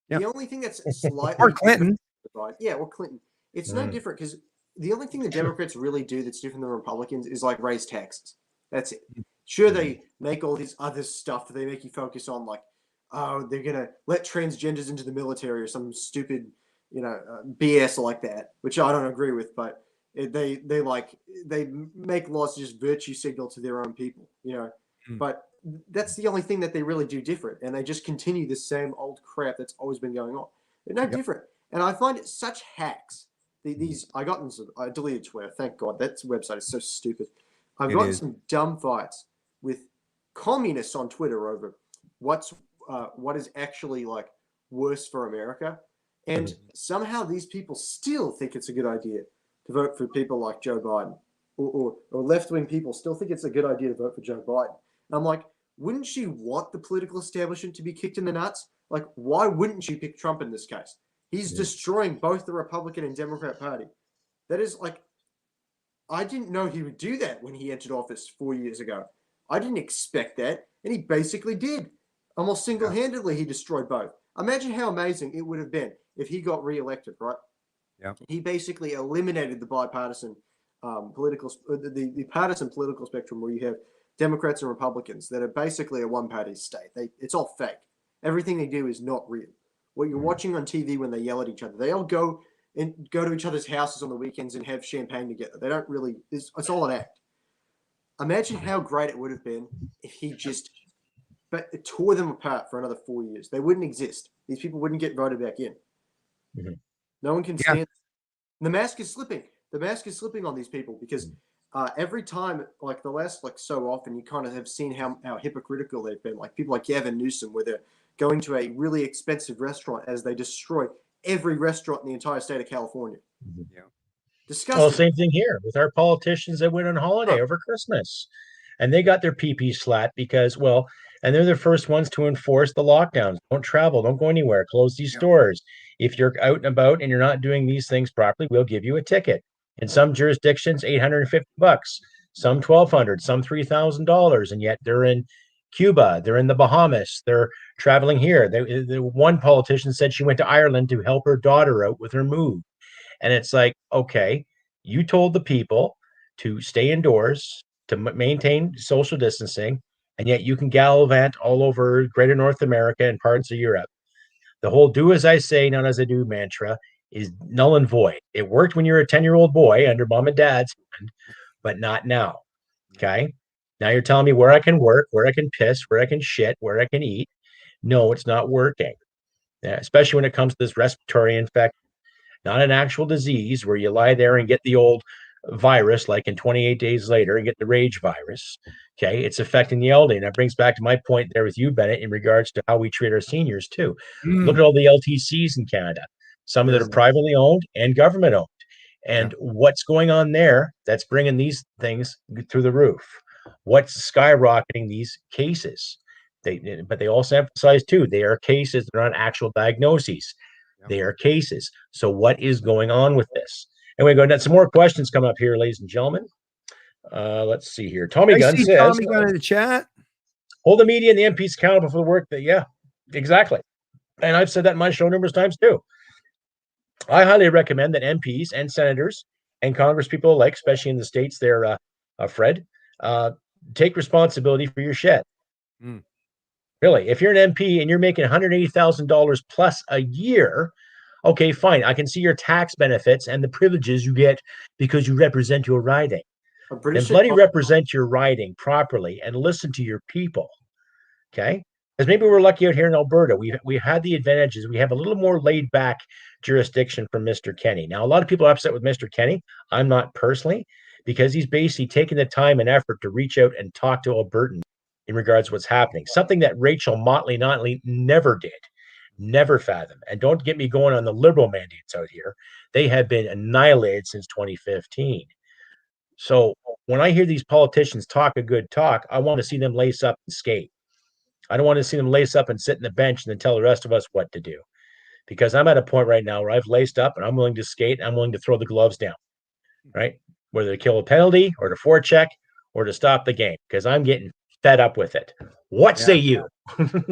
The only thing that's slightly or Clinton. Or Clinton. It's no different because the only thing the Democrats really do that's different than Republicans is like raise taxes. That's it. Sure, they make all this other stuff that they make you focus on, like, oh, they're gonna let transgenders into the military or some stupid, BS like that, which I don't agree with. But they make laws to just virtue signal to their own people, But that's the only thing that they really do different, and they just continue the same old crap that's always been going on. They're no different, and I find it such hacks. I deleted Twitter. Thank God, that website is so stupid. I've gotten some dumb fights with communists on Twitter over what is actually like worse for America, and somehow these people still think it's a good idea to vote for people like Joe Biden, or left-wing people still think it's a good idea to vote for Joe Biden. And I'm like, wouldn't you want the political establishment to be kicked in the nuts? Like, why wouldn't you pick Trump in this case? He's destroying both the Republican and Democrat Party. That is like, I didn't know he would do that when he entered office 4 years ago. I didn't expect that, and he basically did. Almost single-handedly, he destroyed both. Imagine how amazing it would have been if he got reelected, right? Yeah. He basically eliminated the bipartisan the partisan political spectrum where you have Democrats and Republicans that are basically a one-party state. It's all fake. Everything they do is not real. What you're watching on TV when they yell at each other, they all go to each other's houses on the weekends and have champagne together. They don't really. It's all an act. Imagine how great it would have been if he just tore them apart for another 4 years. They wouldn't exist. These people wouldn't get voted back in. No one can stand. The mask is slipping. The mask is slipping on these people because every time, like the last, so often, you kind of have seen how hypocritical they've been. Like people like Gavin Newsom, where they're going to a really expensive restaurant as they destroy every restaurant in the entire state of California. Yeah. Disgusting. Well, same thing here with our politicians that went on holiday over Christmas, and they got their PP slat because, well, and they're the first ones to enforce the lockdowns. Don't travel, don't go anywhere, close these stores. If you're out and about and you're not doing these things properly, we'll give you a ticket. In some jurisdictions, $850, some $1,200, some $3,000, and yet they're in Cuba, they're in the Bahamas, they're traveling here. The one politician said she went to Ireland to help her daughter out with her move. And it's like, okay, you told the people to stay indoors, to maintain social distancing, and yet you can gallivant all over greater North America and parts of Europe. The whole do as I say, not as I do mantra is null and void. It worked when you were a 10-year-old boy under mom and dad's hand, but not now. Okay. Now you're telling me where I can work, where I can piss, where I can shit, where I can eat. No, it's not working. Yeah, especially when it comes to this respiratory infection. Not an actual disease where you lie there and get the old virus like in 28 days later and get the rage virus. Okay, it's affecting the elderly. And that brings back to my point there with you, Bennett, in regards to how we treat our seniors too. Look at all the LTCs in Canada, some that are privately owned and government owned. And what's going on there that's bringing these things through the roof? What's skyrocketing these cases? But they also emphasize too, they are cases, they're not actual diagnoses. They are cases. So what is going on with this? And we go down some more questions come up here, ladies and gentlemen. Let's see here. Tommy Gunn says, Tommy Gunn in the chat. Hold the media and the MPs accountable for the work that, exactly. And I've said that in my show numerous times too. I highly recommend that MPs and senators and congresspeople alike, especially in the states there, Fred, take responsibility for your shit. Really, if you're an MP and you're making $180,000 plus a year, okay, fine. I can see your tax benefits and the privileges you get because you represent your riding. And bloody represent your riding properly and listen to your people, okay? Because maybe we're lucky out here in Alberta. We had the advantages. We have a little more laid back jurisdiction from Mr. Kenney. Now, a lot of people are upset with Mr. Kenney. I'm not personally, because he's basically taking the time and effort to reach out and talk to Albertans in regards to what's happening. Something that Rachel Notley never did, never fathomed. And don't get me going on the liberal mandates out here. They have been annihilated since 2015. So when I hear these politicians talk a good talk, I want to see them lace up and skate. I don't want to see them lace up and sit in the bench and then tell the rest of us what to do. Because I'm at a point right now where I've laced up and I'm willing to skate. And I'm willing to throw the gloves down, right? Whether to kill a penalty or to forecheck or to stop the game, because I'm getting fed up with it. What say you?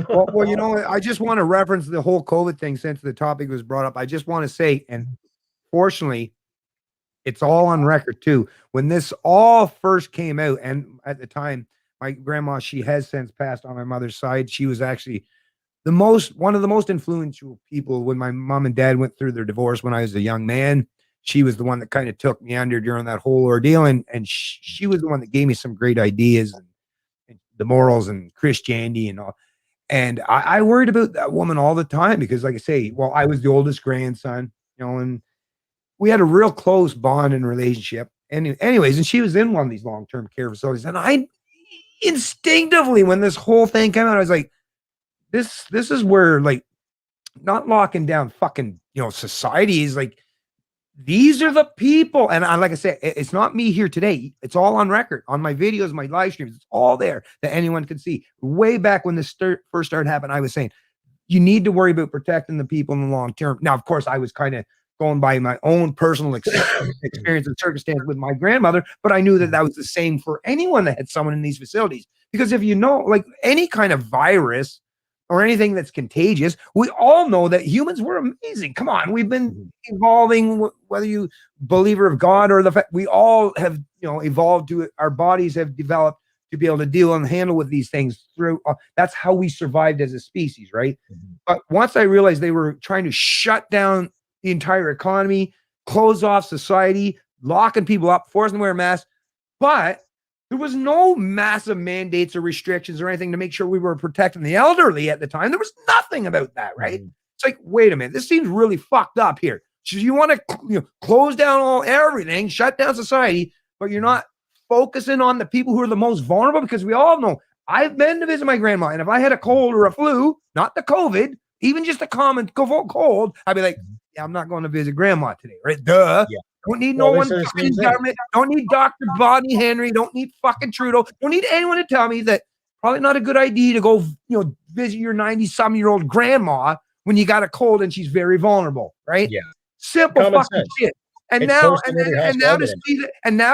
well, you know, I just want to reference the whole COVID thing since the topic was brought up. I just want to say, and fortunately, it's all on record too. When this all first came out, and at the time, my grandma, she has since passed on my mother's side. She was actually one of the most influential people when my mom and dad went through their divorce when I was a young man. She was the one that kind of took me under during that whole ordeal. And she was the one that gave me some great ideas and the morals and Christianity and all. And I worried about that woman all the time because, like I say, well, I was the oldest grandson, you know, and we had a real close bond and relationship. And anyways, and she was in one of these long-term care facilities. And I instinctively, when this whole thing came out, I was like, this is where, like, not locking down fucking, you know, society is like, these are the people. And like I said, it's not me here today. It's all on record on my videos, my live streams. It's all there that anyone can see. Way back when this first started happening, I was saying, you need to worry about protecting the people in the long term. Now, of course, I was kind of going by my own personal experience and circumstance with my grandmother, but I knew that that was the same for anyone that had someone in these facilities. Because if you know, like any kind of virus or anything that's contagious, we all know that humans were amazing. Come on, we've been evolving, whether you believer of God or the fact we all have, you know, evolved to it. Our bodies have developed to be able to deal and handle with these things through. That's how we survived as a species, right? But once I realized they were trying to shut down the entire economy, close off society, locking people up, forcing them to wear masks, but there was no massive mandates or restrictions or anything to make sure we were protecting the elderly at the time. There was nothing about that, right? It's like, wait a minute, this seems really fucked up here. So you want to close down everything, shut down society, but you're not focusing on the people who are the most vulnerable, because we all know I've been to visit my grandma, and if I had a cold or a flu, not the COVID, even just a common cold, I'd be like, yeah, I'm not going to visit grandma today, right? Duh. Yeah. Don't need no one the in government. Don't need Dr. Bonnie Henry. Don't need fucking Trudeau. Don't need anyone to tell me that probably not a good idea to go, visit your 90-some-year-old grandma when you got a cold and she's very vulnerable, right? Yeah. Simple Common fucking sense. shit. And now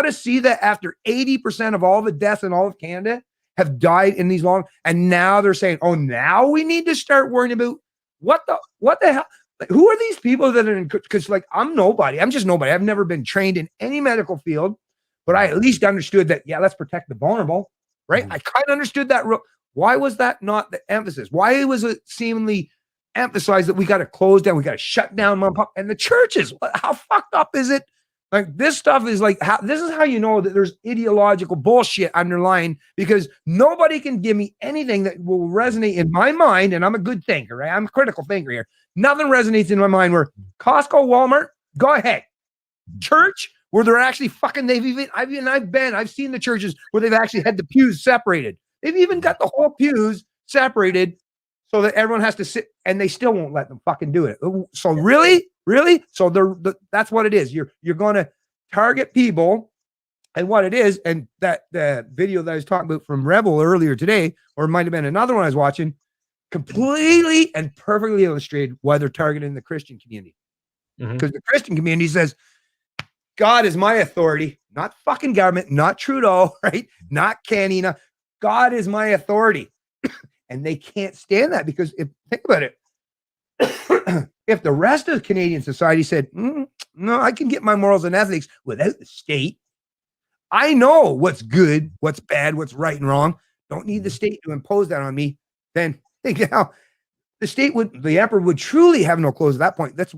to see that after 80% of all the deaths in all of Canada have died in these long, and now they're saying, oh, now we need to start worrying about what the hell? Like, who are these people that are in? Because like I'm nobody. I'm just nobody. I've never been trained in any medical field, but I at least understood that. Yeah, let's protect the vulnerable, right? I kind of understood that. Why was that not the emphasis? Why was it seemingly emphasized that we got to close down, we got to shut down mom and pop and the churches? How fucked up is it? Like this stuff is like this is how you know that there's ideological bullshit underlying, because nobody can give me anything that will resonate in my mind. And I'm a good thinker, right? I'm a critical thinker here. Nothing resonates in my mind where Costco, Walmart, go ahead. Church, where they're actually fucking, I've seen the churches where they've actually had the pews separated. They've even got the whole pews separated so that everyone has to sit, and they still won't let them fucking do it. So really? So that's what it is. You're going to target people, and what it is, and that the video that I was talking about from Rebel earlier today, or it might have been another one I was watching, completely and perfectly illustrated why they're targeting the Christian community. Because the Christian community says, God is my authority, not fucking government, not Trudeau, right? Not Canada. God is my authority. And they can't stand that, because think about it. If the rest of Canadian society said, no, I can get my morals and ethics without the state. I know what's good, what's bad, what's right and wrong. Don't need the state to impose that on me. Then think how the emperor would truly have no clothes at that point. That's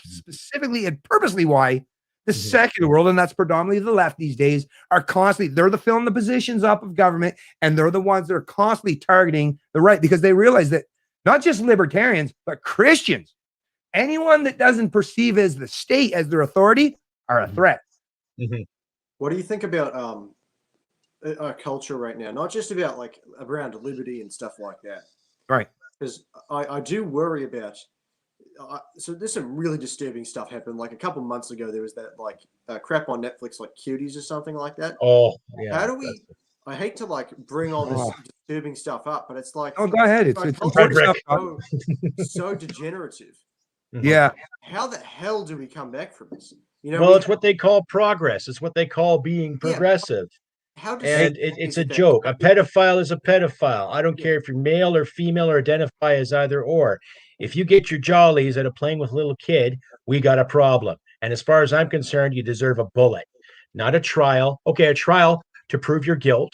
specifically and purposely why the secular world, and that's predominantly the left these days, are constantly, they're filling the positions up of government, and they're the ones that are constantly targeting the right, because they realize that not just libertarians, but Christians, anyone that doesn't perceive as the state as their authority, are a threat. What do you think about our culture right now? Not just about like around liberty and stuff like that. Right. Because I do worry about, so there's some really disturbing stuff happened. Like a couple months ago, there was that like crap on Netflix, like Cuties or something like that. Oh, yeah. How do we, I hate to like bring all this disturbing stuff up, but it's like, oh, go ahead. It's important stuff. So degenerative. Yeah. How the hell do we come back from this? Well, it's what they call progress. It's what they call being progressive. And it's a joke. A pedophile is a pedophile. I don't care if you're male or female or identify as either or. If you get your jollies out of playing with a little kid, we got a problem. And as far as I'm concerned, you deserve a bullet, not a trial. Okay, a trial to prove your guilt.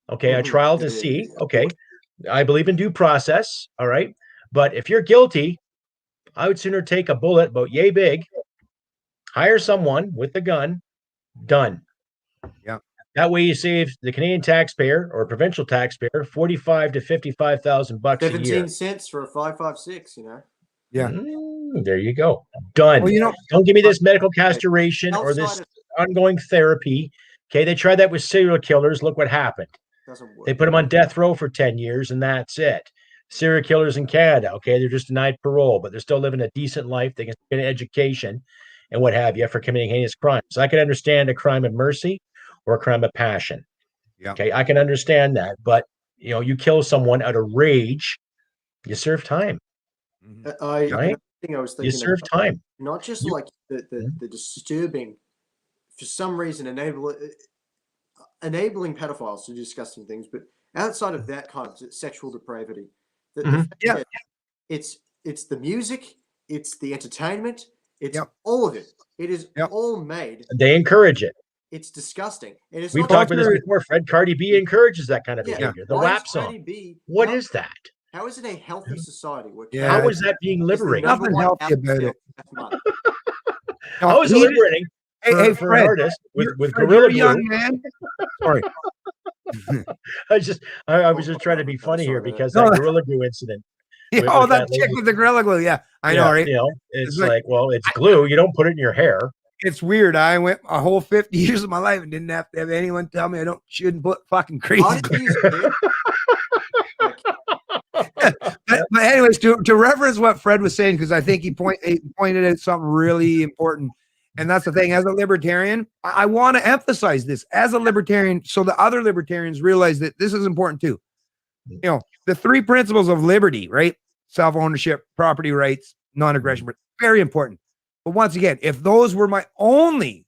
Okay, a trial to see. Okay, I believe in due process. All right. But if you're guilty, I would sooner take a bullet about yay big, hire someone with a gun, done. Yeah. That way you save the Canadian taxpayer or provincial taxpayer $45,000 to $55,000 a year. 17 cents for a 5.56, Yeah. There you go. Done. Well, don't give me this medical castration or this ongoing therapy. Okay, they tried that with serial killers. Look what happened. They put them on death row for 10 years, and that's it. Serial killers in Canada, okay, they're just denied parole, but they're still living a decent life. They can get an education and what have you for committing heinous crimes. So I can understand a crime of mercy or a crime of passion. Yeah. Okay, I can understand that, but you kill someone out of rage, you serve time. I think I was thinking you serve time. Not just like the disturbing, for some reason, enabling pedophiles to do disgusting things, but outside of that kind of sexual depravity, it's the music, it's the entertainment, it's all of it. It is all made. They encourage it. It's disgusting. And it's We've talked about this before. Fred, Cardi B encourages that kind of behavior. The WAP song. What is that? How is it a healthy society? How is that being liberating? Nothing healthy about it. How is it liberating? Hey, for Fred, an artist with Gorilla Glue. Young man. Sorry. I was just trying to be funny here because that Gorilla Glue incident. That chick with the Gorilla Glue. Yeah, I know, right? It's like, well, it's glue. You don't put it in your hair. It's weird. I went a whole 50 years of my life and didn't have to have anyone tell me shouldn't put fucking crazy. But anyways, to reference what Fred was saying, because I think he pointed out something really important. And that's the thing. As a libertarian, I want to emphasize this as a libertarian, so the other libertarians realize that this is important too. You know, the 3 principles of liberty, right? Self-ownership, property rights, non-aggression, very important. But once again, if those were my only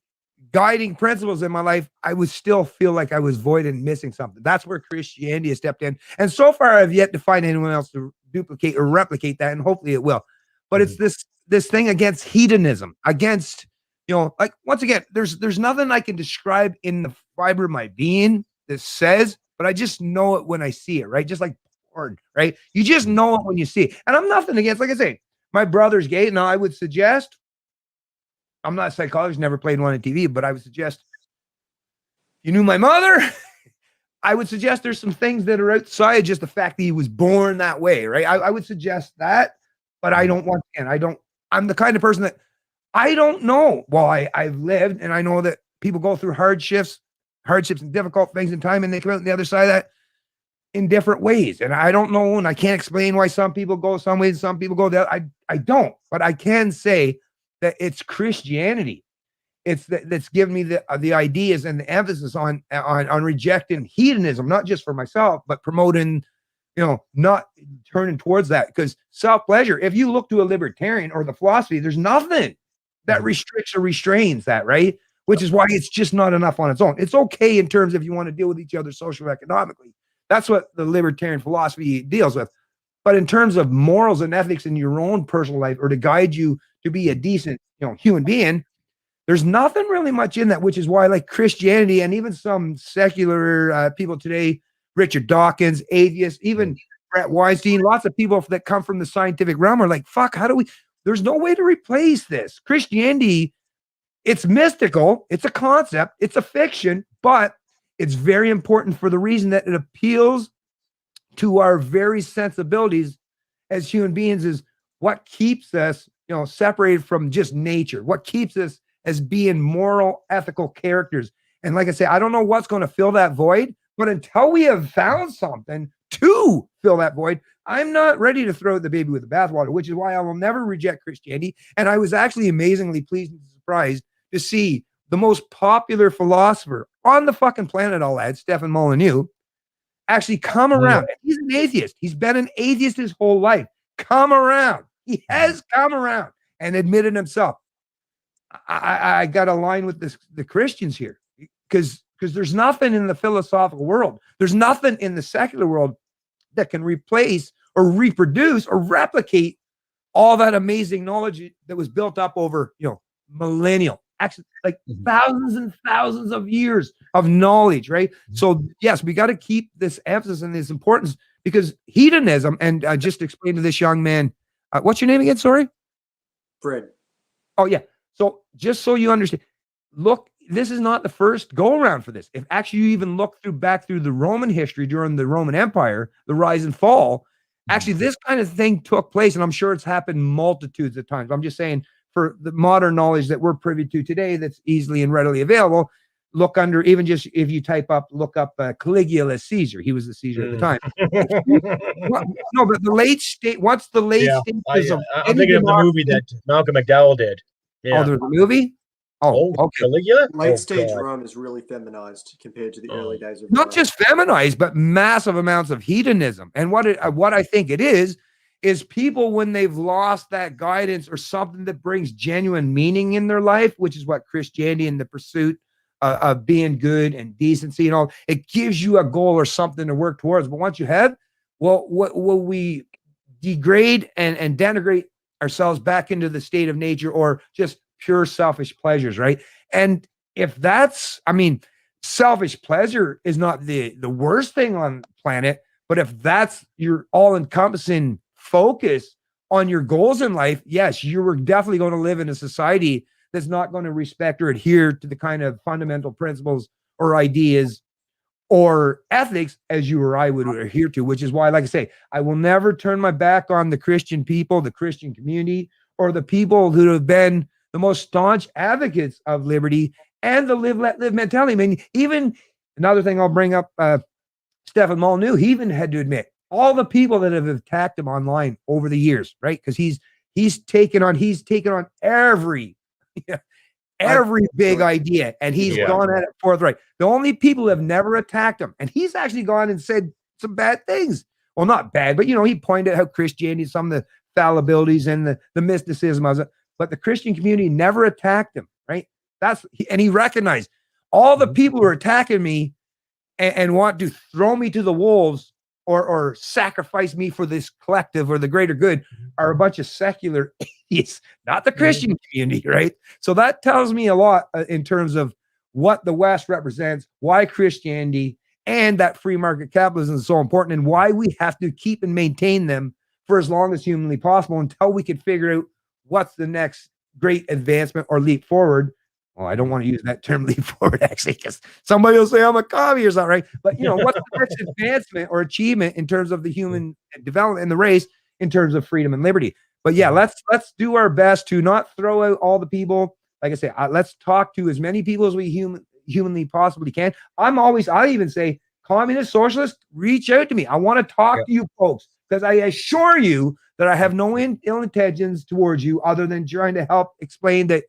guiding principles in my life, I would still feel like I was void and missing something. That's where Christianity has stepped in. And so far, I've yet to find anyone else to duplicate or replicate that, and hopefully it will. But it's this thing against hedonism, against, you know, like, once again, there's nothing I can describe in the fiber of my being that says, but I just know it when I see it, right? Just like porn, right? You just know it when you see it. And I'm nothing against, like I say, my brother's gay. Now, I would suggest, I'm not a psychologist, never played one on TV, but I would suggest, you knew my mother, I would suggest there's some things that are outside just the fact that he was born that way, right? I would suggest that, but I don't want, and I'm the kind of person that I don't know. Well, I've lived, and I know that people go through hardships and difficult things in time, and they come out on the other side of that in different ways. And I don't know, and I can't explain why some people go some ways, some people go that. I don't, but I can say that it's Christianity. It's that's given me the ideas and the emphasis on rejecting hedonism, not just for myself, but promoting, you know, not turning towards that. Because self-pleasure, if you look to a libertarian or the philosophy, there's nothing that restricts or restrains that, right? Which is why it's just not enough on its own. It's okay in terms of you want to deal with each other socially, economically. That's what the libertarian philosophy deals with. But in terms of morals and ethics in your own personal life, or to guide you to be a decent, you know, human being, there's nothing really much in that, which is why, like, Christianity and even some secular people today, Richard Dawkins, atheists, even Brett Weinstein, lots of people that come from the scientific realm are like, fuck, how do we, there's no way to replace this. Christianity, it's mystical, it's a concept, it's a fiction, but it's very important for the reason that it appeals to our very sensibilities as human beings, is what keeps us, you know, separated from just nature, what keeps us as being moral, ethical characters. And like I say, I don't know what's going to fill that void, but until we have found something to fill that void, I'm not ready to throw the baby with the bathwater, which is why I will never reject Christianity. And I was actually amazingly pleased and surprised to see the most popular philosopher on the fucking planet, I'll add, Stefan Molyneux, actually come around. He's an atheist. He's been an atheist his whole life. Come around. He has come around and admitted himself. I got to align with the Christians here, because there's nothing in the philosophical world, there's nothing in the secular world that can replace or reproduce or replicate all that amazing knowledge that was built up over, you know, millennial, actually, like thousands and thousands of years of knowledge, right? So yes, we got to keep this emphasis and this importance, because hedonism, and I just explained to this young man, what's your name again? Sorry, Fred. Oh yeah. So just so you understand, look, this is not the first go around for this. If actually you even look back through the Roman history during the Roman Empire, the rise and fall, actually this kind of thing took place, and I'm sure it's happened multitudes of times. I'm just saying, for the modern knowledge that we're privy to today, that's easily and readily available, look under, even just if you look up Caligula Caesar. He was the Caesar at the time. No, but the late state, once the late stages of, I'm thinking of the movie that Malcolm McDowell did. Yeah. Oh, there's a movie? Oh, okay. Caligula? Late stage Rome is really feminized compared to the early days of Rome. Not just feminized, but massive amounts of hedonism. And what I think it is people, when they've lost that guidance or something that brings genuine meaning in their life, which is what Christianity and the pursuit of being good and decency and all, it gives you a goal or something to work towards. But once you have, well, will we degrade and denigrate ourselves back into the state of nature, or just pure selfish pleasures, right? And if that's, I mean, selfish pleasure is not the worst thing on the planet, but if that's your all-encompassing focus on your goals in life, yes, you are definitely going to live in a society that's not going to respect or adhere to the kind of fundamental principles or ideas or ethics as you or I would adhere to, which is why, like I say, I will never turn my back on the Christian people, the Christian community, or the people who have been the most staunch advocates of liberty and the live, let live mentality. I mean, even another thing I'll bring up, Stefan Molyneux, he even had to admit all the people that have attacked him online over the years, right? Because he's taken on every big idea, and he's gone at it forthright. The only people who have never attacked him, and he's actually gone and said some bad things. Well, not bad, but he pointed out how Christianity, some of the fallibilities and the mysticism of it, but the Christian community never attacked him, right? And he recognized all the people who are attacking me and want to throw me to the wolves or sacrifice me for this collective or the greater good are a bunch of secular idiots, not the Christian community, right? So that tells me a lot in terms of what the West represents, why Christianity and that free market capitalism is so important, and why we have to keep and maintain them for as long as humanly possible until we can figure out what's the next great advancement or leap forward. Well, I don't want to use that term leap forward, actually, because somebody will say I'm a commie or something, right? But, what's the next advancement or achievement in terms of the human development in the race in terms of freedom and liberty? But yeah, let's do our best to not throw out all the people. Like I say, let's talk to as many people as we humanly possibly can. I even say, communist, socialist, reach out to me. I want to talk to you folks, because I assure you that I have no ill intentions towards you other than trying to help explain that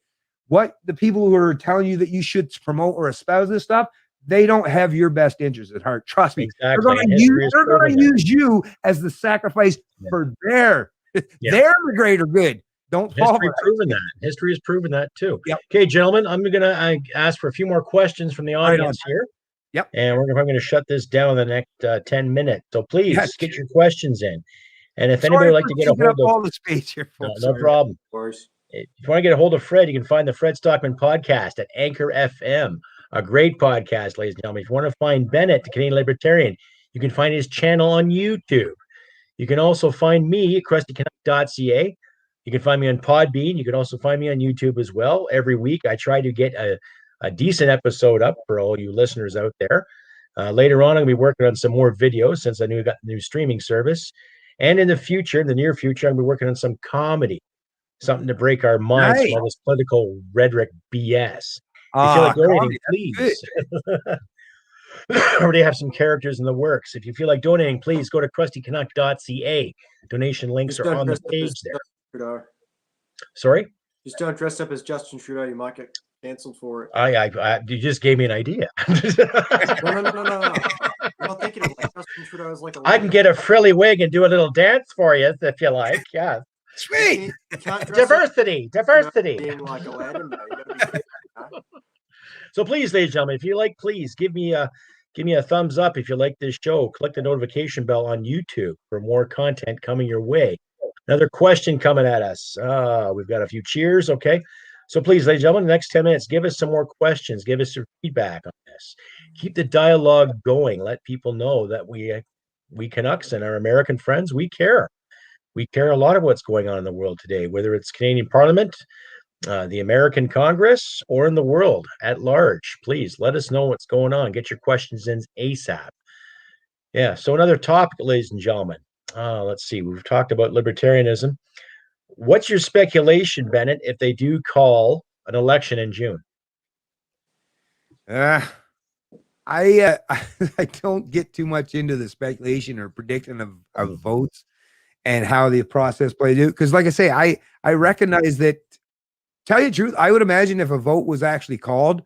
what the people who are telling you that you should promote or espouse this stuff, they don't have your best interests at heart. Trust me. Exactly. They're going to use you as the sacrifice for they're the greater good. Don't fall for that. History has proven that too. Yep. Okay, gentlemen, I'm going to ask for a few more questions from the audience here. Yep. And I'm going to shut this down in the next 10 minutes. So please get your questions in. And if anybody would like to get a hold of all the space here, folks. No problem. Of course. If you want to get a hold of Fred, you can find the Fred Stockman Podcast at Anchor FM, a great podcast, ladies and gentlemen. If you want to find Bennett, the Canadian Libertarian, you can find his channel on YouTube. You can also find me at CrustyCanuck.ca. You can find me on Podbean. You can also find me on YouTube as well. Every week, I try to get a decent episode up for all you listeners out there. Later on, I'm going to be working on some more videos since I knew we got the new streaming service. And in the future, in the near future, I'm going to be working on some comedy. Something to break our minds from all this political rhetoric BS. If you feel like donating, please. I already have some characters in the works. If you feel like donating, please go to CrustyCanuck.ca. Donation links are on the page there. Sorry? Just don't dress up as Justin Trudeau. You might get canceled for it. You just gave me an idea. No. I'm not thinking of like Justin Trudeau is like a I can get a frilly wig and do a little dance for you if you like. Yeah. Sweet. Diversity. Being like Aladdin, So please, ladies and gentlemen, if you like, please give me a thumbs up if you like this show. Click the notification bell on YouTube for more content coming your way. Another question coming at us. We've got a few cheers. Okay. So please, ladies and gentlemen, the next 10 minutes, give us some more questions. Give us your feedback on this. Keep the dialogue going. Let people know that we Canucks and our American friends, we care. We care a lot of what's going on in the world today, whether it's Canadian Parliament, the American Congress, or in the world at large. Please let us know what's going on. Get your questions in ASAP. Yeah, so another topic, ladies and gentlemen. Let's see. We've talked about libertarianism. What's your speculation, Bennett, if they do call an election in June? I don't get too much into the speculation or prediction of votes and how the process plays out. Because like I say, I recognize that, tell you the truth, I would imagine if a vote was actually called,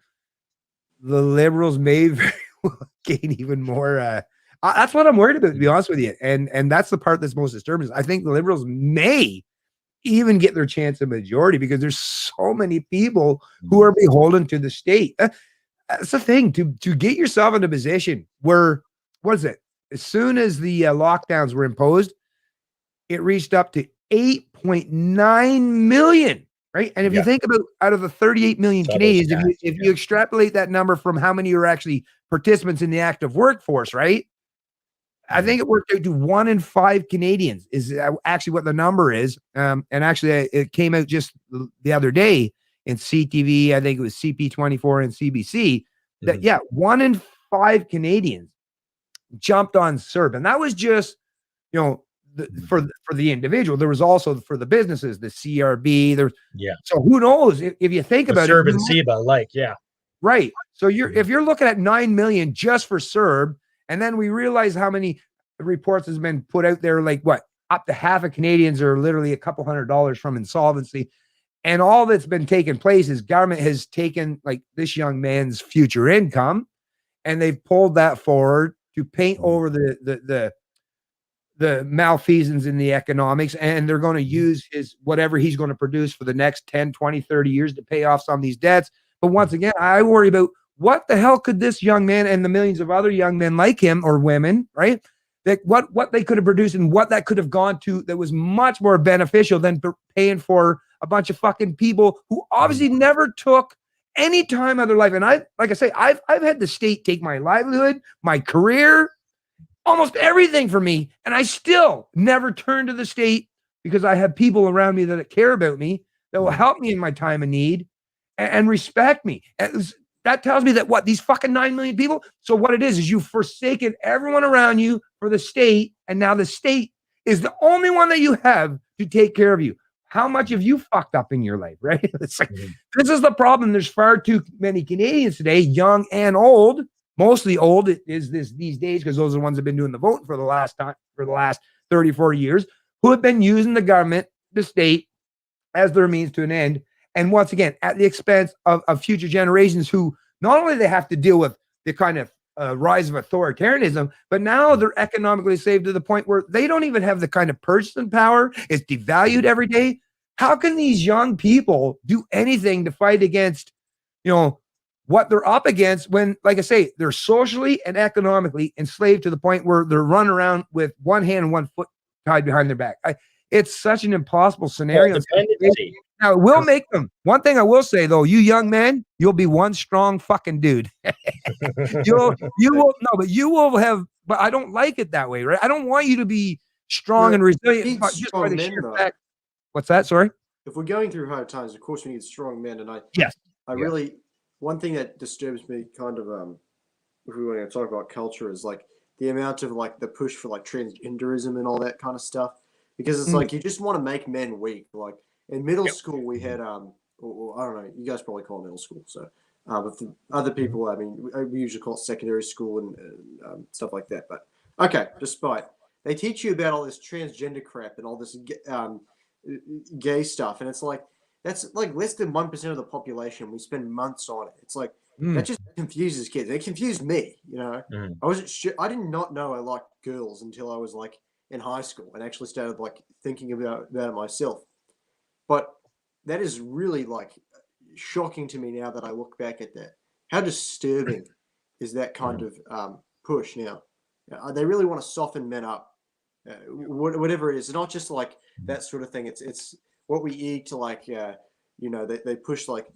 the Liberals may very well gain even more. That's what I'm worried about, to be honest with you. And that's the part that's most disturbing. I think the Liberals may even get their chance of majority because there's so many people who are beholden to the state. That's the thing, to get yourself in a position where, what is it? As soon as the lockdowns were imposed, it reached up to 8.9 million, right? And if you think about out of the 38 million Canadians, if you extrapolate that number from how many are actually participants in the active workforce, right? I think it worked out to 1 in 5 Canadians is actually what the number is. And actually, it came out just the other day in CTV. I think it was CP24 and CBC. That 1 in 5 Canadians jumped on CERB, and that was just for the individual. There was also for the businesses, the CRB. Yeah. So who knows if you think about Serb it, and SEBA, yeah. Right. So if you're looking at 9 million just for CERB, and then we realize how many reports has been put out there, like what, up to half of Canadians are literally a couple $100 from insolvency. And all that's been taking place is government has taken like this young man's future income and they've pulled that forward to paint over the malfeasance in the economics. And they're going to use whatever he's going to produce for the next 10, 20, 30 years to pay off some of these debts. But once again, I worry about what the hell could this young man and the millions of other young men like him or women, right? That what they could have produced and what that could have gone to that was much more beneficial than paying for a bunch of fucking people who obviously never took any time out of their life. And like I say, I've had the state take my livelihood, my career, almost everything from me, and I still never turn to the state because I have people around me that care about me, that will help me in my time of need and respect me. That tells me that these fucking 9 million people. So what it is you've forsaken everyone around you for the state, and now the state is the only one that you have to take care of you. How much have you fucked up in your life, right? It's like, this is the problem. There's far too many Canadians today, young and old, mostly old these days, because those are the ones that have been doing the voting for the last 30, 40 years, who have been using the government, the state, as their means to an end. And once again, at the expense of future generations who not only they have to deal with the kind of rise of authoritarianism, but now they're economically saved to the point where they don't even have the kind of purchasing power. It's devalued every day. How can these young people do anything to fight against, what they're up against when, like I say, they're socially and economically enslaved to the point where they're running around with one hand and one foot tied behind their back? It's such an impossible scenario. Now, it will make them. One thing I will say, though, you young men, you'll be one strong fucking dude. you will have, but I don't like it that way, right? I don't want you to be strong and resilient. Just by the sheer fact. What's that? Sorry? If we're going through hard times, of course we need strong men. And really, one thing that disturbs me kind of, if we want to talk about culture, is like the amount of like the push for like transgenderism and all that kind of stuff. Because it's like you just want to make men weak. Like in middle school, we had or I don't know, you guys probably call it middle school. So, but for other people, I mean, we usually call it secondary school and stuff like that. But okay, despite they teach you about all this transgender crap and all this gay stuff, and it's like that's like less than 1% of the population. We spend months on it. It's like that just confuses kids. It confused me. I wasn't sure. I did not know I liked girls until I was like in high school and actually started like thinking about it myself. But that is really like shocking to me now that I look back at that. How disturbing is that kind of push now? They really want to soften men up, whatever it is. It's not just like that sort of thing. It's what we eat to like, they push like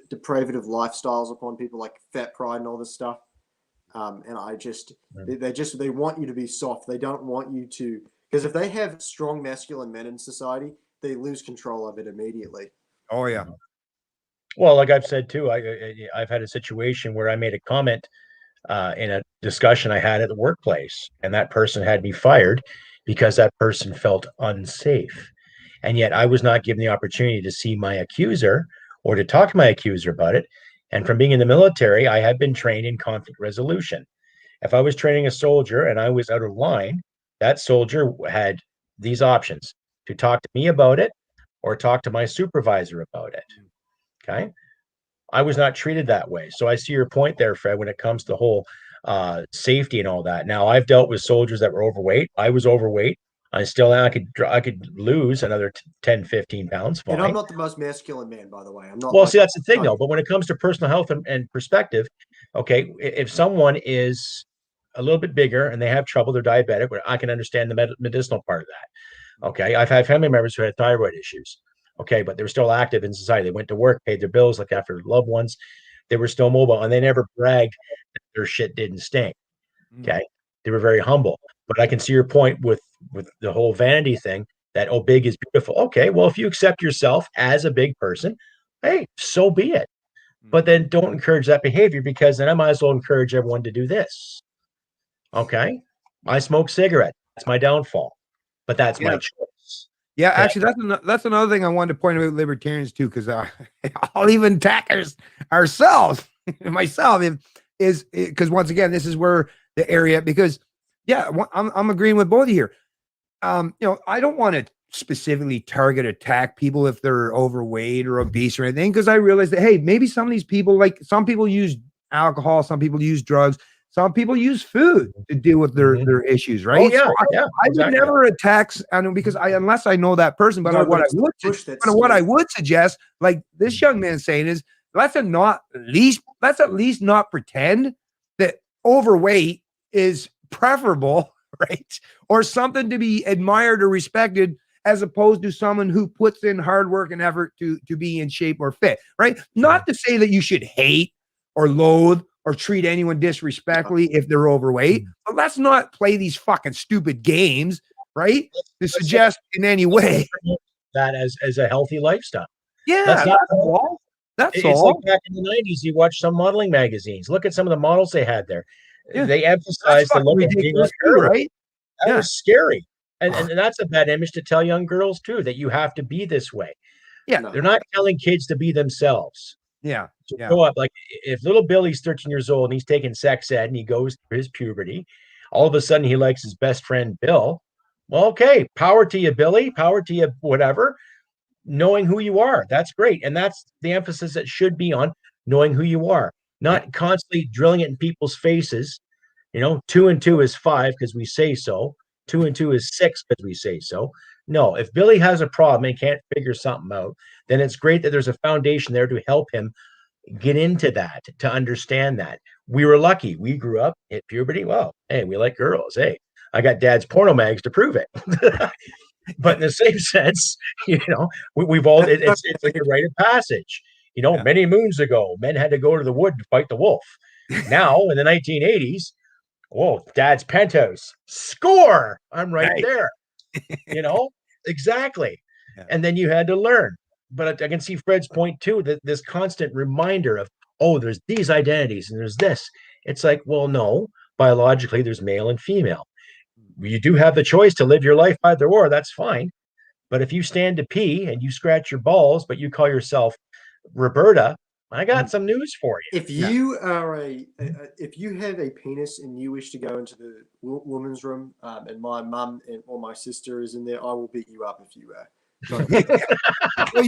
depravative lifestyles upon people, like fat pride and all this stuff. And I just, they want you to be soft. They don't want you to, because if they have strong masculine men in society, they lose control of it immediately. Oh yeah. Well, like I've said too, I've had a situation where I made a comment in a discussion I had at the workplace, and that person had me fired because that person felt unsafe. And yet I was not given the opportunity to see my accuser or to talk to my accuser about it. And from being in the military, I had been trained in conflict resolution. If I was training a soldier and I was out of line, that soldier had these options: to talk to me about it or talk to my supervisor about it. Okay. I was not treated that way. So I see your point there, Fred, when it comes to the whole safety and all that. Now, I've dealt with soldiers that were overweight. I was overweight. I still am. I could lose another 10, 15 pounds. Fine. And I'm not the most masculine man, by the way. I'm not. Well, see, that's the thing, though. But when it comes to personal health and perspective, okay, if someone is a little bit bigger and they have trouble, they're diabetic, I can understand the medicinal part of that. Okay, I've had family members who had thyroid issues. Okay, but they were still active in society. They went to work, paid their bills, looked after loved ones. They were still mobile, and they never bragged that their shit didn't stink. Okay, they were very humble. But I can see your point with the whole vanity thing, that, oh, big is beautiful. Okay, well, if you accept yourself as a big person, hey, so be it. But then don't encourage that behavior, because then I might as well encourage everyone to do this. Okay, I smoke cigarettes. That's my downfall. but that's my choice. Yeah, actually, that's another thing I wanted to point out about libertarians too, because I'll even attack ourselves, myself, is because once again, this is where the area, because I'm agreeing with both of you here. I don't want to specifically target attack people if they're overweight or obese or anything, because I realize that, hey, maybe some of these people, like some people use alcohol, some people use drugs, some people use food to deal with their issues, right? Oh, yeah, so I would never attack, because unless I know that person, but what I would suggest, like this young man saying, is let's at least not pretend that overweight is preferable, right? Or something to be admired or respected, as opposed to someone who puts in hard work and effort to be in shape or fit, right? Not to say that you should hate or loathe or treat anyone disrespectfully if they're overweight, but let's not play these fucking stupid games, right? To suggest in any way that as a healthy lifestyle. Yeah, that's all. It's like back in the 90s, you watch some modeling magazines. Look at some of the models they had there. Yeah. They emphasized the look of being right? That was scary. And that's a bad image to tell young girls too, that you have to be this way. Yeah. They're not telling kids to be themselves. Yeah. So grow up. Like if little Billy's 13 years old and he's taking sex ed and he goes through his puberty, all of a sudden he likes his best friend Bill. Well, okay, power to you, Billy, power to you, whatever. Knowing who you are, that's great. And that's the emphasis that should be on knowing who you are, not constantly drilling it in people's faces. 2 and 2 is 5 because we say so. 2 and 2 is 6 because we say so. No, if Billy has a problem and can't figure something out, then it's great that there's a foundation there to help him get into that, to understand that. We were lucky. We grew up at puberty. Well, hey, we like girls. Hey, I got dad's porno mags to prove it. But in the same sense, we've all, it's like a rite of passage. Many moons ago, men had to go to the wood to fight the wolf. Now, in the 1980s, whoa, dad's penthouse, score, I'm right there. Exactly. Yeah. And then you had to learn. But I can see Fred's point too, that this constant reminder of, there's these identities and there's this. It's like, well, no, biologically there's male and female. You do have the choice to live your life either or, that's fine. But if you stand to pee and you scratch your balls, but you call yourself Roberta, I got some news for you. If you are if you have a penis and you wish to go into the woman's room, and my mum or my sister is in there, I will beat you up if you well,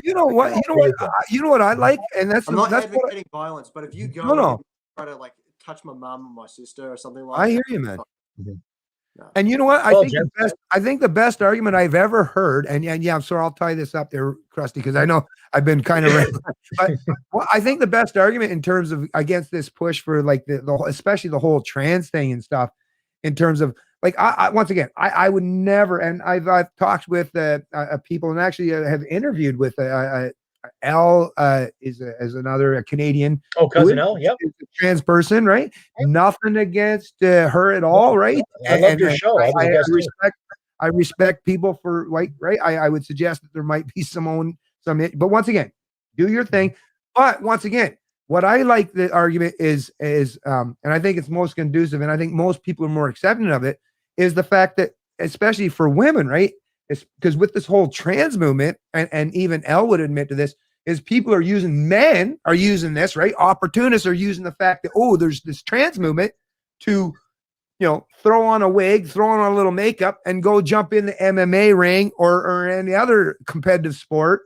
you know what I like, and I'm not advocating violence, but if you go and try to like touch my mum or my sister or something like that, I hear you, man. No. And you know what? I think the best argument I've ever heard, and I'm sorry, I'll tie this up there, Crusty, because I know I've been kind of but I think the best argument in terms of against this push for like the especially the whole trans thing and stuff, in terms of like once again, I would never, and I've talked with people and actually have interviewed with L is another Canadian. Oh, cousin L, yep, is a trans person, right? Nothing against her at all, right? I love your show. I respect people for like, right? I would suggest that there might be some, but once again, do your thing. But once again, what I like the argument is, and I think it's most conducive, and I think most people are more accepting of it, is the fact that, especially for women, right? It's because with this whole trans movement, and even Elle would admit to this, is men are using this, right? Opportunists are using the fact that, there's this trans movement to, throw on a wig, throw on a little makeup and go jump in the MMA ring or any other competitive sport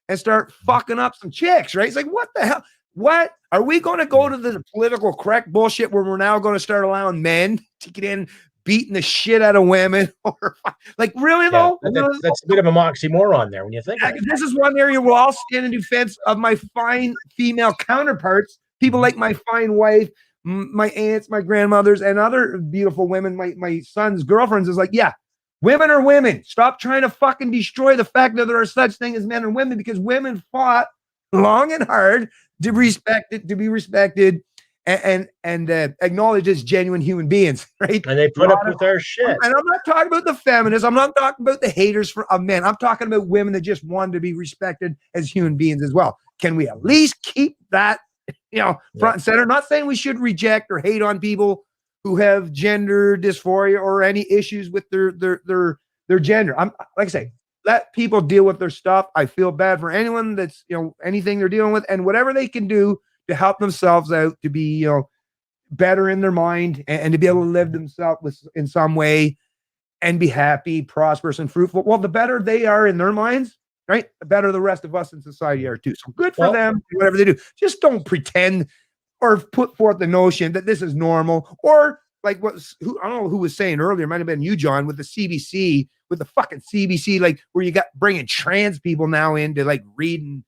and start fucking up some chicks, right? It's like, what the hell? What are we going to go to the political correct bullshit where we're now going to start allowing men to get in beating the shit out of women? Or like, really though? That's a bit of a oxymoron there when you think. This is one area where I'll stand in defense of my fine female counterparts, people like my fine wife, my aunts, my grandmothers, and other beautiful women, my son's girlfriends. Is like, yeah, women are women. Stop trying to fucking destroy the fact that there are such things as men and women, because women fought long and hard to be respected, and acknowledged as genuine human beings, right? And they put up with our shit. And I'm not talking about the feminists. I'm not talking about the haters of men. I'm talking about women that just want to be respected as human beings as well. Can we at least keep that, front and center? Not saying we should reject or hate on people who have gender dysphoria or any issues with their their gender. I'm like I say, let people deal with their stuff. I feel bad for anyone that's, anything they're dealing with, and whatever they can do to help themselves out, to be, better in their mind, and to be able to live themselves in some way and be happy, prosperous, and fruitful. Well, the better they are in their minds, right, the better the rest of us in society are too. So good for them, whatever they do. Just don't pretend or put forth the notion that this is normal, or like I don't know who was saying earlier, it might have been you, John, with the CBC, with the fucking CBC, like where you got bringing trans people now into like reading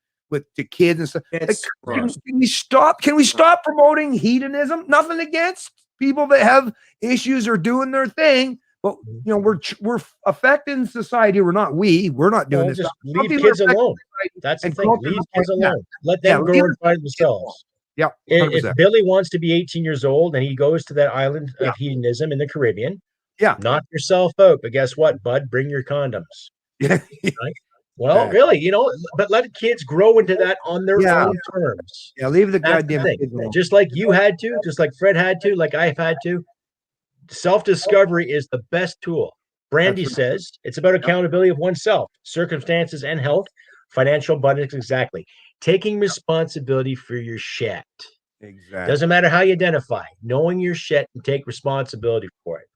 to kids and stuff. Like, can we stop? Can we stop promoting hedonism? Nothing against people that have issues or doing their thing, but we're affecting society. We're not doing this. Just leave kids alone. That's the thing. Leave kids alone. Let them go and find themselves. Yeah. If Billy wants to be 18 years old and he goes to that island of hedonism in the Caribbean, knock yourself out. But guess what, bud? Bring your condoms. Yeah. Right? Well, really, but let kids grow into that on their own terms. Yeah, leave the goddamn thing. Just like you had to, just like Fred had to, like I've had to. Self-discovery is the best tool. Brandy says it's about accountability of oneself, circumstances and health, financial abundance, exactly. Taking responsibility for your shit. Exactly. Doesn't matter how you identify. Knowing your shit and take responsibility for it.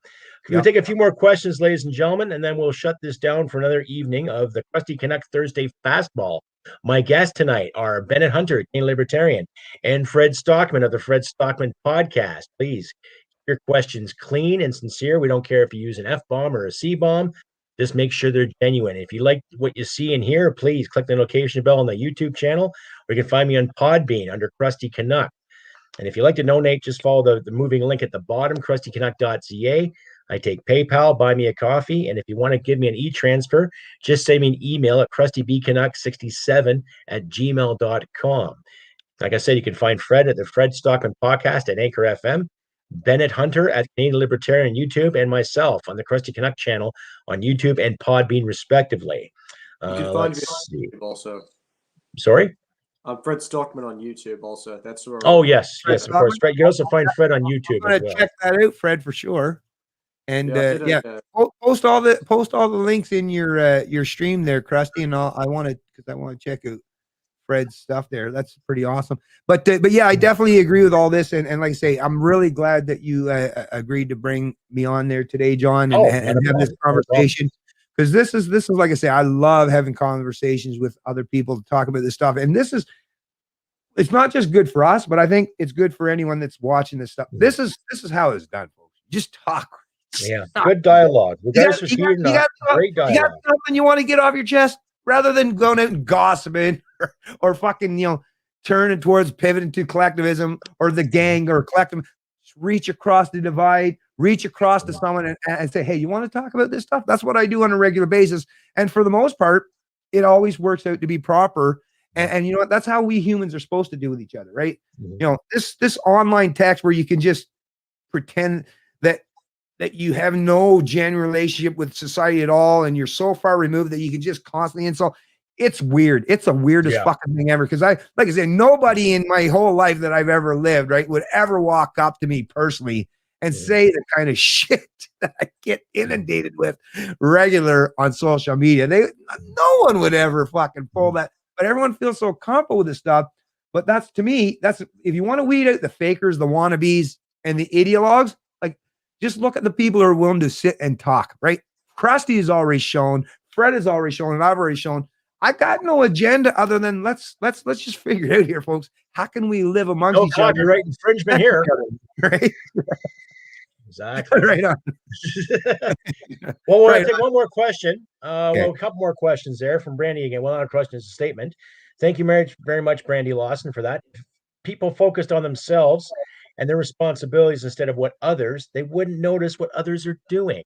We'll take a few more questions, ladies and gentlemen, and then we'll shut this down for another evening of the Crusty Canuck Thursday Fastball. My guests tonight are Bennett Hunter, Libertarian, and Fred Stockman of the Fred Stockman Podcast. Please keep your questions clean and sincere. We don't care if you use an F-bomb or a C-bomb. Just make sure they're genuine. If you like what you see and hear, please click the notification bell on the YouTube channel, or you can find me on Podbean under Crusty Canuck. And if you like to donate, just follow the moving link at the bottom, crustycanuck.ca. I take PayPal, buy me a coffee, and if you want to give me an e-transfer, just send me an email at crustybcanuck67@gmail.com. Like I said, you can find Fred at the Fred Stockman Podcast at Anchor FM, Bennett Hunter at Canadian Libertarian YouTube, and myself on the Crusty Canuck channel on YouTube and Podbean, respectively. You can find me on YouTube also. Sorry? I'm Fred Stockman on YouTube also. That's where. Oh, yes, of course. Fred, you can also find Fred on YouTube. I'm gonna check that out, Fred, for sure. And post all the links in your stream there, Crusty, and I want to check out Fred's stuff there. That's pretty awesome. But yeah, I definitely agree with all this, and like I say, I'm really glad that you agreed to bring me on there today, John, and have this conversation, because this is like I say, I love having conversations with other people to talk about this stuff, and it's not just good for us, but I think it's good for anyone that's watching this stuff. This is how it's done, folks. Just talk. Yeah, good dialogue. You got something you want to get off your chest, rather than going out and gossiping or fucking turning towards pivoting to collectivism or the gang or collective. Just reach across the divide, reach across to someone and say, hey, you want to talk about this stuff? That's what I do on a regular basis, and for the most part, it always works out to be proper. And you know what? That's how we humans are supposed to do with each other, right? Mm-hmm. This online text where you can just pretend that you have no genuine relationship with society at all, and you're so far removed that you can just constantly insult. It's weird. It's the weirdest fucking thing ever. Because like I said, nobody in my whole life that I've ever lived, right, would ever walk up to me personally and say the kind of shit that I get inundated with regular on social media. No one would ever fucking pull that, but everyone feels so comfortable with this stuff. But that's, to me, if you want to weed out the fakers, the wannabes, and the ideologues, just look at the people who are willing to sit and talk, right? Crusty has already shown, Fred has already shown, and I've already shown. I got no agenda other than let's just figure it out here, folks. How can we live amongst each other? Copyright infringement here, right? Exactly. Right on. Well, we'll take one more question. Well, a couple more questions there from Brandy again. Well, not a question, it's a statement. Thank you very much, Brandy Lawson, for that. If people focused on themselves and their responsibilities instead of what others, they wouldn't notice what others are doing.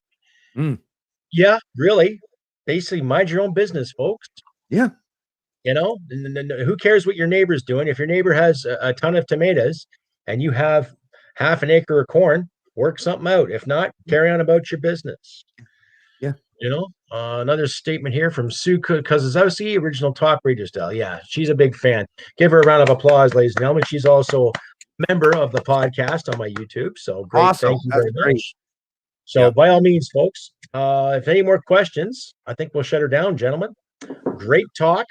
Yeah, really. Basically, mind your own business, folks. Yeah. Who cares what your neighbor's doing? If your neighbor has a ton of tomatoes and you have half an acre of corn, work something out. If not, carry on about your business. Yeah. Another statement here from Sue Kozazowski, original talk radio style. Yeah, she's a big fan. Give her a round of applause, ladies and gentlemen. She's also member of the podcast on my YouTube. So great. Awesome. Thank you very much. So by all means, folks, if any more questions, I think we'll shut her down, gentlemen. Great talk.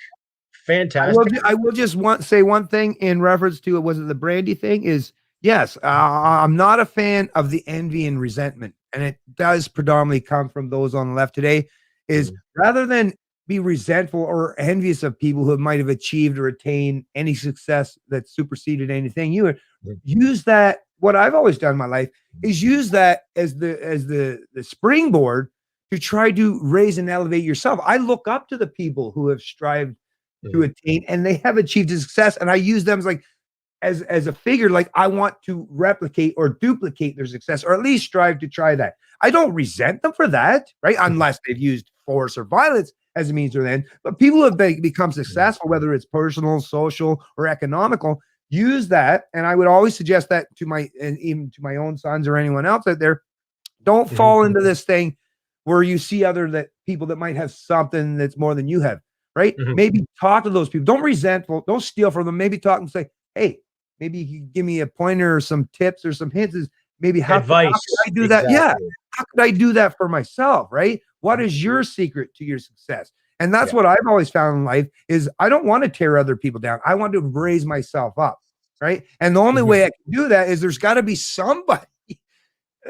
Fantastic. I will just say one thing in reference to it. Was it the Brandy thing? Is yes, I'm not a fan of the envy and resentment, and it does predominantly come from those on the left today. Is rather than be resentful or envious of people who might have achieved or attained any success that superseded anything you use that. What I've always done in my life is use that as the springboard to try to raise and elevate yourself. I look up to the people who have strived to attain, and they have achieved success, and I use them as a figure. Like, I want to replicate or duplicate their success, or at least strive to try that. I don't resent them for that, right? Unless they've used force or violence as a means or end. But people who have become successful, whether it's personal, social, or economical, use that. And I would always suggest that even to my own sons or anyone else out there. Don't fall into this thing where you see people that might have something that's more than you have. Right? Maybe talk to those people. Don't resentful. Don't steal from them. Maybe talk and say, hey, maybe you can give me a pointer or some tips or some hints. Maybe how could I do that? Yeah. How could I do that for myself? Right? What is your secret to your success? And that's what I've always found in life is I don't want to tear other people down. I want to raise myself up. Right? And the only way I can do that is there's got to be somebody.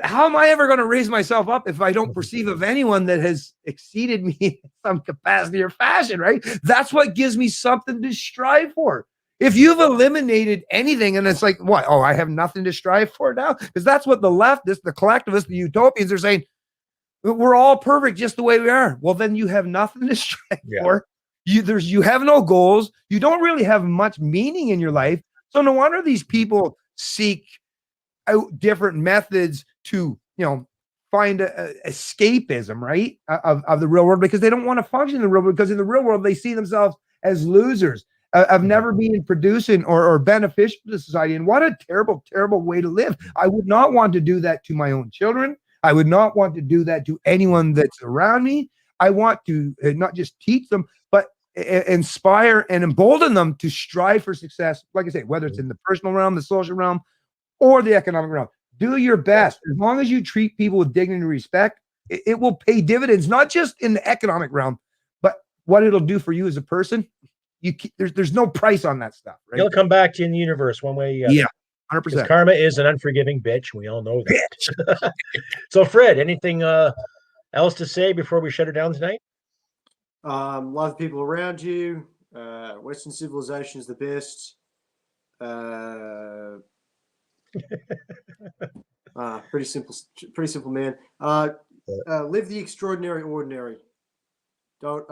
How am I ever going to raise myself up if I don't perceive of anyone that has exceeded me in some capacity or fashion, right? That's what gives me something to strive for. If you've eliminated anything and it's like, what? Oh, I have nothing to strive for now? Because that's what the leftists, the collectivists, the utopians are saying. We're all perfect just the way we are. Well, then you have nothing to strive for. You have no goals. You don't really have much meaning in your life. So no wonder these people seek out different methods to, find escapism, right, of the real world, because they don't want to function in the real world, because in the real world, they see themselves as losers of never being producing or beneficial to society. And what a terrible, terrible way to live. I would not want to do that to my own children. I would not want to do that to anyone that's around me. I want to not just teach them, but inspire and embolden them to strive for success. Like I say, whether it's in the personal realm, the social realm, or the economic realm. Do your best. As long as you treat people with dignity and respect, it will pay dividends, not just in the economic realm, but what it'll do for you as a person. There's no price on that stuff, right? It'll come back to you in the universe one way. 100%. Karma is an unforgiving bitch. We all know that. So, Fred, anything else to say before we shut her down tonight? Love the people around you. Western civilization is the best. Pretty simple, man. Live the extraordinary ordinary. You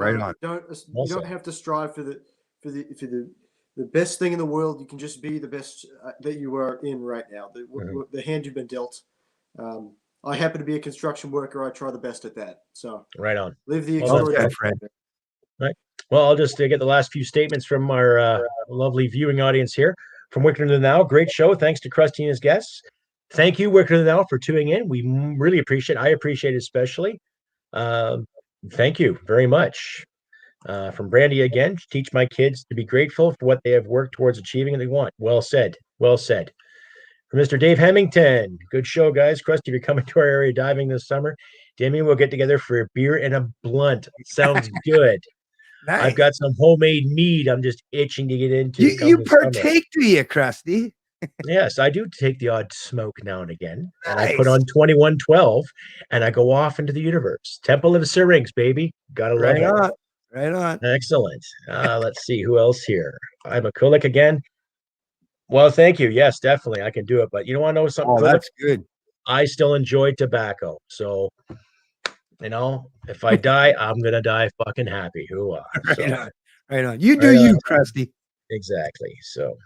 don't have to strive for the best thing in the world. You can just be the best that you are in right now. The hand you've been dealt. I happen to be a construction worker. I try the best at that. So right on. Live the extraordinary. Right. Well, I'll just get the last few statements from our lovely viewing audience here. From Wickeder to the Now, great show. Thanks to Crusty and his guests. Thank you, Wickeder to the Now, for tuning in. We really appreciate it. I appreciate it especially. Thank you very much. From Brandy again, teach my kids to be grateful for what they have worked towards achieving and they want. Well said. Well said. From Mr. Dave Hemmington, good show, guys. Crusty, if you're coming to our area diving this summer, Damien, we'll get together for a beer and a blunt. Sounds good. Nice. I've got some homemade mead I'm just itching to get into. You partake, do you, Crusty? Yes, I do take the odd smoke now and again. And I put on 2112 and I go off into the universe. Temple of Syrinx, baby. Gotta love it. Right on. Excellent. Let's see who else here. I'm a Kulik again. Well, thank you. Yes, definitely. I can do it. But you don't want to know something? Oh, that's good. I still enjoy tobacco. So, if I die, I'm going to die fucking happy. Right on. You do you, Crusty. Exactly. So,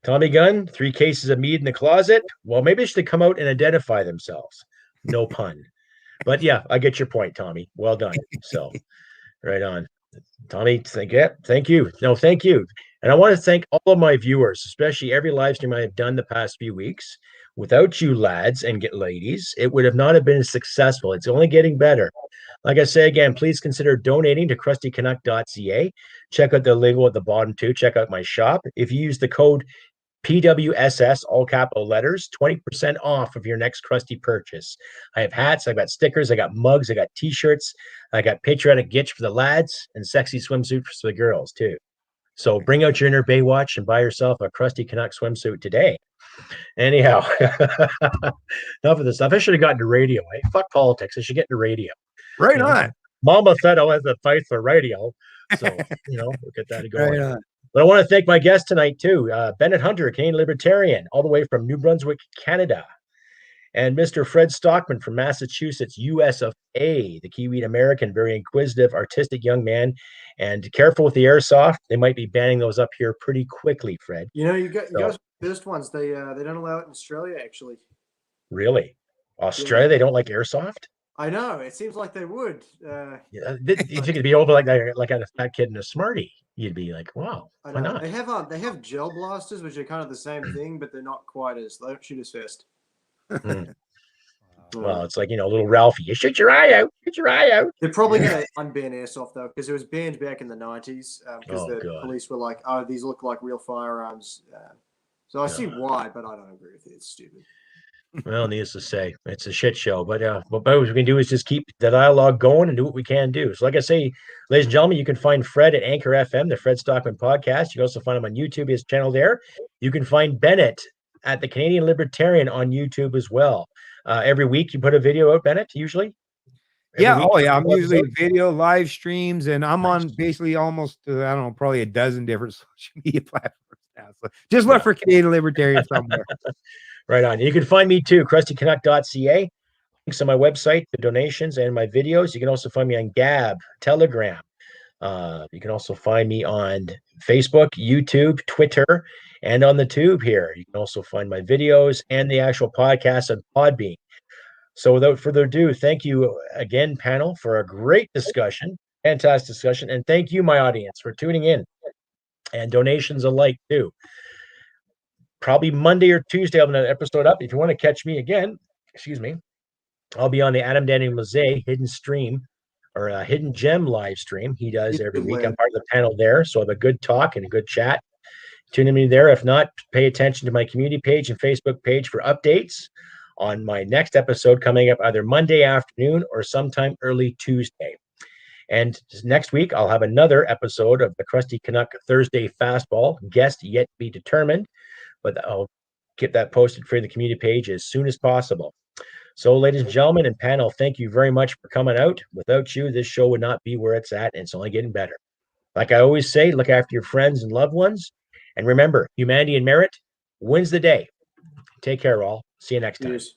Tommy Gunn, 3 cases of mead in the closet. Well, maybe they should come out and identify themselves. No pun. But yeah, I get your point, Tommy. Well done. So, right on. Tommy, thank you. No, thank you. And I want to thank all of my viewers, especially every live stream I have done the past few weeks. Without you lads and ladies, it would have not have been as successful. It's only getting better. Like I say again, please consider donating to crustycanuck.ca. Check out the logo at the bottom too. Check out my shop. If you use the code PWSS, all capital letters, 20% off of your next Crusty purchase. I have hats, I've got stickers, I got mugs, I got t-shirts, I got patriotic gitch for the lads and sexy swimsuits for the girls too. So bring out your inner Baywatch and buy yourself a Crusty Canuck swimsuit today. Anyhow, enough of this stuff. I should have gotten to radio. Eh? Fuck politics. I should get into radio. Right on. Mama said I was a fight for radio. So, we'll get that going. Right on. But I want to thank my guest tonight, too. Bennett Hunter, Canadian Libertarian, all the way from New Brunswick, Canada. And Mr. Fred Stockman from Massachusetts, US of A, the Kiwi American, very inquisitive, artistic young man. And careful with the airsoft. They might be banning those up here pretty quickly, Fred. You guys are the first ones. They don't allow it in Australia, actually. Really? Australia, They don't like airsoft? I know. It seems like they would. You think it'd be over like a fat kid and a Smartie? You'd be like, wow, why not? They have gel blasters, which are kind of the same thing, but they're not quite as. They don't shoot as fast. Well, it's like little Ralphie. You shoot your eye out. Shoot your eye out. They're probably going to unban airsoft though, because it was banned back in the 90s because the police were like, "Oh, these look like real firearms." So I see why, but I don't agree with it. It's stupid. Well, needless to say, it's a shit show. But what we can do is just keep the dialogue going and do what we can do. So, like I say, ladies and gentlemen, you can find Fred at Anchor FM, the Fred Stockman Podcast. You can also find him on YouTube, his channel there. You can find Bennett at the Canadian Libertarian on YouTube as well. Every week you put a video out, Bennett, usually? I'm usually video live streams, and I'm on basically almost, probably a dozen different social media platforms now. So just look for Canadian Libertarian somewhere. Right on. You can find me too, CrustyCanuck.ca. Links on my website, the donations, and my videos. You can also find me on Gab, Telegram. You can also find me on Facebook, YouTube, Twitter, and on the tube here. You can also find my videos and the actual podcast on Podbean. So without further ado, thank you again, panel, for a great discussion, fantastic discussion. And thank you, my audience, for tuning in, and donations alike too. Probably Monday or Tuesday, I'll have another episode up. If you want to catch me again, I'll be on the Adam Daniel Mazet hidden stream or hidden gem live stream he does every week. I'm part of the panel there, so I have a good talk and a good chat. Tune in me there. If not, pay attention to my community page and Facebook page for updates on my next episode coming up either Monday afternoon or sometime early Tuesday. And next week, I'll have another episode of the Crusty Canuck Thursday Fastball, guest yet to be determined, but I'll get that posted for the community page as soon as possible. So, ladies and gentlemen and panel, thank you very much for coming out. Without you, this show would not be where it's at, and it's only getting better. Like I always say, look after your friends and loved ones. And remember, humanity and merit wins the day. Take care, all. See you next time. Cheers.